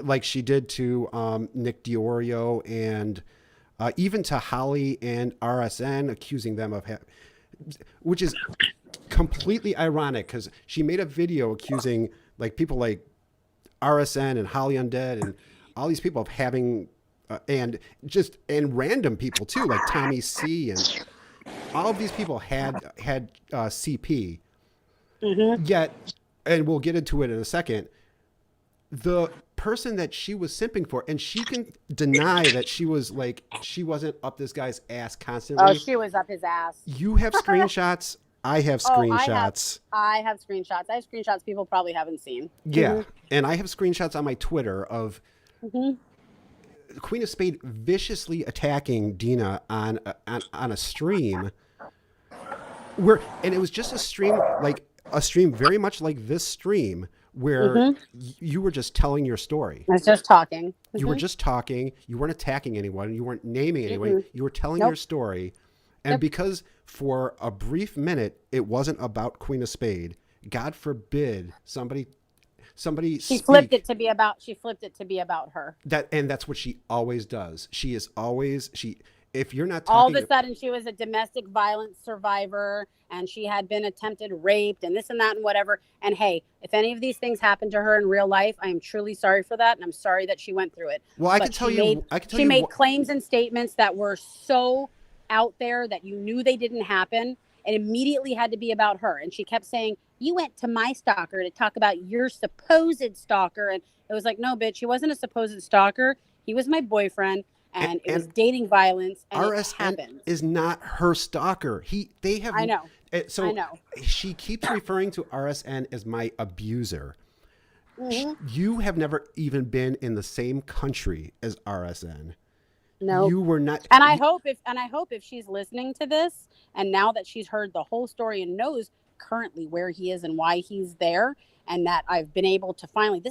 like she did to Nick Diorio and even to Holly and RSN, accusing them of which is completely ironic because she made a video accusing like people like RSN and Holly Undead and all these people of having and random people too, like Tommy C, and all of these people had CP. Yet, and we'll get into it in a second, the person that she was simping for, and she can deny that she wasn't up this guy's ass constantly. Oh, she was up his ass. You have screenshots. I have screenshots. I have screenshots. I have screenshots people probably haven't seen. Yeah. And I have screenshots on my Twitter of Queen of Spade viciously attacking Deana on a stream and it was just a stream very much like this stream where you were just telling your story. I was just talking. You were just talking. You weren't attacking anyone. You weren't naming anyone. You were telling your story. And because for a brief minute, it wasn't about Queen of Spade, God forbid somebody she flipped it to be about her. That's what she always does. She is always if you're not all talking, of a sudden she was a domestic violence survivor and she had been attempted raped and this and that and whatever. And hey, if any of these things happened to her in real life, I am truly sorry for that, and I'm sorry that she went through it. Well, I can tell you she made claims and statements that were so out there that you knew they didn't happen. It immediately had to be about her. And she kept saying, you went to my stalker to talk about your supposed stalker. And it was like, no, bitch, he wasn't a supposed stalker. He was my boyfriend. And it was dating violence. And RSN it happened. Is not her stalker. I know. So I know. She keeps referring to RSN as my abuser. You have never even been in the same country as RSN. No, you were not. And I hope if she's listening to this, and now that she's heard the whole story and knows currently where he is and why he's there, and that I've been able to finally,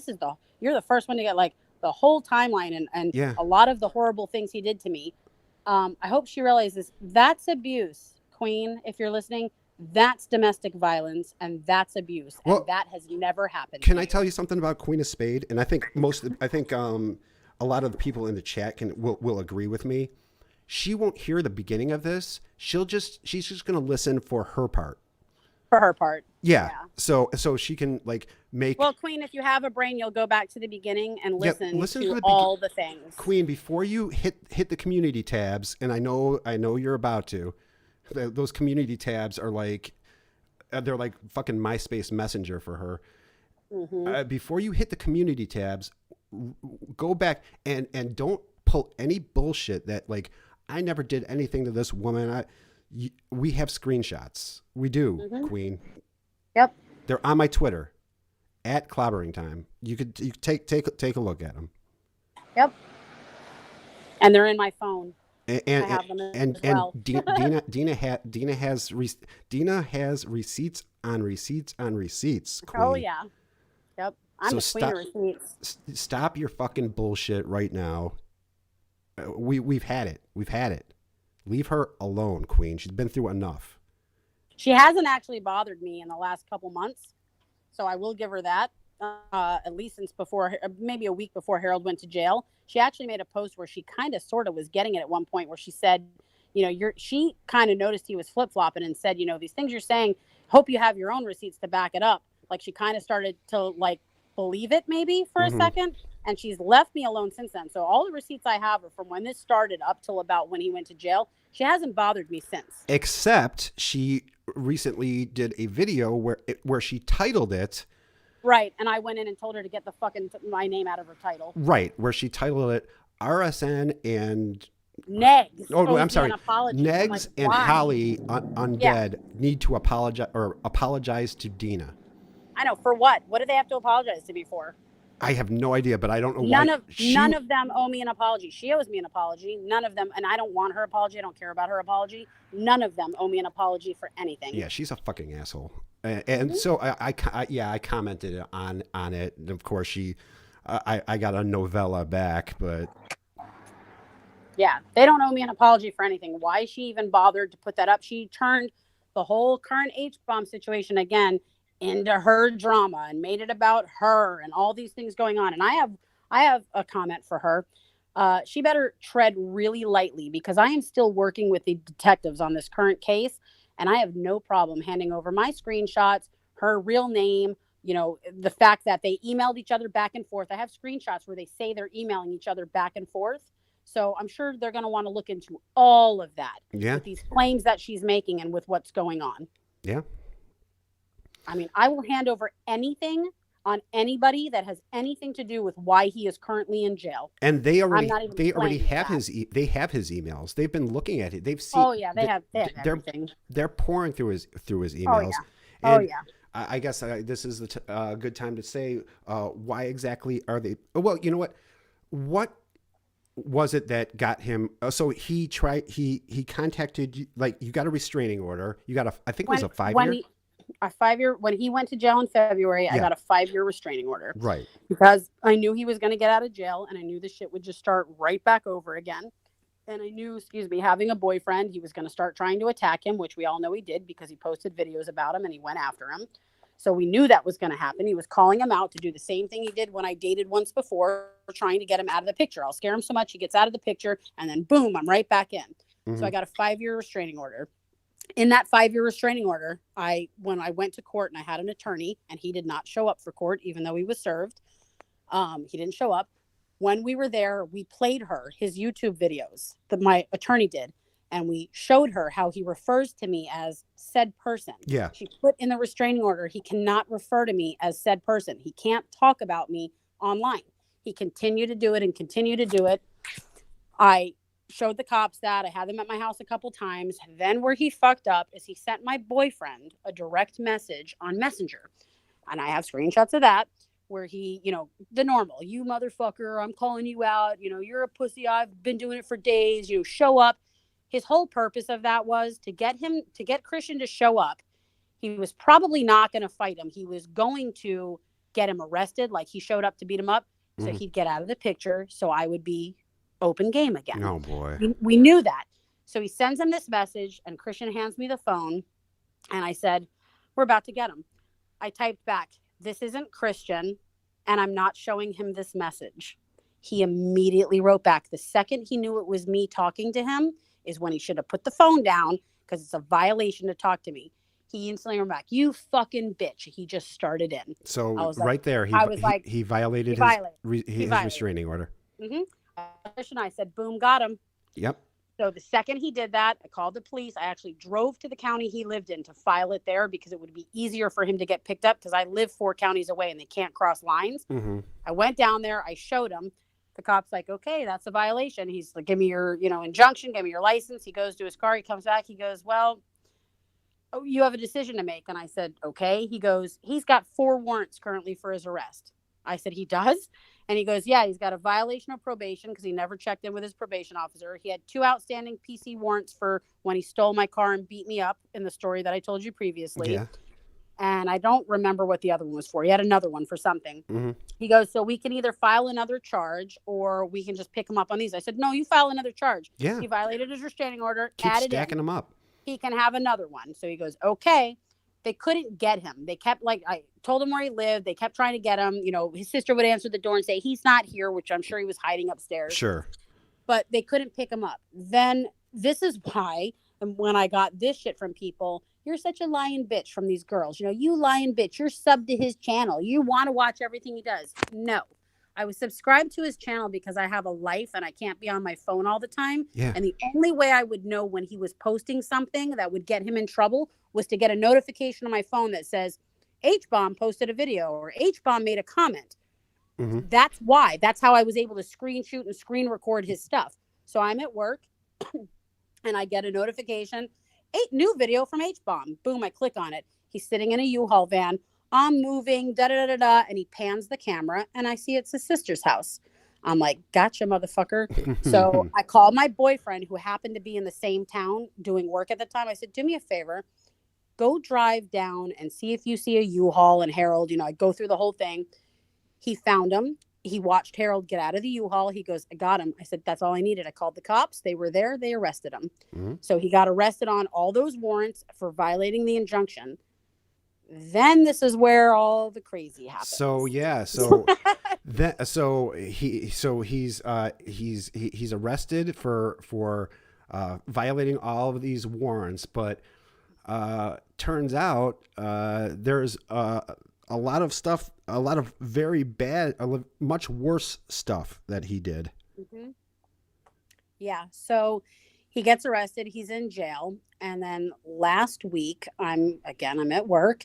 you're the first one to get like the whole timeline and a lot of the horrible things he did to me. I hope she realizes that's abuse, Queen. If you're listening, that's domestic violence and that's abuse, and that has never happened. Can I tell you something about Queen of Spade? And I think a lot of the people in the chat will agree with me. She won't hear the beginning of this. She's just going to listen for her part. For her part. Yeah. So she can like make. Well, Queen, if you have a brain, you'll go back to the beginning and listen to all the things. Queen, before you hit the community tabs, and I know you're about to. Those community tabs are like, they're like fucking MySpace Messenger for her. Before you hit the community tabs, go back and don't pull any bullshit that like I never did anything to this woman. We have screenshots. We do, Queen. Yep. They're on my Twitter at Clobbering Time. You could take a look at them. Yep. And they're in my phone. And I have them as well. Deana has receipts on receipts on receipts. Queen. Oh yeah. Yep. I'm the queen of receipts. Stop your fucking bullshit right now. We've had it. We've had it. Leave her alone, Queen. She's been through enough. She hasn't actually bothered me in the last couple months, so I will give her that. At least since maybe a week before Harold went to jail. She actually made a post where she kind of sort of was getting it at one point, where she said, she kind of noticed he was flip-flopping and said, these things you're saying, hope you have your own receipts to back it up. Like she kind of started to like believe it maybe for a second, and she's left me alone since then. So all the receipts I have are from when this started up till about when he went to jail. She hasn't bothered me since. Except she recently did a video where she titled it, Right. And I went in and told her to get the fucking my name out of her title. Right, where she titled it RSN and Negs. oh, I'm owes me sorry, an apology. I'm like, Negs and why? Holly Yeah. Undead need to apologize to Deana. I know. For what? What do they have to apologize to me for? I have no idea, but I don't know why. None of them owe me an apology. She owes me an apology. None of them, and I don't want her apology. I don't care about her apology. None of them owe me an apology for anything. Yeah, she's a fucking asshole. And so I commented on it. And of course, I got a novella back, but yeah, they don't owe me an apology for anything. Why she even bothered to put that up? She turned the whole current HBomb situation again into her drama and made it about her and all these things going on. And I have a comment for her. She better tread really lightly because I am still working with the detectives on this current case, and I have no problem handing over my screenshots, her real name, the fact that they emailed each other back and forth. I have screenshots where they say they're emailing each other back and forth. So I'm sure they're going to want to look into all of that with these claims that she's making and with what's going on. Yeah. I mean, I will hand over anything on anybody that has anything to do with why he is currently in jail. And they already have his emails. They've been looking at it. They've seen. Oh yeah, they have everything. They're pouring through his emails. Oh yeah. I guess this is the good time to say why exactly are they? Well, you know what? What was it that got him? So he contacted you. Like you got a restraining order. You got I think it was a 5-year. A 5-year, when he went to jail in February, I got a 5-year restraining order. Right. Because I knew he was going to get out of jail and I knew the shit would just start right back over again. And I knew, having a boyfriend, he was going to start trying to attack him, which we all know he did because he posted videos about him and he went after him. So we knew that was going to happen. He was calling him out to do the same thing he did when I dated once before, trying to get him out of the picture. I'll scare him so much he gets out of the picture and then boom, I'm right back in. Mm-hmm. So I got a 5-year restraining order. In that 5-year restraining order, when I went to court and I had an attorney and he did not show up for court, even though he was served, he didn't show up. When we were there, we played her his YouTube videos that my attorney did. And we showed her how he refers to me as said person. Yeah. She put in the restraining order, he cannot refer to me as said person. He can't talk about me online. He continued to do it and continue to do it. I showed the cops that. I had them at my house a couple times. Then where he fucked up is he sent my boyfriend a direct message on Messenger. And I have screenshots of that where he, the normal, you motherfucker, I'm calling you out. You're a pussy. I've been doing it for days. Show up. His whole purpose of that was to get Christian to show up. He was probably not going to fight him. He was going to get him arrested. Like he showed up to beat him up. So he'd get out of the picture. So I would be open game again. Oh boy. We knew that. So he sends him this message and Christian hands me the phone and I said, we're about to get him. I typed back, this isn't Christian and I'm not showing him this message. He immediately wrote back. The second he knew it was me talking to him is when he should have put the phone down because it's a violation to talk to me. He instantly wrote back, you fucking bitch. He just started in. So right there, he violated his restraining order. Mm-hmm. And I said, boom, got him. Yep. So the second he did that, I called the police. I actually drove to the county he lived in to file it there because it would be easier for him to get picked up because I live 4 counties away and they can't cross lines. Mm-hmm. I went down there. I showed him. The cop's like, okay, that's a violation. He's like, give me your, injunction. Give me your license. He goes to his car. He comes back. He goes, well, you have a decision to make. And I said, okay. He goes, he's got 4 warrants currently for his arrest. I said, he does? And he goes, yeah, he's got a violation of probation because he never checked in with his probation officer. He had 2 outstanding PC warrants for when he stole my car and beat me up in the story that I told you previously. Yeah. And I don't remember what the other one was for. He had another one for something. Mm-hmm. He goes, so we can either file another charge or we can just pick him up on these. I said, no, you file another charge. Yeah. He violated his restraining order. Keep stacking them up. He can have another one. So he goes, okay. They couldn't get him. They kept, I told him where he lived. They kept trying to get him. His sister would answer the door and say, he's not here, which I'm sure he was hiding upstairs. Sure. But they couldn't pick him up. Then this is why, when I got this shit from people, you're such a lying bitch from these girls. You lying bitch. You're subbed to his channel. You want to watch everything he does. No. I was subscribed to his channel because I have a life and I can't be on my phone all the time. Yeah. And the only way I would know when he was posting something that would get him in trouble was to get a notification on my phone that says, HBomb posted a video or HBomb made a comment. Mm-hmm. That's why. That's how I was able to screen shoot and screen record his stuff. So I'm at work and I get a notification. New video from HBomb. Boom, I click on it. He's sitting in a U-Haul van. I'm moving, da-da-da-da-da. And he pans the camera and I see it's his sister's house. I'm like, gotcha, motherfucker. So I called my boyfriend who happened to be in the same town doing work at the time. I said, do me a favor. Go drive down and see if you see a U-Haul and Harold. I go through the whole thing. He found him. He watched Harold get out of the U-Haul. He goes, I got him. I said, that's all I needed. I called the cops. They were there. They arrested him. Mm-hmm. So he got arrested on all those warrants for violating the injunction. Then this is where all the crazy happens. So yeah, he's arrested for violating all of these warrants, but turns out there's a lot of stuff, a lot of very bad, much worse stuff that he did. Mm-hmm. Yeah. So he gets arrested. He's in jail. And then last week, I'm at work.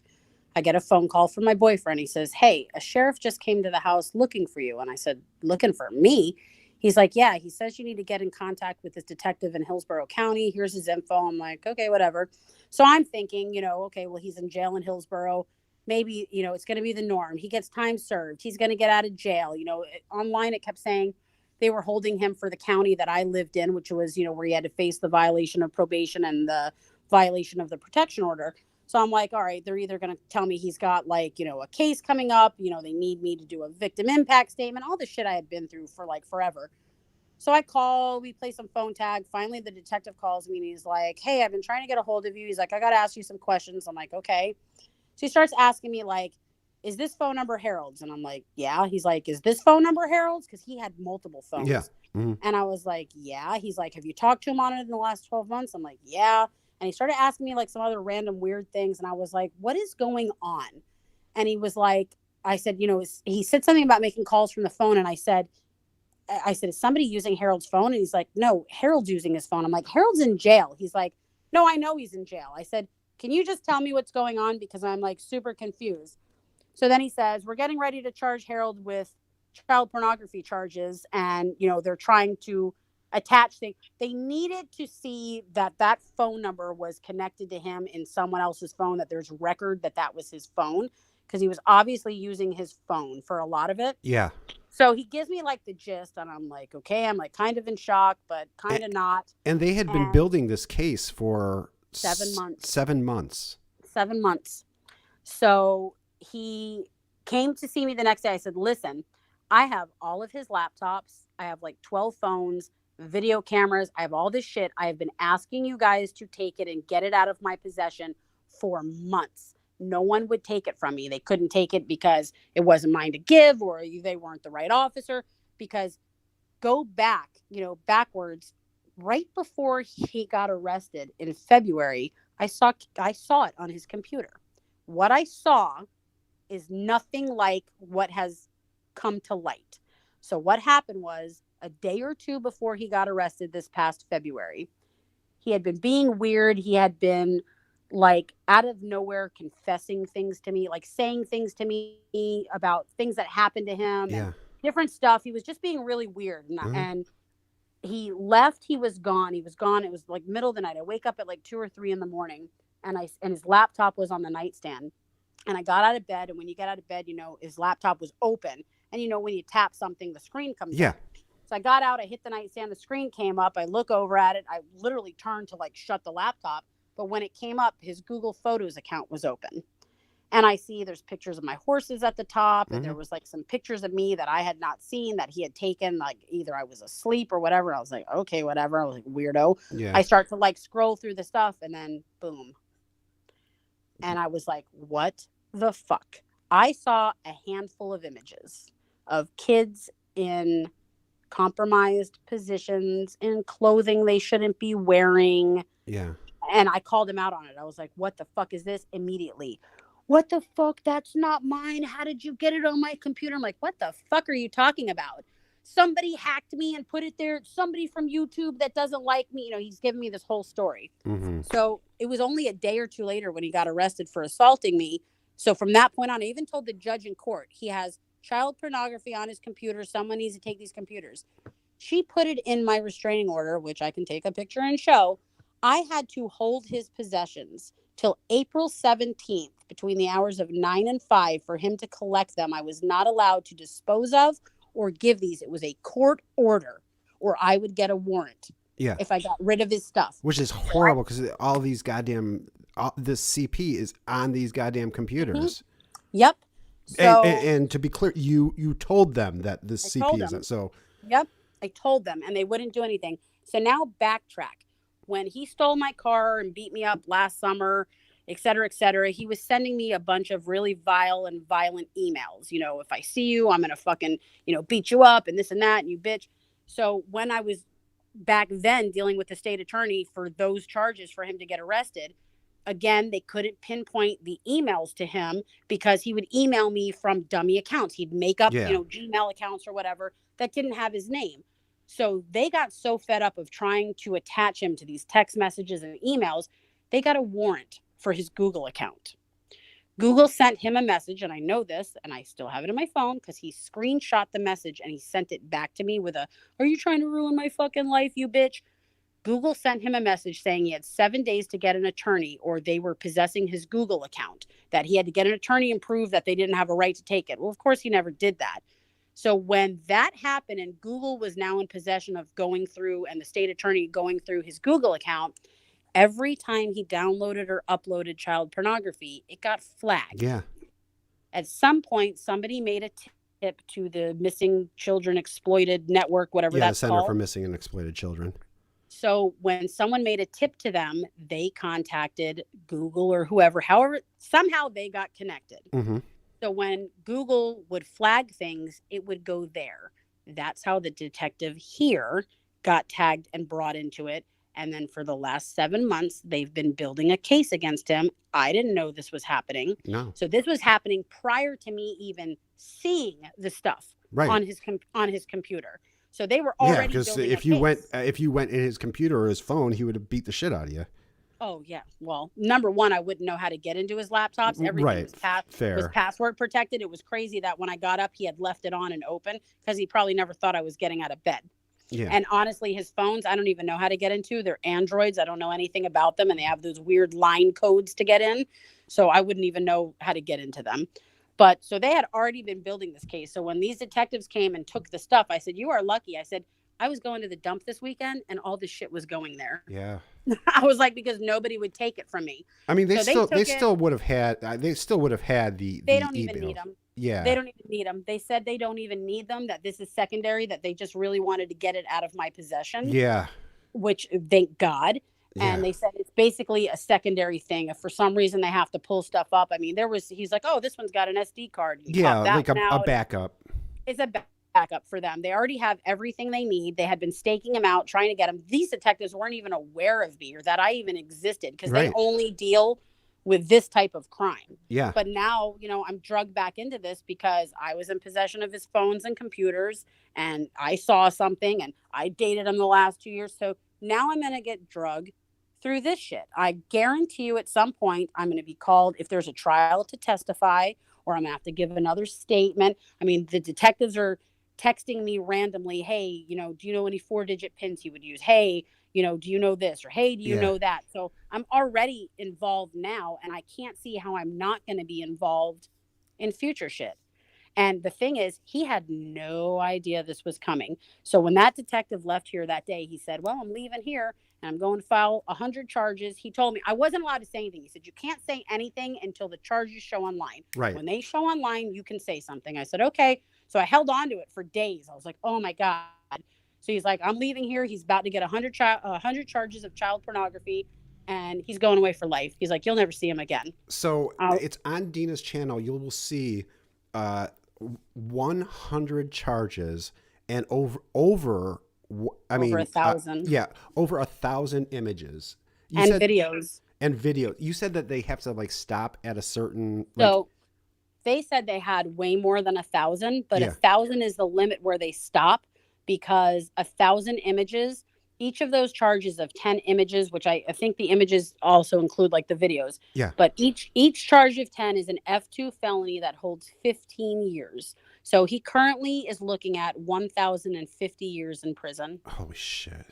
I get a phone call from my boyfriend. He says, hey, a sheriff just came to the house looking for you. And I said, looking for me? He's like, yeah, he says you need to get in contact with this detective in Hillsborough County. Here's his info. I'm like, okay, whatever. So I'm thinking, okay, well, he's in jail in Hillsborough. Maybe, it's going to be the norm. He gets time served. He's going to get out of jail. Online, it kept saying they were holding him for the county that I lived in, which was, where he had to face the violation of probation and the violation of the protection order. So I'm like, all right, they're either going to tell me he's got a case coming up, they need me to do a victim impact statement, all the shit I had been through for forever. So I call, we play some phone tag. Finally, the detective calls me and he's like, hey, I've been trying to get a hold of you. He's like, I got to ask you some questions. I'm like, okay. So he starts asking me is this phone number Harold's? And I'm like, yeah. He's like, is this phone number Harold's? Because he had multiple phones. Yeah. Mm-hmm. And I was like, yeah. He's like, have you talked to him on it in the last 12 months? I'm like, yeah. And he started asking me some other random weird things. And I was like, what is going on? And he was like, I said, he said something about making calls from the phone. And I said, is somebody using Harold's phone? And he's like, no, Harold's using his phone. I'm like, Harold's in jail. He's like, no, I know he's in jail. I said, can you just tell me what's going on? Because I'm super confused. So then he says, we're getting ready to charge Harold with child pornography charges. And, they're trying to attach things. They needed to see that phone number was connected to him in someone else's phone, that there's record that was his phone, because he was obviously using his phone for a lot of it. Yeah. So he gives me the gist and I'm like, okay, I'm kind of in shock, but kind of not. And they had been building this case for 7 months. 7 months. 7 months. So he came to see me the next day. I said, listen, I have all of his laptops. I have 12 phones, video cameras. I have all this shit. I have been asking you guys to take it and get it out of my possession for months. No one would take it from me. They couldn't take it because it wasn't mine to give, or they weren't the right officer. Because go back, backwards, right before he got arrested in February, I saw it on his computer. What I saw is nothing like what has come to light. So what happened was, a day or two before he got arrested this past February, he had been being weird. He had been out of nowhere confessing things to me, saying things to me about things that happened to him, and different stuff. He was just being really weird. And he left. He was gone. It was middle of the night. I wake up at 2 or 3 in the morning, and his laptop was on the nightstand. And I got out of bed. And when you get out of bed, his laptop was open. And when you tap something, the screen comes up. So I got out, I hit the nightstand, the screen came up. I look over at it. I literally turned to shut the laptop. But when it came up, his Google Photos account was open. And I see there's pictures of my horses at the top. And there was some pictures of me that I had not seen that he had taken. Either I was asleep or whatever. I was like, okay, whatever. I was like, weirdo. Yeah. I start to scroll through the stuff, and then boom. And I was like, what the fuck? I saw a handful of images of kids in compromised positions, in clothing they shouldn't be wearing. Yeah. And I called him out on it. I was like, what the fuck is this? Immediately. What the fuck? That's not mine. How did you get it on my computer? I'm like, what the fuck are you talking about? Somebody hacked me and put it there. Somebody from YouTube that doesn't like me. He's giving me this whole story. Mm-hmm. So it was only a day or two later when he got arrested for assaulting me. So from that point on, I even told the judge in court, he has child pornography on his computer. Someone needs to take these computers. She put it in my restraining order, which I can take a picture and show. I had to hold his possessions till April 17th between the hours of 9 and 5 for him to collect them. I was not allowed to dispose of or give these. It was a court order, or I would get a warrant Yeah. if I got rid of his stuff. Which is horrible because all these this CP is on these goddamn computers. Yep. So, and to be clear, you told them that this CP is so. Yep. I told them and they wouldn't do anything. So now backtrack. When he stole my car and beat me up last summer, et cetera, he was sending me a bunch of really vile and violent emails. You know, if I see you, I'm going to fucking, beat you up and this and that and you bitch. So when I was back then dealing with the state attorney for those charges for him to get arrested, again, they couldn't pinpoint the emails to him because he would email me from dummy accounts. He'd make up, Gmail accounts or whatever that didn't have his name. So they got so fed up of trying to attach him to these text messages and emails, they got a warrant for his Google account. Google sent him a message, and I know this, and I still have it in my phone because he screenshot the message and he sent it back to me with "Are you trying to ruin my fucking life, you bitch?" Google sent him a message saying he had 7 days to get an attorney or they were possessing his Google account, that he had to get an attorney and prove that they didn't have a right to take it. Well, of course, he never did that. So when that happened and Google was now in possession of going through and the state attorney going through his Google account, every time he downloaded or uploaded child pornography, it got flagged. Yeah. At some point, somebody made a tip to the Missing Children Exploited Network, whatever that's called. Yeah, the Center for Missing and Exploited Children. So when someone made a tip to them, they contacted Google or whoever, however, somehow they got connected. Mm-hmm. So when Google would flag things, it would go there. That's how the detective here got tagged and brought into it. And then for the last 7 months, they've been building a case against him. I didn't know this was happening. No. So this was happening prior to me even seeing the stuff on his computer. So they were already because if you went in his computer or his phone, he would have beat the shit out of you. Oh, yeah. Well, number one, I wouldn't know how to get into his laptops. Everything was password protected. It was crazy that when I got up, he had left it on and open because he probably never thought I was getting out of bed. Yeah. And honestly, his phones, I don't even know how to get into. They're Androids. I don't know anything about them. And they have those weird line codes to get in. So I wouldn't even know how to get into them. But so they had already been building this case. So when these detectives came and took the stuff, I said, "You are lucky." I said, "I was going to the dump this weekend and all this shit was going there." Yeah. I was like, because nobody would take it from me. I mean, they still would have had the They don't even need them. Yeah. They don't even need them. They said they don't even need them, that this is secondary, that they just really wanted to get it out of my possession. Yeah. Which, thank God. Yeah. And they said it's basically a secondary thing. If for some reason they have to pull stuff up. I mean, he's like, "Oh, this one's got an SD card." Like a backup. It's a backup for them. They already have everything they need. They had been staking him out, trying to get him. These detectives weren't even aware of me or that I even existed because they only deal with this type of crime. Yeah. But now, I'm drugged back into this because I was in possession of his phones and computers and I saw something and I dated him the last 2 years. So now I'm going to get drugged through this shit. I guarantee you at some point I'm going to be called if there's a trial to testify, or I'm going to have to give another statement. I mean, the detectives are texting me randomly, "Hey, do you know any 4-digit pins he would use? Hey, do you know this?" Or, "Hey, do you know that?" So I'm already involved now, and I can't see how I'm not going to be involved in future shit. And the thing is, he had no idea this was coming. So when that detective left here that day, he said, "Well, I'm leaving here and I'm going to file 100 charges. He told me I wasn't allowed to say anything. He said, "You can't say anything until the charges show online. Right. When they show online, you can say something." I said, "Okay." So I held on to it for days. I was like, "Oh my God." So he's like, "I'm leaving here." He's about to get 100 charges of child pornography, and he's going away for life. He's like, "You'll never see him again." So it's on Deana's channel. You will see 100 charges and over 1,000. Over 1,000 images. Videos. And video. You said that they have to stop at a certain. So they said they had way more than 1,000, but 1,000 is the limit where they stop because 1,000 images each of those charges of 10 images, which I think the images also include like the videos, Yeah. but each charge of 10 is an F2 felony that holds 15 years. So he currently is looking at 1,050 years in prison. Holy shit.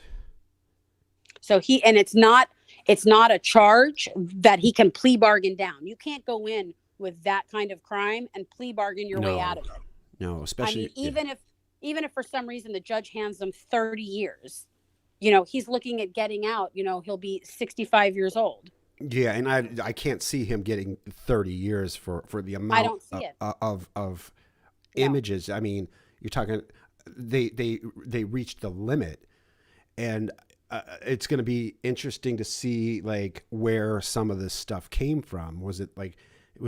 So and it's not a charge that he can plea bargain down. You can't go in with that kind of crime and plea bargain your way out of it. No, I especially mean, even if for some reason the judge hands them 30 years, he's looking at getting out, he'll be 65 years old. yeah, and I can't see him getting 30 years for the amount I don't see it. of No. images. I mean, you're talking they reached the limit, and it's going to be interesting to see like where some of this stuff came from. Was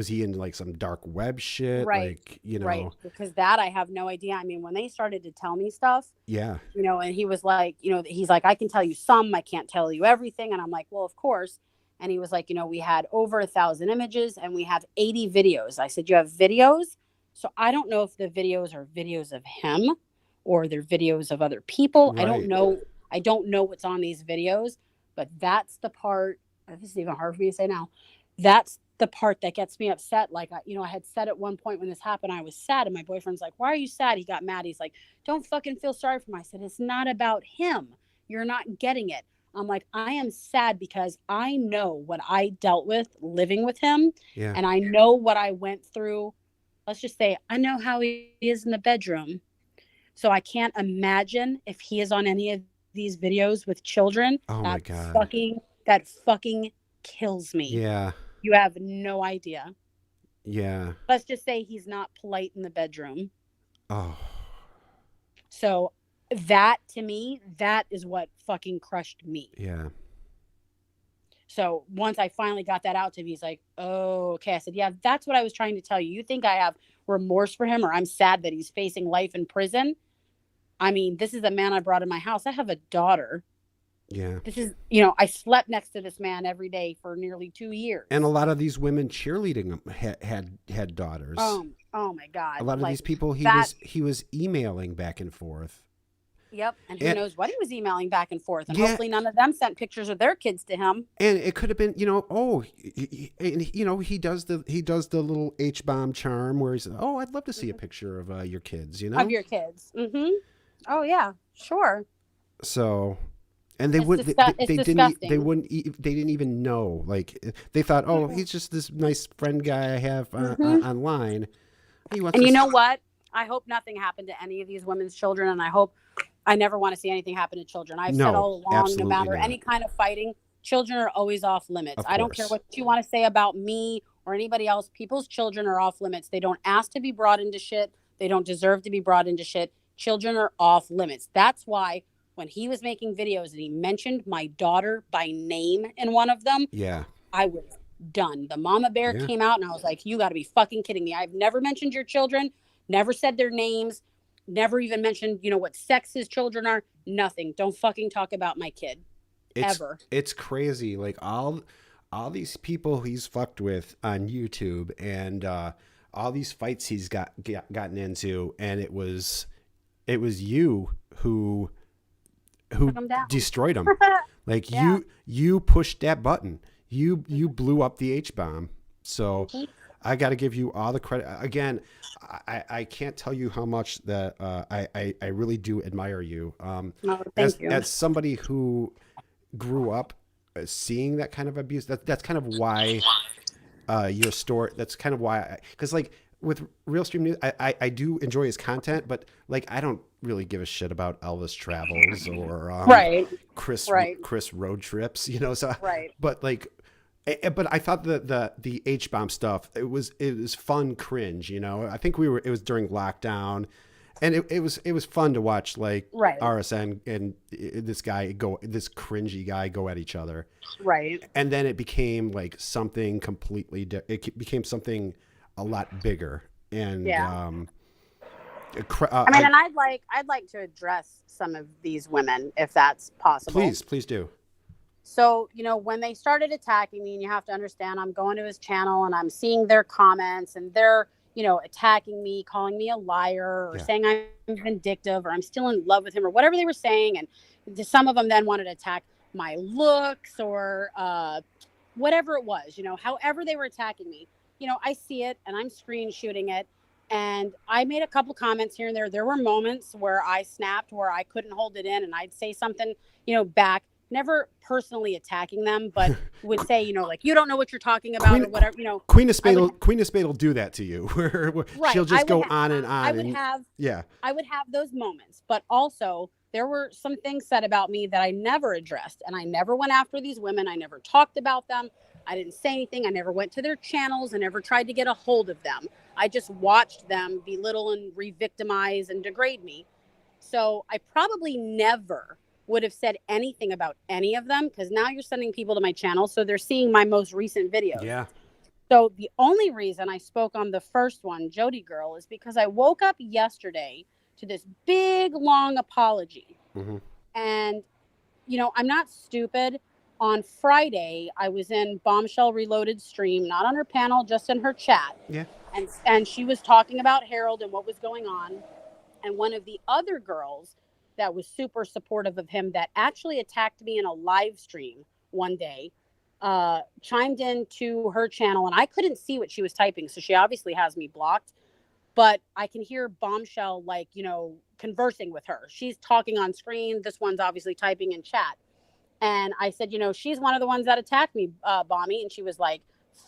he in like some dark web shit? Right. Like, you know, Right. Because that I have no idea. I mean, when they started to tell me stuff, yeah, and he was like, he's like, I can tell you some, I can't tell you everything. And I'm like, well, of course. And he was like, we had over 1,000 images and we have 80 videos. I said, you have videos? So I don't know if the videos are videos of him or they're videos of other people. right. I don't know what's on these videos, but that's the part, this is even hard for me to say now. That's the part that gets me upset. Like, I had said at one point when this happened, I was sad. And my boyfriend's like, why are you sad? He got mad. He's like, don't fucking feel sorry for him. I said, it's not about him. You're not getting it. I'm like, I am sad because I know what I dealt with living with him. Yeah. And I know what I went through. Let's just say, I know how he is in the bedroom. So I can't imagine if he is on any of these videos with children. Oh my God. That fucking kills me. Yeah. You have no idea. Yeah. Let's just say he's not polite in the bedroom. Oh. So that, to me, that is what fucking crushed me. Yeah. So once I finally got that out to him, he's like, oh, okay. I said, yeah, that's what I was trying to tell you. You think I have remorse for him or I'm sad that he's facing life in prison? I mean, this is a man I brought in my house. I have a daughter. Yeah. This is, I slept next to this man every day for nearly 2 years. And a lot of these women cheerleading him had daughters. Oh my God. A lot of these people he was emailing back and forth. Yep. And who knows what he was emailing back and forth. And yeah, hopefully none of them sent pictures of their kids to him. And it could have been, he does the little HBomb charm where he's, oh, I'd love to see a picture of your kids, Of your kids. Mm-hmm. Oh yeah, sure. So, and they didn't even know. Like they thought, oh, he's just this nice friend guy I have online. And you know what? I hope nothing happened to any of these women's children, and I never want to see anything happen to children. I've said all along, no matter any kind of fighting, children are always off limits. I don't care what you want to say about me or anybody else. People's children are off limits. They don't ask to be brought into shit. They don't deserve to be brought into shit. Children are off limits. That's why when he was making videos and he mentioned my daughter by name in one of them, I was done. The mama bear came out and I was like, you got to be fucking kidding me. I've never mentioned your children, never said their names, never even mentioned, what sex his children are. Nothing. Don't fucking talk about my kid. Ever. It's crazy. Like all these people he's fucked with on YouTube and all these fights he's gotten into, and it was you who destroyed him. Like you pushed that button. You blew up the HBomb. So I got to give you all the credit. Again, I can't tell you how much that I really do admire you. Thank you. As somebody who grew up seeing that kind of abuse, that's kind of why your story. That's kind of why, because like with Real Stream News, I do enjoy his content, but like I don't really give a shit about Elvis Travels or Chris Road Trips, So but like. But I thought the HBomb stuff, it was fun cringe, I think it was during lockdown, and it was fun to watch like RSN and this cringy guy go at each other. Right. And then it became like something completely it became something a lot bigger. And and I'd like to address some of these women if that's possible. Please do. So, when they started attacking me, and you have to understand, I'm going to his channel and I'm seeing their comments and they're, attacking me, calling me a liar or saying I'm vindictive or I'm still in love with him or whatever they were saying. And, some of them then wanted to attack my looks or whatever it was, however they were attacking me. I see it and I'm screen shooting it. And I made a couple comments here and there. There were moments where I snapped, where I couldn't hold it in, and I'd say something, back, never personally attacking them, but would say, like, you don't know what you're talking about or whatever, Queen of Spade will do that to you. Where right, she'll just go on and on. I would have those moments, but also there were some things said about me that I never addressed, and I never went after these women. I never talked about them. I didn't say anything. I never went to their channels. I never tried to get a hold of them. I just watched them belittle and re-victimize and degrade me. So I probably never would have said anything about any of them, because now you're sending people to my channel, so they're seeing my most recent videos. Yeah. So the only reason I spoke on the first one, Jody Girl, is because I woke up yesterday to this big, long apology. Mm-hmm. And, I'm not stupid. On Friday, I was in Bombshell Reloaded stream, not on her panel, just in her chat. Yeah. And she was talking about Harold and what was going on. And one of the other girls that was super supportive of him, that actually attacked me in a live stream one day, chimed into her channel, and I couldn't see what she was typing. So she obviously has me blocked, but I can hear Bombshell, conversing with her. She's talking on screen. This one's obviously typing in chat. And I said, she's one of the ones that attacked me, Bommy. And she was like,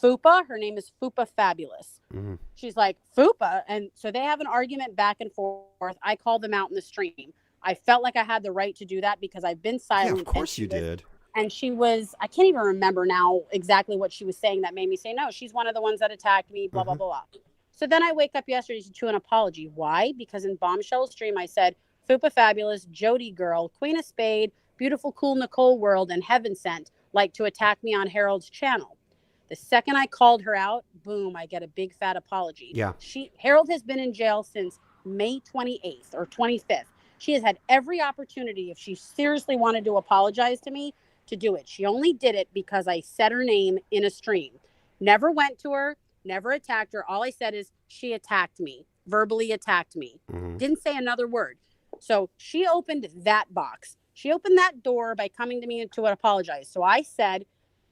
Fupa. Her name is Fupa Fabulous. Mm-hmm. She's like, Fupa. And so they have an argument back and forth. I called them out in the stream. I felt like I had the right to do that because I've been silent. Yeah, of course you did. And she was, I can't even remember now exactly what she was saying that made me say, no, she's one of the ones that attacked me, blah, blah, blah, blah. So then I wake up yesterday to an apology. Why? Because in Bombshell stream, I said, Fupa Fabulous, Jody Girl, Queen of Spade, Beautiful Cool Nicole World, and Heaven Sent like to attack me on Harold's channel. The second I called her out, boom, I get a big fat apology. Yeah. Harold has been in jail since May 28th or 25th. She has had every opportunity, if she seriously wanted to apologize to me, to do it. She only did it because I said her name in a stream. Never went to her, never attacked her. All I said is she attacked me, verbally attacked me. Mm-hmm. Didn't say another word. So she opened that box. She opened that door by coming to me to apologize. So I said,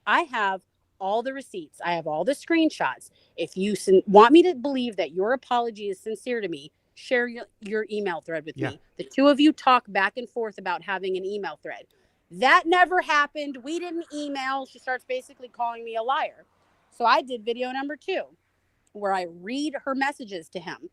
I have all the receipts. I have all the screenshots. If you want me to believe that your apology is sincere to me, share your email thread with me. The two of you talk back and forth about having an email thread. That never happened. We didn't email. She starts basically calling me a liar. So I did video number 2, where I read her messages to him,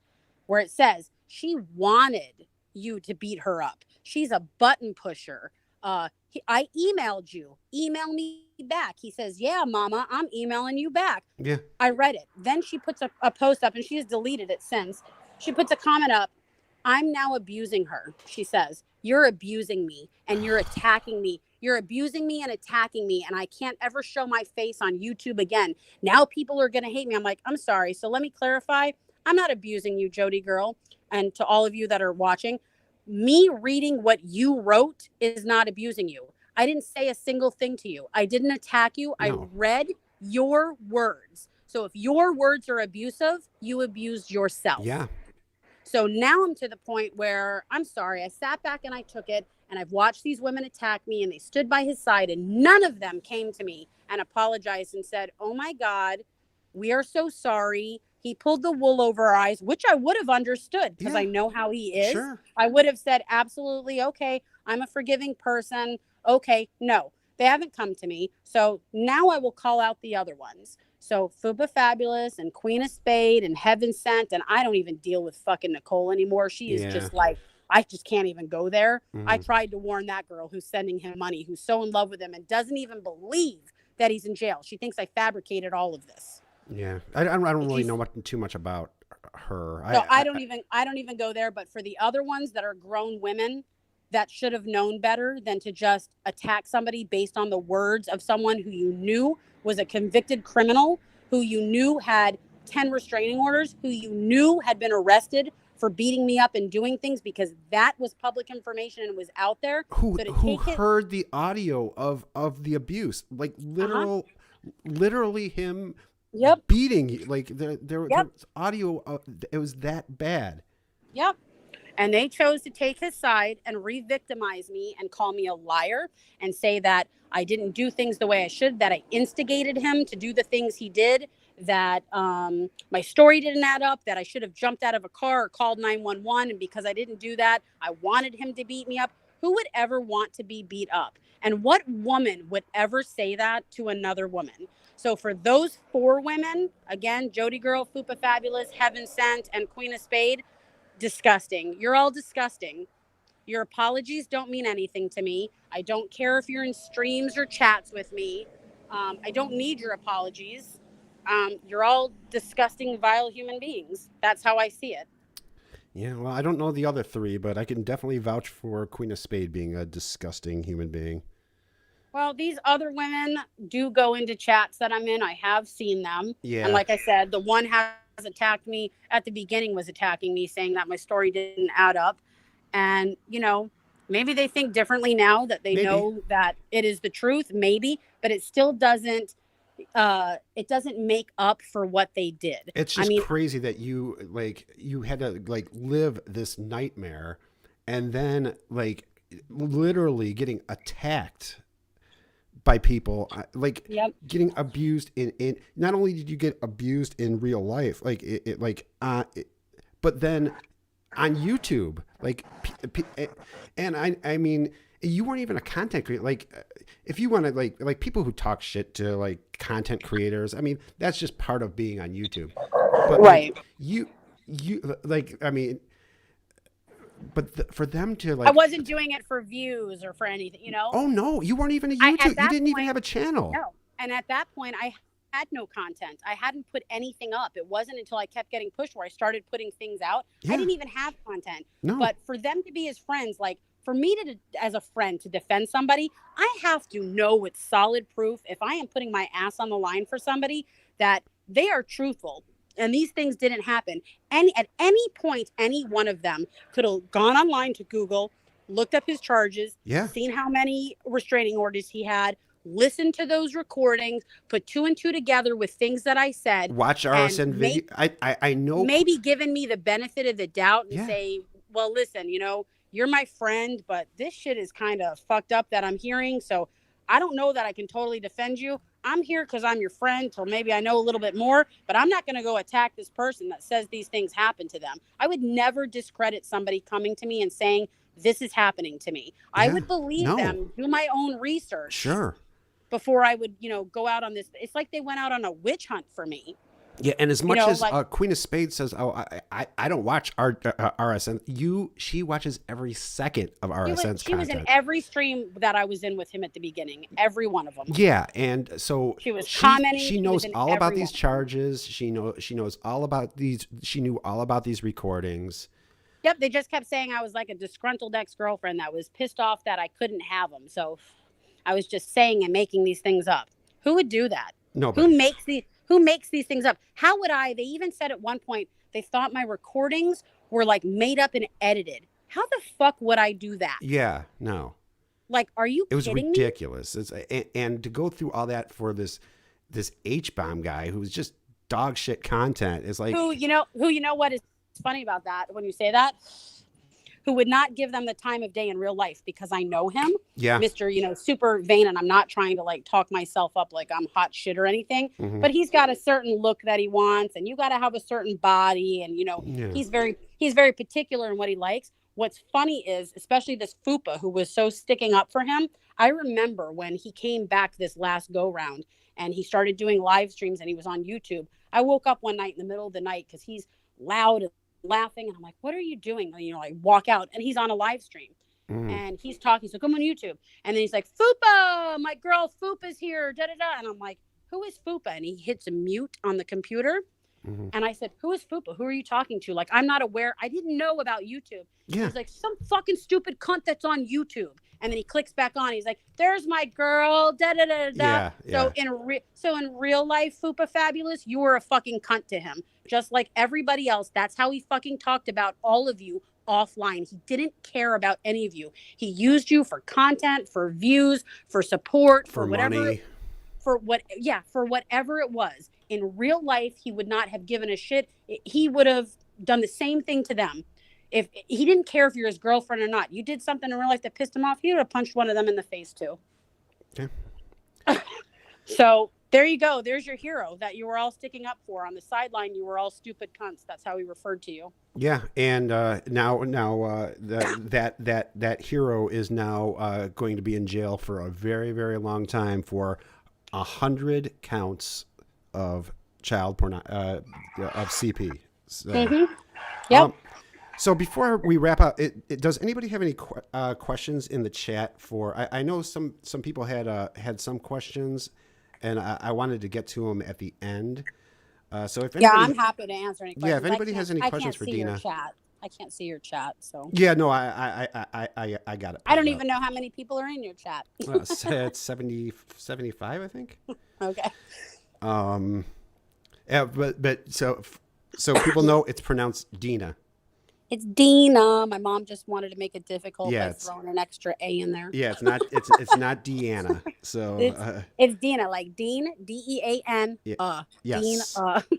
where it says she wanted you to beat her up. She's a button pusher. I emailed you. Email me back. He says, yeah, mama, I'm emailing you back. Yeah. I read it. Then she puts a post up, and she has deleted it since. She puts a comment up. I'm now abusing her. She says, you're abusing me and you're attacking me. You're abusing me and attacking me, and I can't ever show my face on YouTube again. Now people are going to hate me. I'm like, I'm sorry. So let me clarify. I'm not abusing you, Jody Girl. And to all of you that are watching, me reading what you wrote is not abusing you. I didn't say a single thing to you. I didn't attack you. No. I read your words. So if your words are abusive, you abused yourself. Yeah. So now I'm to the point where I'm sorry. I sat back and I took it, and I've watched these women attack me, and they stood by his side, and none of them came to me and apologized and said, oh my God, we are so sorry. He pulled the wool over our eyes, which I would have understood because I know how he is. Sure. I would have said, absolutely, okay, I'm a forgiving person. Okay, no, they haven't come to me. So now I will call out the other ones. So Fupa Fabulous and Queen of Spade and Heaven Sent, and I don't even deal with fucking Nicole anymore. She is just like, I just can't even go there. I tried to warn that girl who's sending him money, who's so in love with him and doesn't even believe that he's in jail. She thinks I fabricated all of this. Yeah, I don't really know too much about her. No, I don't even go there. But for the other ones that are grown women that should have known better than to just attack somebody based on the words of someone who you knew was a convicted criminal, who you knew had 10 restraining orders, who you knew had been arrested for beating me up and doing things, because that was public information and was out there. Who heard the audio of the abuse, like literally him beating you, like there was audio of, it was that bad. Yep. And they chose to take his side and re-victimize me and call me a liar and say that I didn't do things the way I should, that I instigated him to do the things he did, that my story didn't add up, that I should have jumped out of a car or called 911. And because I didn't do that, I wanted him to beat me up. Who would ever want to be beat up? And what woman would ever say that to another woman? So for those 4 women, again, Jody Girl, Fupa Fabulous, Heaven Sent, and Queen of Spade, disgusting. You're all disgusting. Your apologies don't mean anything to me. I don't care if you're in streams or chats with me. I don't need your apologies. You're all disgusting, vile human beings. That's how I see it. Yeah, well, I don't know the other 3, but I can definitely vouch for Queen of Spade being a disgusting human being. Well, these other women do go into chats that I'm in. I have seen them. Yeah. And like I said, the one has attacked me at the beginning, was attacking me, saying that my story didn't add up. And, maybe they think differently now that they know that it is the truth, maybe, but it still doesn't make up for what they did. It's just crazy that you had to live this nightmare and then literally getting attacked by people, getting abused in not only did you get abused in real life, but then on YouTube, and I mean, you weren't even a content creator. If you want to people who talk shit to content creators, I mean, that's just part of being on YouTube. But right. For them to I wasn't doing it for views or for anything, Oh no, you weren't even a YouTube. You didn't even have a channel. No, and at that point, I had no content. I hadn't put anything up. It wasn't until I kept getting pushed where I started putting things out. Yeah. I didn't even have content. No. But for them to be his friends, for me as a friend to defend somebody, I have to know with solid proof, if I am putting my ass on the line for somebody, that they are truthful. And these things didn't happen. And at any point, any one of them could have gone online to Google, looked up his charges, seen how many restraining orders he had, listened to those recordings, put 2 and 2 together with things that I said. Watch RSN video. I know. Maybe given me the benefit of the doubt and say, well, listen, you're my friend, but this shit is kind of fucked up that I'm hearing. So I don't know that I can totally defend you. I'm here because I'm your friend till maybe I know a little bit more, but I'm not going to go attack this person that says these things happen to them. I would never discredit somebody coming to me and saying, this is happening to me. I would believe them, do my own research. Sure. Before I would, go out on this. It's like they went out on a witch hunt for me. Yeah, and as much as Queen of Spades says, "Oh, I don't watch RSN," she watches every second of RSN's content. She was in every stream that I was in with him at the beginning, every one of them. Yeah, and so she was commenting. She knows all about these charges. She knows all about these. She knew all about these recordings. Yep, they just kept saying I was like a disgruntled ex-girlfriend that was pissed off that I couldn't have him. So I was just saying and making these things up. Who would do that? Nobody. Who makes these things up? How would I? They even said at one point they thought my recordings were made up and edited. How the fuck would I do that? Yeah, no. Are you kidding me? It was ridiculous. And to go through all that for this HBomb guy who's just dog shit content is who you know what is funny about that when you say that? Who would not give them the time of day in real life because I know him. Yeah. Mr. Super vain, and I'm not trying to talk myself up like I'm hot shit or anything, but he's got a certain look that he wants, and you got to have a certain body, and he's very particular in what he likes. What's funny is, especially this Fupa who was so sticking up for him, I remember when he came back this last go round and he started doing live streams and he was on YouTube. I woke up one night in the middle of the night because he's loud and laughing, and I'm like, what are you doing? I walk out and he's on a live stream and he's talking. So come on YouTube. And then he's like, Fupa, my girl Fupa's here, da da da. And I'm like, who is Fupa? And he hits a mute on the computer. And I said, who is Fupa? Who are you talking to? I'm not aware. I didn't know about YouTube. Yeah. He's like, some fucking stupid cunt that's on YouTube. And then he clicks back on. He's like, there's my girl, da da da da. Yeah. So in real life, Fupa Fabulous, you were a fucking cunt to him. Just like everybody else. That's how he fucking talked about all of you offline. He didn't care about any of you. He used you for content, for views, for support, for whatever. Money. For whatever it was. In real life, he would not have given a shit. He would have done the same thing to them. if he didn't care if you're his girlfriend or not, you did something in real life that pissed him off, he would have punched one of them in the face too. Okay. So there you go. There's your hero that you were all sticking up for. On the sideline, you were all stupid cunts. That's how he referred to you. Yeah, and now that hero is now going to be in jail for a very, very long time for 100 counts of child porn of CP. So, Yep. So before we wrap up, does anybody have any questions in the chat? For I know some people had some questions, and I wanted to get to them at the end. So if anybody, I'm happy to answer any questions. Yeah, if anybody has any questions for Deana, I can't see your chat, so. Yeah, no, I got it. I don't even know how many people are in your chat. It's 70, 75, I think. Okay. Yeah, but so people know it's pronounced Deana. It's Deana. My mom just wanted to make it difficult Yeah, by throwing an extra A in there. Yeah, it's not Deana. So it's Deana, like Dean, Dean. Yes. Dean.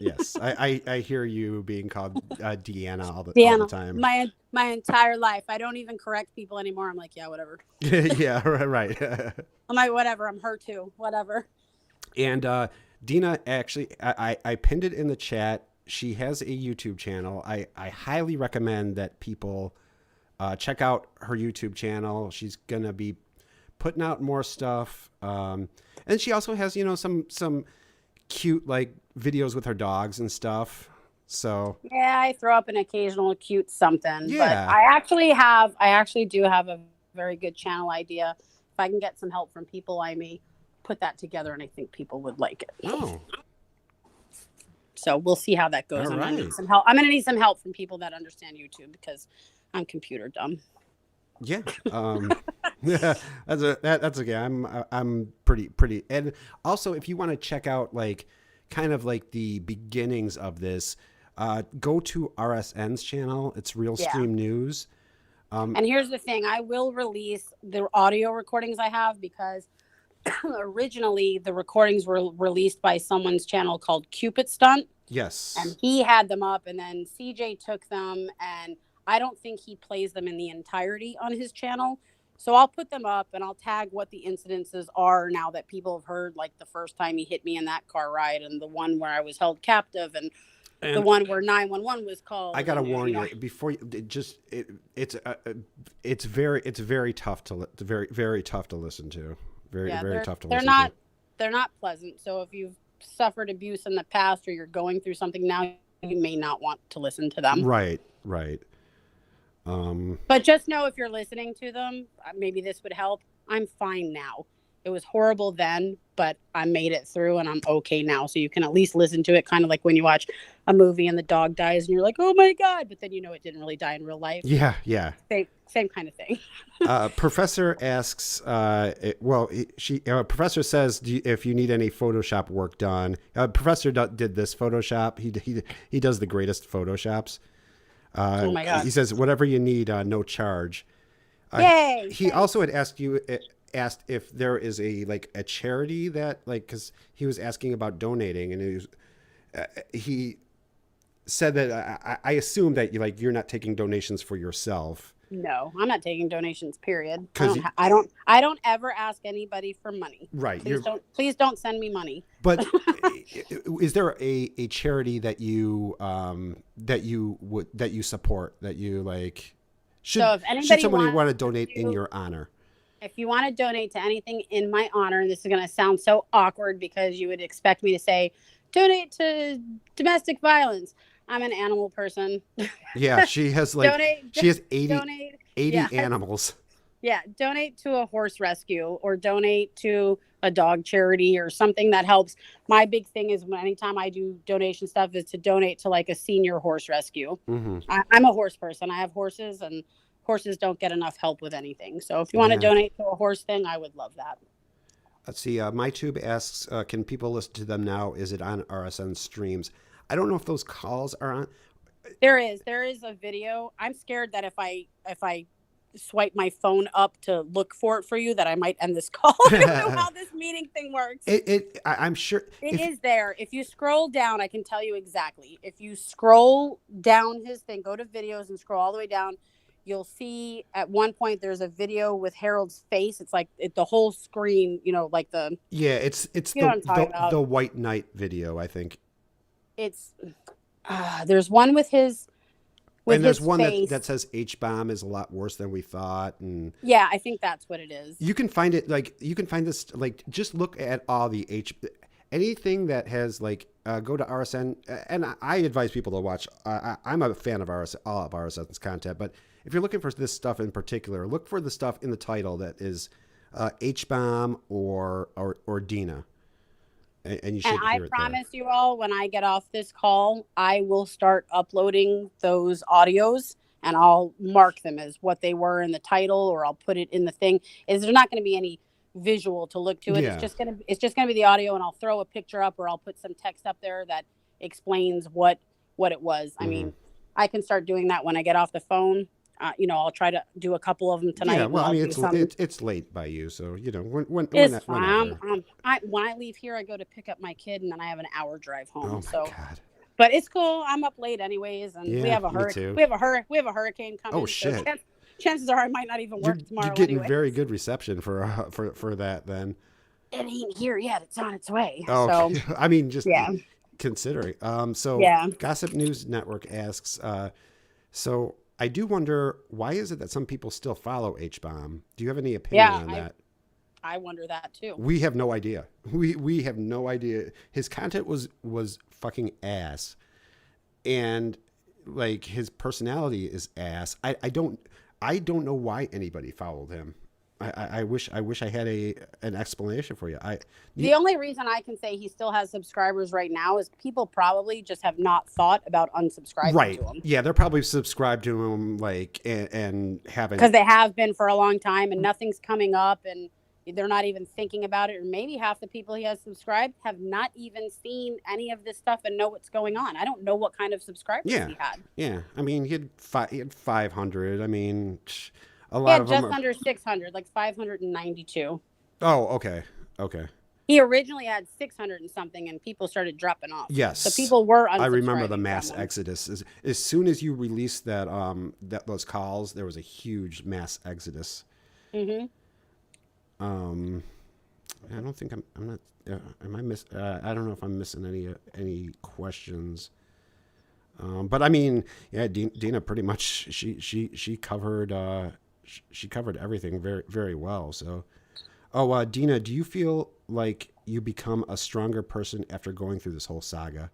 Yes. I hear you being called Deana all the time. My entire life. I don't even correct people anymore. I'm like, yeah, whatever. Yeah, right. I'm like, whatever. I'm her too. Whatever. And Deana, actually, I pinned it in the chat. She has a YouTube channel. I highly recommend that people check out her YouTube channel. She's going to be putting out more stuff. And she also has, some cute like videos with her dogs and stuff. So yeah, I throw up an occasional cute something. Yeah. But I actually do have a very good channel idea. If I can get some help from people, I may put that together, and I think people would like it. Oh. So we'll see how that goes. All I'm right. gonna need some help. I'm gonna need some help from people that understand YouTube because I'm computer dumb. Yeah. Yeah, that's okay. I'm pretty. And also, if you want to check out like kind of like the beginnings of this, go to RSN's channel. It's Real Stream News. And here's the thing: I will release the audio recordings I have because originally the recordings were released by someone's channel called Cupid Stunt. Yes. And he had them up, and then CJ took them, and I don't think he plays them in the entirety on his channel. So I'll put them up, and I'll tag what the incidences are now that people have heard, like the first time he hit me in that car ride, and the one where I was held captive, and the one where 911 was called. I gotta warn you before it's very tough to very tough to listen to. Very tough to listen to. They're not pleasant. So if you've suffered abuse in the past or you're going through something now, you may not want to listen to them. Right. But just know if you're listening to them, maybe this would help. I'm fine now. It was horrible then, but I made it through and I'm okay now. So you can at least listen to it, kind of like when you watch a movie and the dog dies and you're like, oh my God, but then it didn't really die in real life. Yeah. Same kind of thing. Professor asks, Professor says, if you need any Photoshop work done, Professor did this Photoshop. He does the greatest Photoshops. Oh my God. He says, whatever you need, no charge. Yay! He also had asked if there is a charity that because he was asking about donating, and he said that I assume that you're not taking donations for yourself. No, I'm not taking donations, period. I don't ever ask anybody for money. Right. Please don't send me money. But is there a charity that you support, that you like? Should somebody want to donate in your honor? If you want to donate to anything in my honor, and this is going to sound so awkward because you would expect me to say, donate to domestic violence. I'm an animal person. Yeah, she has she has 80 animals. Yeah, donate to a horse rescue or donate to a dog charity or something that helps. My big thing is anytime I do donation stuff is to donate to like a senior horse rescue. Mm-hmm. I'm a horse person. I have horses, and horses don't get enough help with anything. So if you want to donate to a horse thing, I would love that. Let's see. MyTube asks, can people listen to them now? Is it on RSN streams? I don't know if those calls are on. There is a video. I'm scared that if I swipe my phone up to look for it for you, that I might end this call. I don't know how this meeting thing works. I'm sure It is there. If you scroll down, I can tell you exactly. If you scroll down his thing, go to videos and scroll all the way down, you'll see at one point there's a video with Harold's face. It's like the whole screen, like it's you know what I'm talking about. the White Knight video, I think. It's there's one with his and there's one face. that says HBomb is a lot worse than we thought, and yeah, I think that's what it is. you can find it this just look at all the anything that has go to RSN, and I advise people to watch. I'm a fan of all of RSN's content, but if you're looking for this stuff in particular, look for the stuff in the title that is HBomb or Deana. And you should and hear I it promise there. you all, when I get off this call, I will start uploading those audios, and I'll mark them as what they were in the title, or I'll put it in the thing. There's not going to be any visual to look to it. Yeah. It's just gonna be the audio, and I'll throw a picture up, or I'll put some text up there that explains what it was. I mean, I can start doing that when I get off the phone. I'll try to do a couple of them tonight. Yeah, well, I mean, it's late by you, so it's fine. When I leave here, I go to pick up my kid, and then I have an hour drive home. Oh my God. But it's cool. I'm up late anyways, and yeah, we have a hurricane. We have a hurricane coming. Oh shit! So chances are I might not even work tomorrow. You're getting anyways. very good reception for that then. It ain't here yet. It's on its way. Oh, okay. So I mean, just considering. Gossip News Network asks, so I do wonder, why is it that some people still follow HBomb? Do you have any opinion on that? I wonder that too. We have no idea. We have no idea. His content was fucking ass, and his personality is ass. I don't know why anybody followed him. I wish I had an explanation for you. The only reason I can say he still has subscribers right now is people probably just have not thought about unsubscribing to him. Yeah, they're probably subscribed to him and haven't, because they have been for a long time, and nothing's coming up, and they're not even thinking about it. Or maybe half the people he has subscribed have not even seen any of this stuff and know what's going on. I don't know what kind of subscribers he had. Yeah, I mean, he had 500. I mean, a lot of them just under 600, like 592. Oh, okay. He originally had 600 and something, and people started dropping off. Yes, so people were unsubscribing. I remember the mass exodus. As soon as you released those calls, there was a huge mass exodus. Mm-hmm. I don't think I'm not. Am I miss? I don't know if I'm missing any questions. But I mean, yeah, Deana pretty much she covered everything very, very well. So, Deana, do you feel like you become a stronger person after going through this whole saga?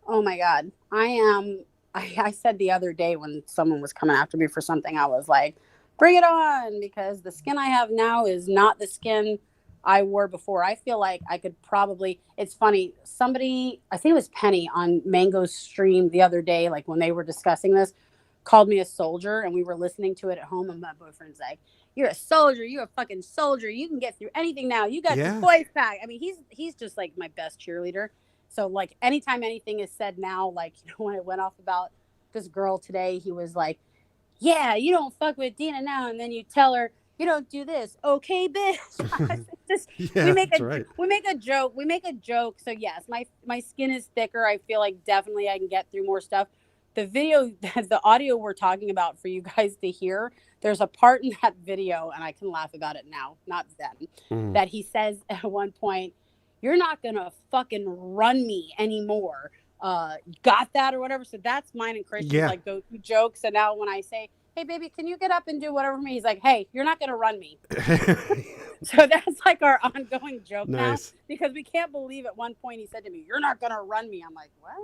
Oh my God, I am. I said the other day when someone was coming after me for something, I was like, bring it on, because the skin I have now is not the skin I wore before. I feel like I could probably, it's funny, somebody, I think it was Penny on Mango's stream the other day, like when they were discussing this, called me a soldier, and we were listening to it at home, and my boyfriend's like, you're a soldier, you're a fucking soldier, you can get through anything now, you got your voice back. I mean, he's just like my best cheerleader. So like anytime anything is said now, like, when it went off about this girl today, he was like, yeah, you don't fuck with Deana now, and then you tell her you don't do this, okay, bitch. We make a joke. So yes, my skin is thicker. I feel like definitely I can get through more stuff. The video, the audio we're talking about for you guys to hear, there's a part in that video, and I can laugh about it now, not then, that he says at one point, you're not gonna fucking run me anymore. Got that or whatever. So that's mine and Christian's like go-to joke. So now when I say, hey baby, can you get up and do whatever for me? He's like, hey, you're not gonna run me. So that's like our ongoing joke now, because we can't believe at one point he said to me, you're not gonna run me. I'm like, what?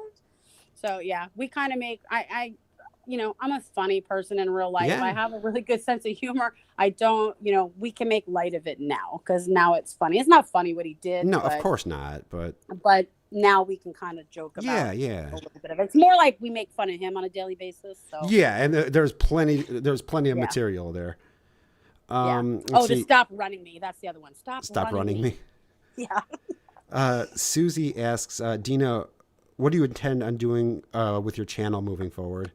So yeah, we kind of make I'm a funny person in real life. I have a really good sense of humor. I don't, we can make light of it now, because now it's funny. It's not funny what he did. No, of course not. But now we can kind of joke about a little bit of it. It's more like we make fun of him on a daily basis. So yeah, and there's plenty of material there. To stop running me. That's the other one. Stop running me. Yeah. Susie asks, Deana, what do you intend on doing with your channel moving forward?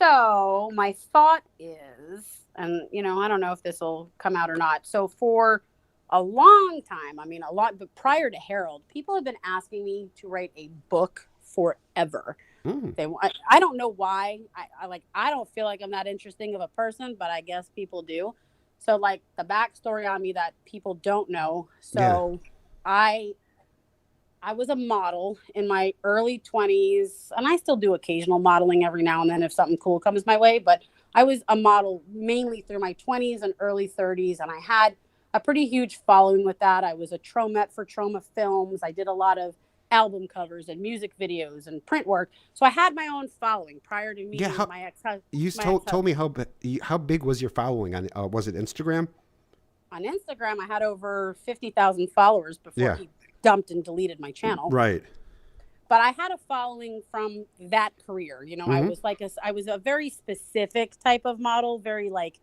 So my thought is, and I don't know if this will come out or not. So for a long time, I mean, but prior to Harold, people have been asking me to write a book forever. Mm. I don't know why. I don't feel like I'm that interesting of a person, but I guess people do. So like the backstory on me that people don't know. Yeah. So I I was a model in my early 20s, and I still do occasional modeling every now and then if something cool comes my way. But I was a model mainly through my 20s and early 30s, and I had a pretty huge following with that. I was a Tromette for Troma Films. I did a lot of album covers and music videos and print work. So I had my own following prior to Yeah. meeting my ex You my told me ex-husband. how big was your following on? Was it Instagram? On Instagram, I had over 50,000 followers before Yeah. he dumped and deleted my channel. Right. But I had a following from that career. Mm-hmm. I was a very specific type of model, very like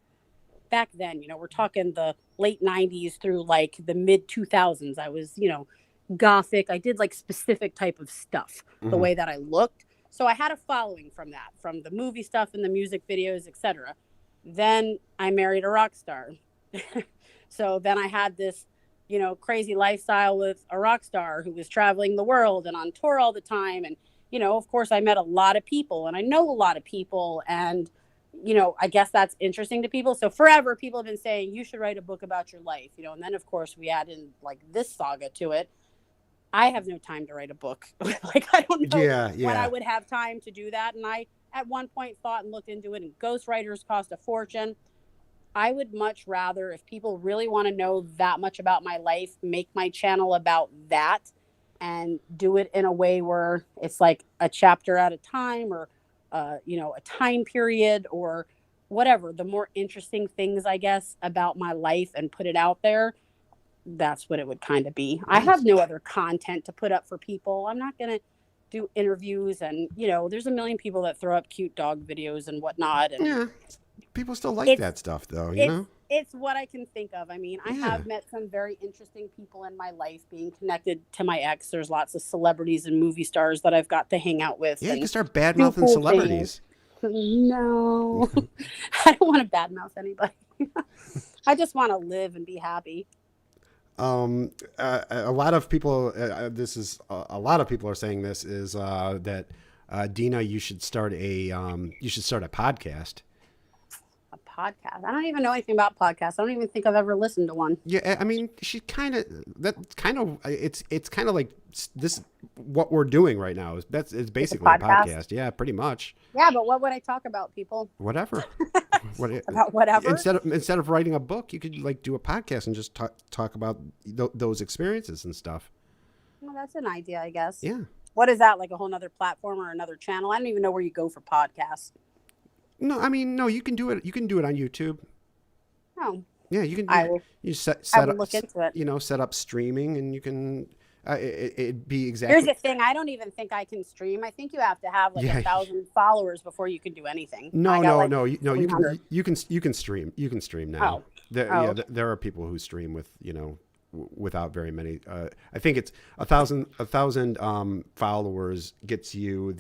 back then, we're talking the late 90s through like the mid 2000s. I was, gothic. I did like specific type of stuff, the Mm-hmm. way that I looked. So I had a following from that, from the movie stuff and the music videos, etc. Then I married a rock star. So then I had this, crazy lifestyle with a rock star who was traveling the world and on tour all the time. And, of course, I met a lot of people and I know a lot of people. And, I guess that's interesting to people. So forever, people have been saying, you should write a book about your life, and then, of course, we add in like this saga to it. I have no time to write a book. Like, I don't know Yeah. when I Yeah. would have time to do that. And I, at one point, thought and looked into it, and ghostwriters cost a fortune. I would much rather, if people really want to know that much about my life, make my channel about that and do it in a way where it's like a chapter at a time, or, a time period, or whatever. The more interesting things, I guess, about my life and put it out there, that's what it would kind of be. I have Nice. no other content to put up for people. I'm not going to do interviews, and, there's a million people that throw up cute dog videos and whatnot. And Yeah. People still like it's that stuff, though. it's it's what I can think of. I mean, I Yeah. have met some very interesting people in my life being connected to my ex. There's lots of celebrities and movie stars that I've got to hang out with Yeah. You can and start bad do mouthing cool things. celebrities. No, I don't want to badmouth anybody. I just want to live and be happy. A lot of people. A lot of people are saying this is that Deana, you should start a podcast. A podcast. I don't even know anything about podcasts. I don't even think I've ever listened to one. Yeah, I mean, it's kind of like this. What we're doing right now it's It's a basically a podcast. podcast. Yeah, pretty much. Yeah, but what would I talk about, people? Whatever. What About whatever? instead of writing a book, you could like do a podcast and just talk about those experiences and stuff. Well, that's an idea, I guess. Yeah. What is that, like a whole nother platform or another channel? I don't even know where you go for podcasts. No, I mean, no, you can do it. You can do it on YouTube. Oh, Yeah, you can do I it. will. You I set will up, look into it. set up streaming, and you can. It'd be Here's exactly. the thing. I don't even think I can stream. I think you have to have like Yeah. 1,000 followers before you can do anything. No, I got no, like no, no. You 300. can stream. You can stream now. Oh. There, Oh, yeah, okay. there are people who stream with without very many. I think it's a thousand followers gets you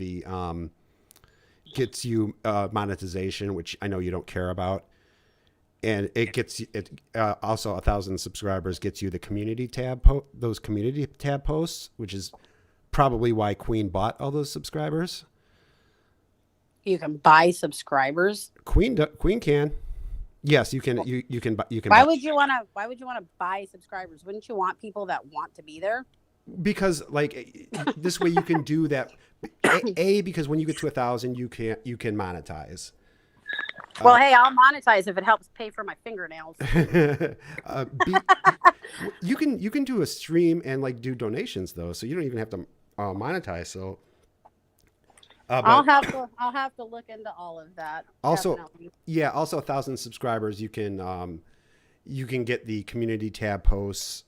monetization, which I know you don't care about, and it gets it also 1,000 subscribers gets you the community tab those community tab posts, which is probably why Queen bought all those subscribers. You can buy subscribers. Queen can. Yes, you can. You can. You can. Why Buy, would you want to? Why would you want to buy subscribers? Wouldn't you want people that want to be there? because like this way you can do that. Because when you get to 1,000, you can monetize. Well, hey, I'll monetize if it helps pay for my fingernails. B, you can do a stream and like do donations though, so you don't even have to monetize. So, I'll but have to look into all of that. also, Definitely. yeah, also 1,000 subscribers, you can get the community tab posts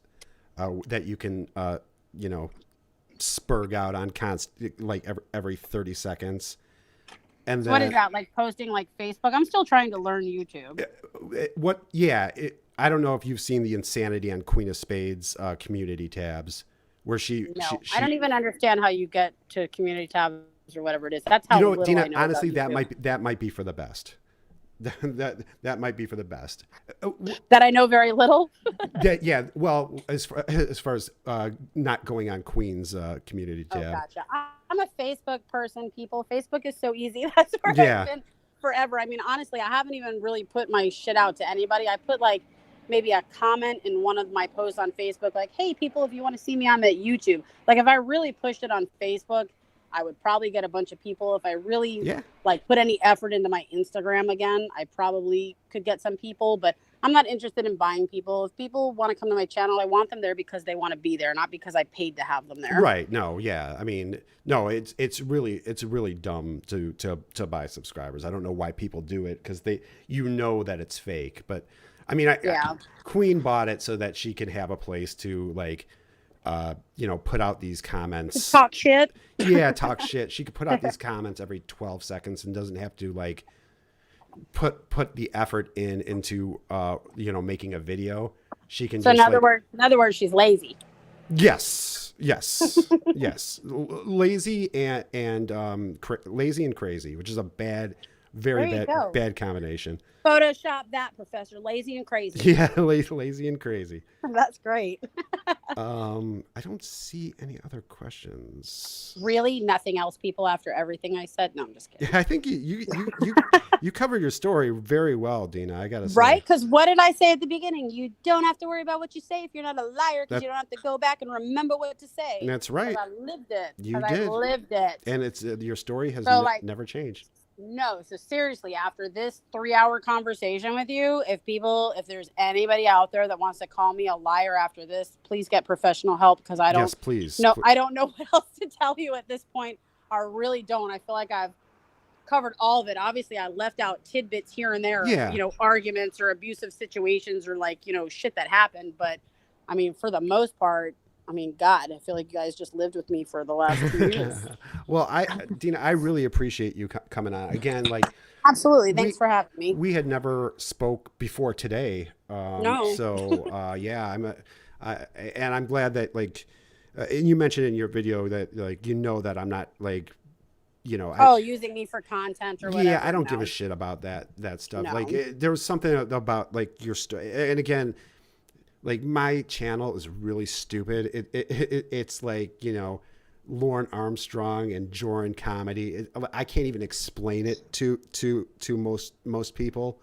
that you can spurg out on like every 30 seconds. And So what is then that, like posting like Facebook? I'm still trying to learn YouTube. I don't know if you've seen the insanity on Queen of Spades community tabs where she No, I don't even understand how you get to community tab or whatever it is. That's how little Deana, I know honestly, about that might be for the best. That might be for the best. that I know very little. Yeah. Well, as far as not going on Queen's community Oh, tab. gotcha. I'm a Facebook person, people. Facebook is so easy. That's where Yeah. I've been forever. I mean, honestly, I haven't even really put my shit out to anybody. I put like maybe a comment in one of my posts on Facebook, like, hey, people, if you want to see me, I'm at YouTube. Like, if I really pushed it on Facebook, I would probably get a bunch of people. If I really like put any effort into my Instagram again, I probably could get some people, but I'm not interested in buying people. If people want to come to my channel, I want them there because they want to be there, not because I paid to have them there. Right. No. Yeah. I mean, no. It's really dumb to buy subscribers. I don't know why people do it, because that it's fake. But I mean, Queen bought it so that she can have a place to like, put out these comments. Talk shit. Yeah, talk shit. She could put out these comments every 12 seconds and doesn't have to like put the effort into making a video. She can. So in other words, she's lazy. Yes. Yes. Lazy and lazy and crazy, which is a very bad combination. Photoshop that, Professor. Lazy and crazy. Yeah, lazy and crazy. That's great. I don't see any other questions. Really? Nothing else, people, after everything I said? No, I'm just kidding. Yeah, I think you covered your story very well, Deana. I gotta say. Right? Because what did I say at the beginning? You don't have to worry about what you say if you're not a liar, because you don't have to go back and remember what to say. That's right. I lived it. You did. I lived it. And it's your story has never changed. No, so seriously, after this 3-hour conversation with you, if there's anybody out there that wants to call me a liar after this, please get professional help, because I don't. Yes, please. No, I don't know what else to tell you at this point. I really don't. I feel like I've covered all of it. Obviously, I left out tidbits here and there, arguments or abusive situations or like, shit that happened. But I mean, for the most part, I mean, God, I feel like you guys just lived with me for the last 2 years. Well, Deana, I really appreciate you coming on again. Like, absolutely. Thanks for having me. We had never spoke before today. No. So, and I'm glad that and you mentioned in your video that that I'm not using me for content or whatever. Yeah, I don't give a shit about that stuff. No. There was something about your story, and again, my channel is really stupid. It's like, Lauren Armstrong and Joran comedy. I can't even explain it to most people.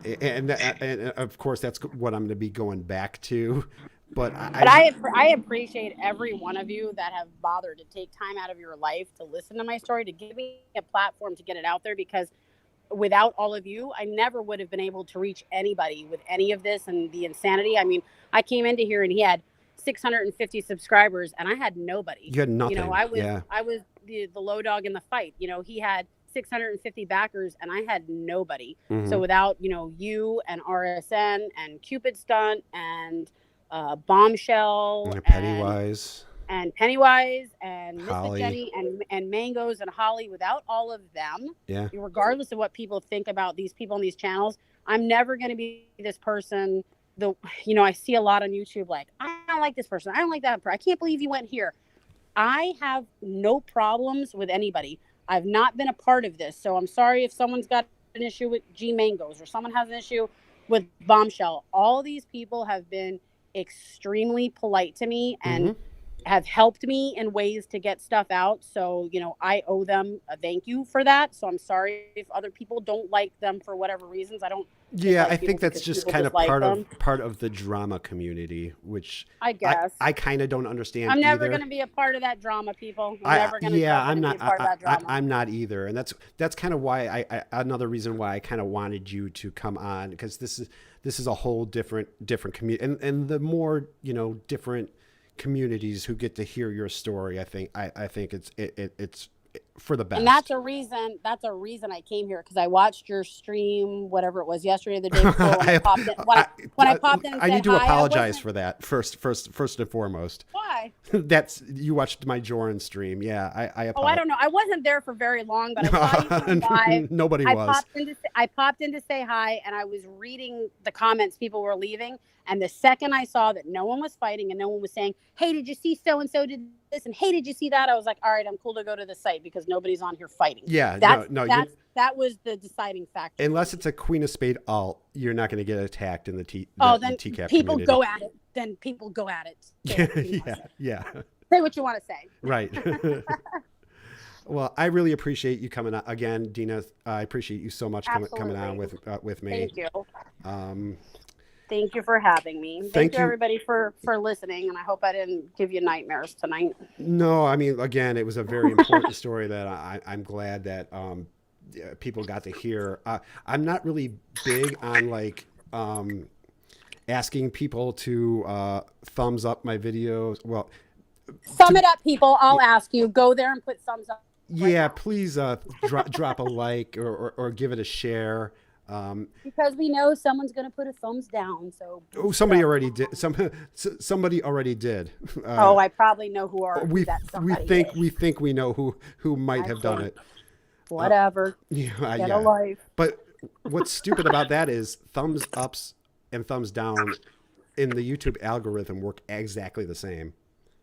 And of course that's what I'm going to be going back to. But I appreciate every one of you that have bothered to take time out of your life to listen to my story, to give me a platform to get it out there, because without all of you, I never would have been able to reach anybody with any of this and the insanity. I mean, I came into here and he had 650 subscribers and I had nobody. You had nothing. I was the low dog in the fight. He had 650 backers and I had nobody. Mm-hmm. So without, you and RSN and Cupid Stunt and Bombshell and Pennywise and Miss Jenny and Mangoes and Holly, without all of them, regardless of what people think about these people on these channels, I'm never going to be this person. I see a lot on YouTube, like, I don't like this person. I don't like that person. I can't believe you went here. I have no problems with anybody. I've not been a part of this. So I'm sorry if someone's got an issue with G Mangoes or someone has an issue with Bombshell. All these people have been extremely polite to me and have helped me in ways to get stuff out. So, I owe them a thank you for that. So I'm sorry if other people don't like them for whatever reasons. I don't. Yeah, I think that's just kind of part of the drama community, which I guess I kind of don't understand. I'm never going to be a part of that drama, people. I'm not either, and that's kind of why another reason why I kind of wanted you to come on, because this is a whole different community, and the more different communities who get to hear your story, I think it's for the best. And that's a reason I came here, because I watched your stream, whatever it was, yesterday or the day before, when I popped in and said I need to hi, apologize for that first and foremost. Why? You watched my Joran stream. Yeah, I apologize. Oh, I don't know. I wasn't there for very long, but I saw you live. Nobody was. I popped in to say hi, and I was reading the comments people were leaving, And the second I saw that no one was fighting and no one was saying, hey, did you see so-and-so did this? And hey, did you see that? I was like, all right, I'm cool to go to the site because nobody's on here fighting. Yeah, That was the deciding factor. Unless it's a Queen of Spade alt, you're not going to get attacked in the then TCAP people community. go at it. Then people go at it. Yeah. Say what you want to say. Right. Well, I really appreciate you coming on again, Deana. I appreciate you so much coming on with me. Thank you. Thank you for having me. Thank you everybody for listening, and I hope I didn't give you nightmares tonight. No, I mean, again, it was a very important story that I'm glad that people got to hear. I'm not really big on like asking people to thumbs up my videos. Well, sum it up, people. I'll ask you. Go there and put thumbs up. Yeah, please drop a like or give it a share. Because we know someone's going to put a thumbs down. So somebody already did. Somebody already did. I probably know who we is. We think we know who might have done it. Whatever. Get a life. But what's stupid about that is thumbs ups and thumbs down in the YouTube algorithm work exactly the same.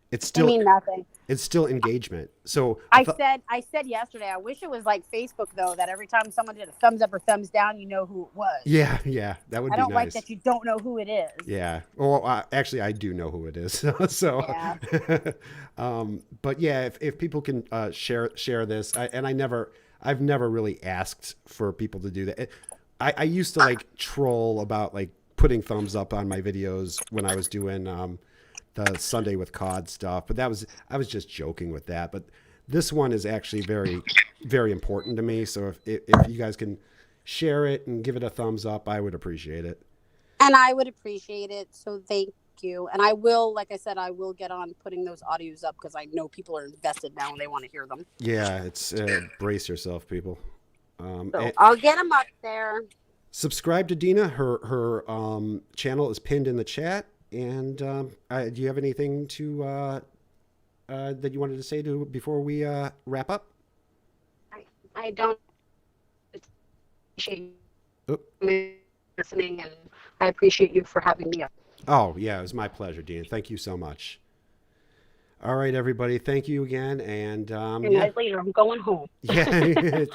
It's still mean nothing. It's still engagement. So I said yesterday, I wish it was like Facebook though, that every time someone did a thumbs up or thumbs down, you know who it was. Yeah, that would be nice. I don't like that you don't know who it is. Yeah. Well, actually, I do know who it is. So, yeah. But yeah, if people can share this, I've never really asked for people to do that. I used to like troll about like putting thumbs up on my videos when I was doing the Sunday with COD stuff, but I was just joking with that. But this one is actually very, very important to me. So if you guys can share it and give it a thumbs up, I would appreciate it. And I would appreciate it. So thank you. And I will, like I said, I will get on putting those audios up because I know people are invested now and they want to hear them. Yeah, it's brace yourself, people. So I'll get them up there. Subscribe to Deana. Her channel is pinned in the chat. And do you have anything to that you wanted to say before we wrap up? I don't appreciate you listening, and I appreciate you for having me up. Oh, yeah, it was my pleasure, Deana. Thank you so much. All right, everybody. Thank you again. And later, I'm going home. Yeah.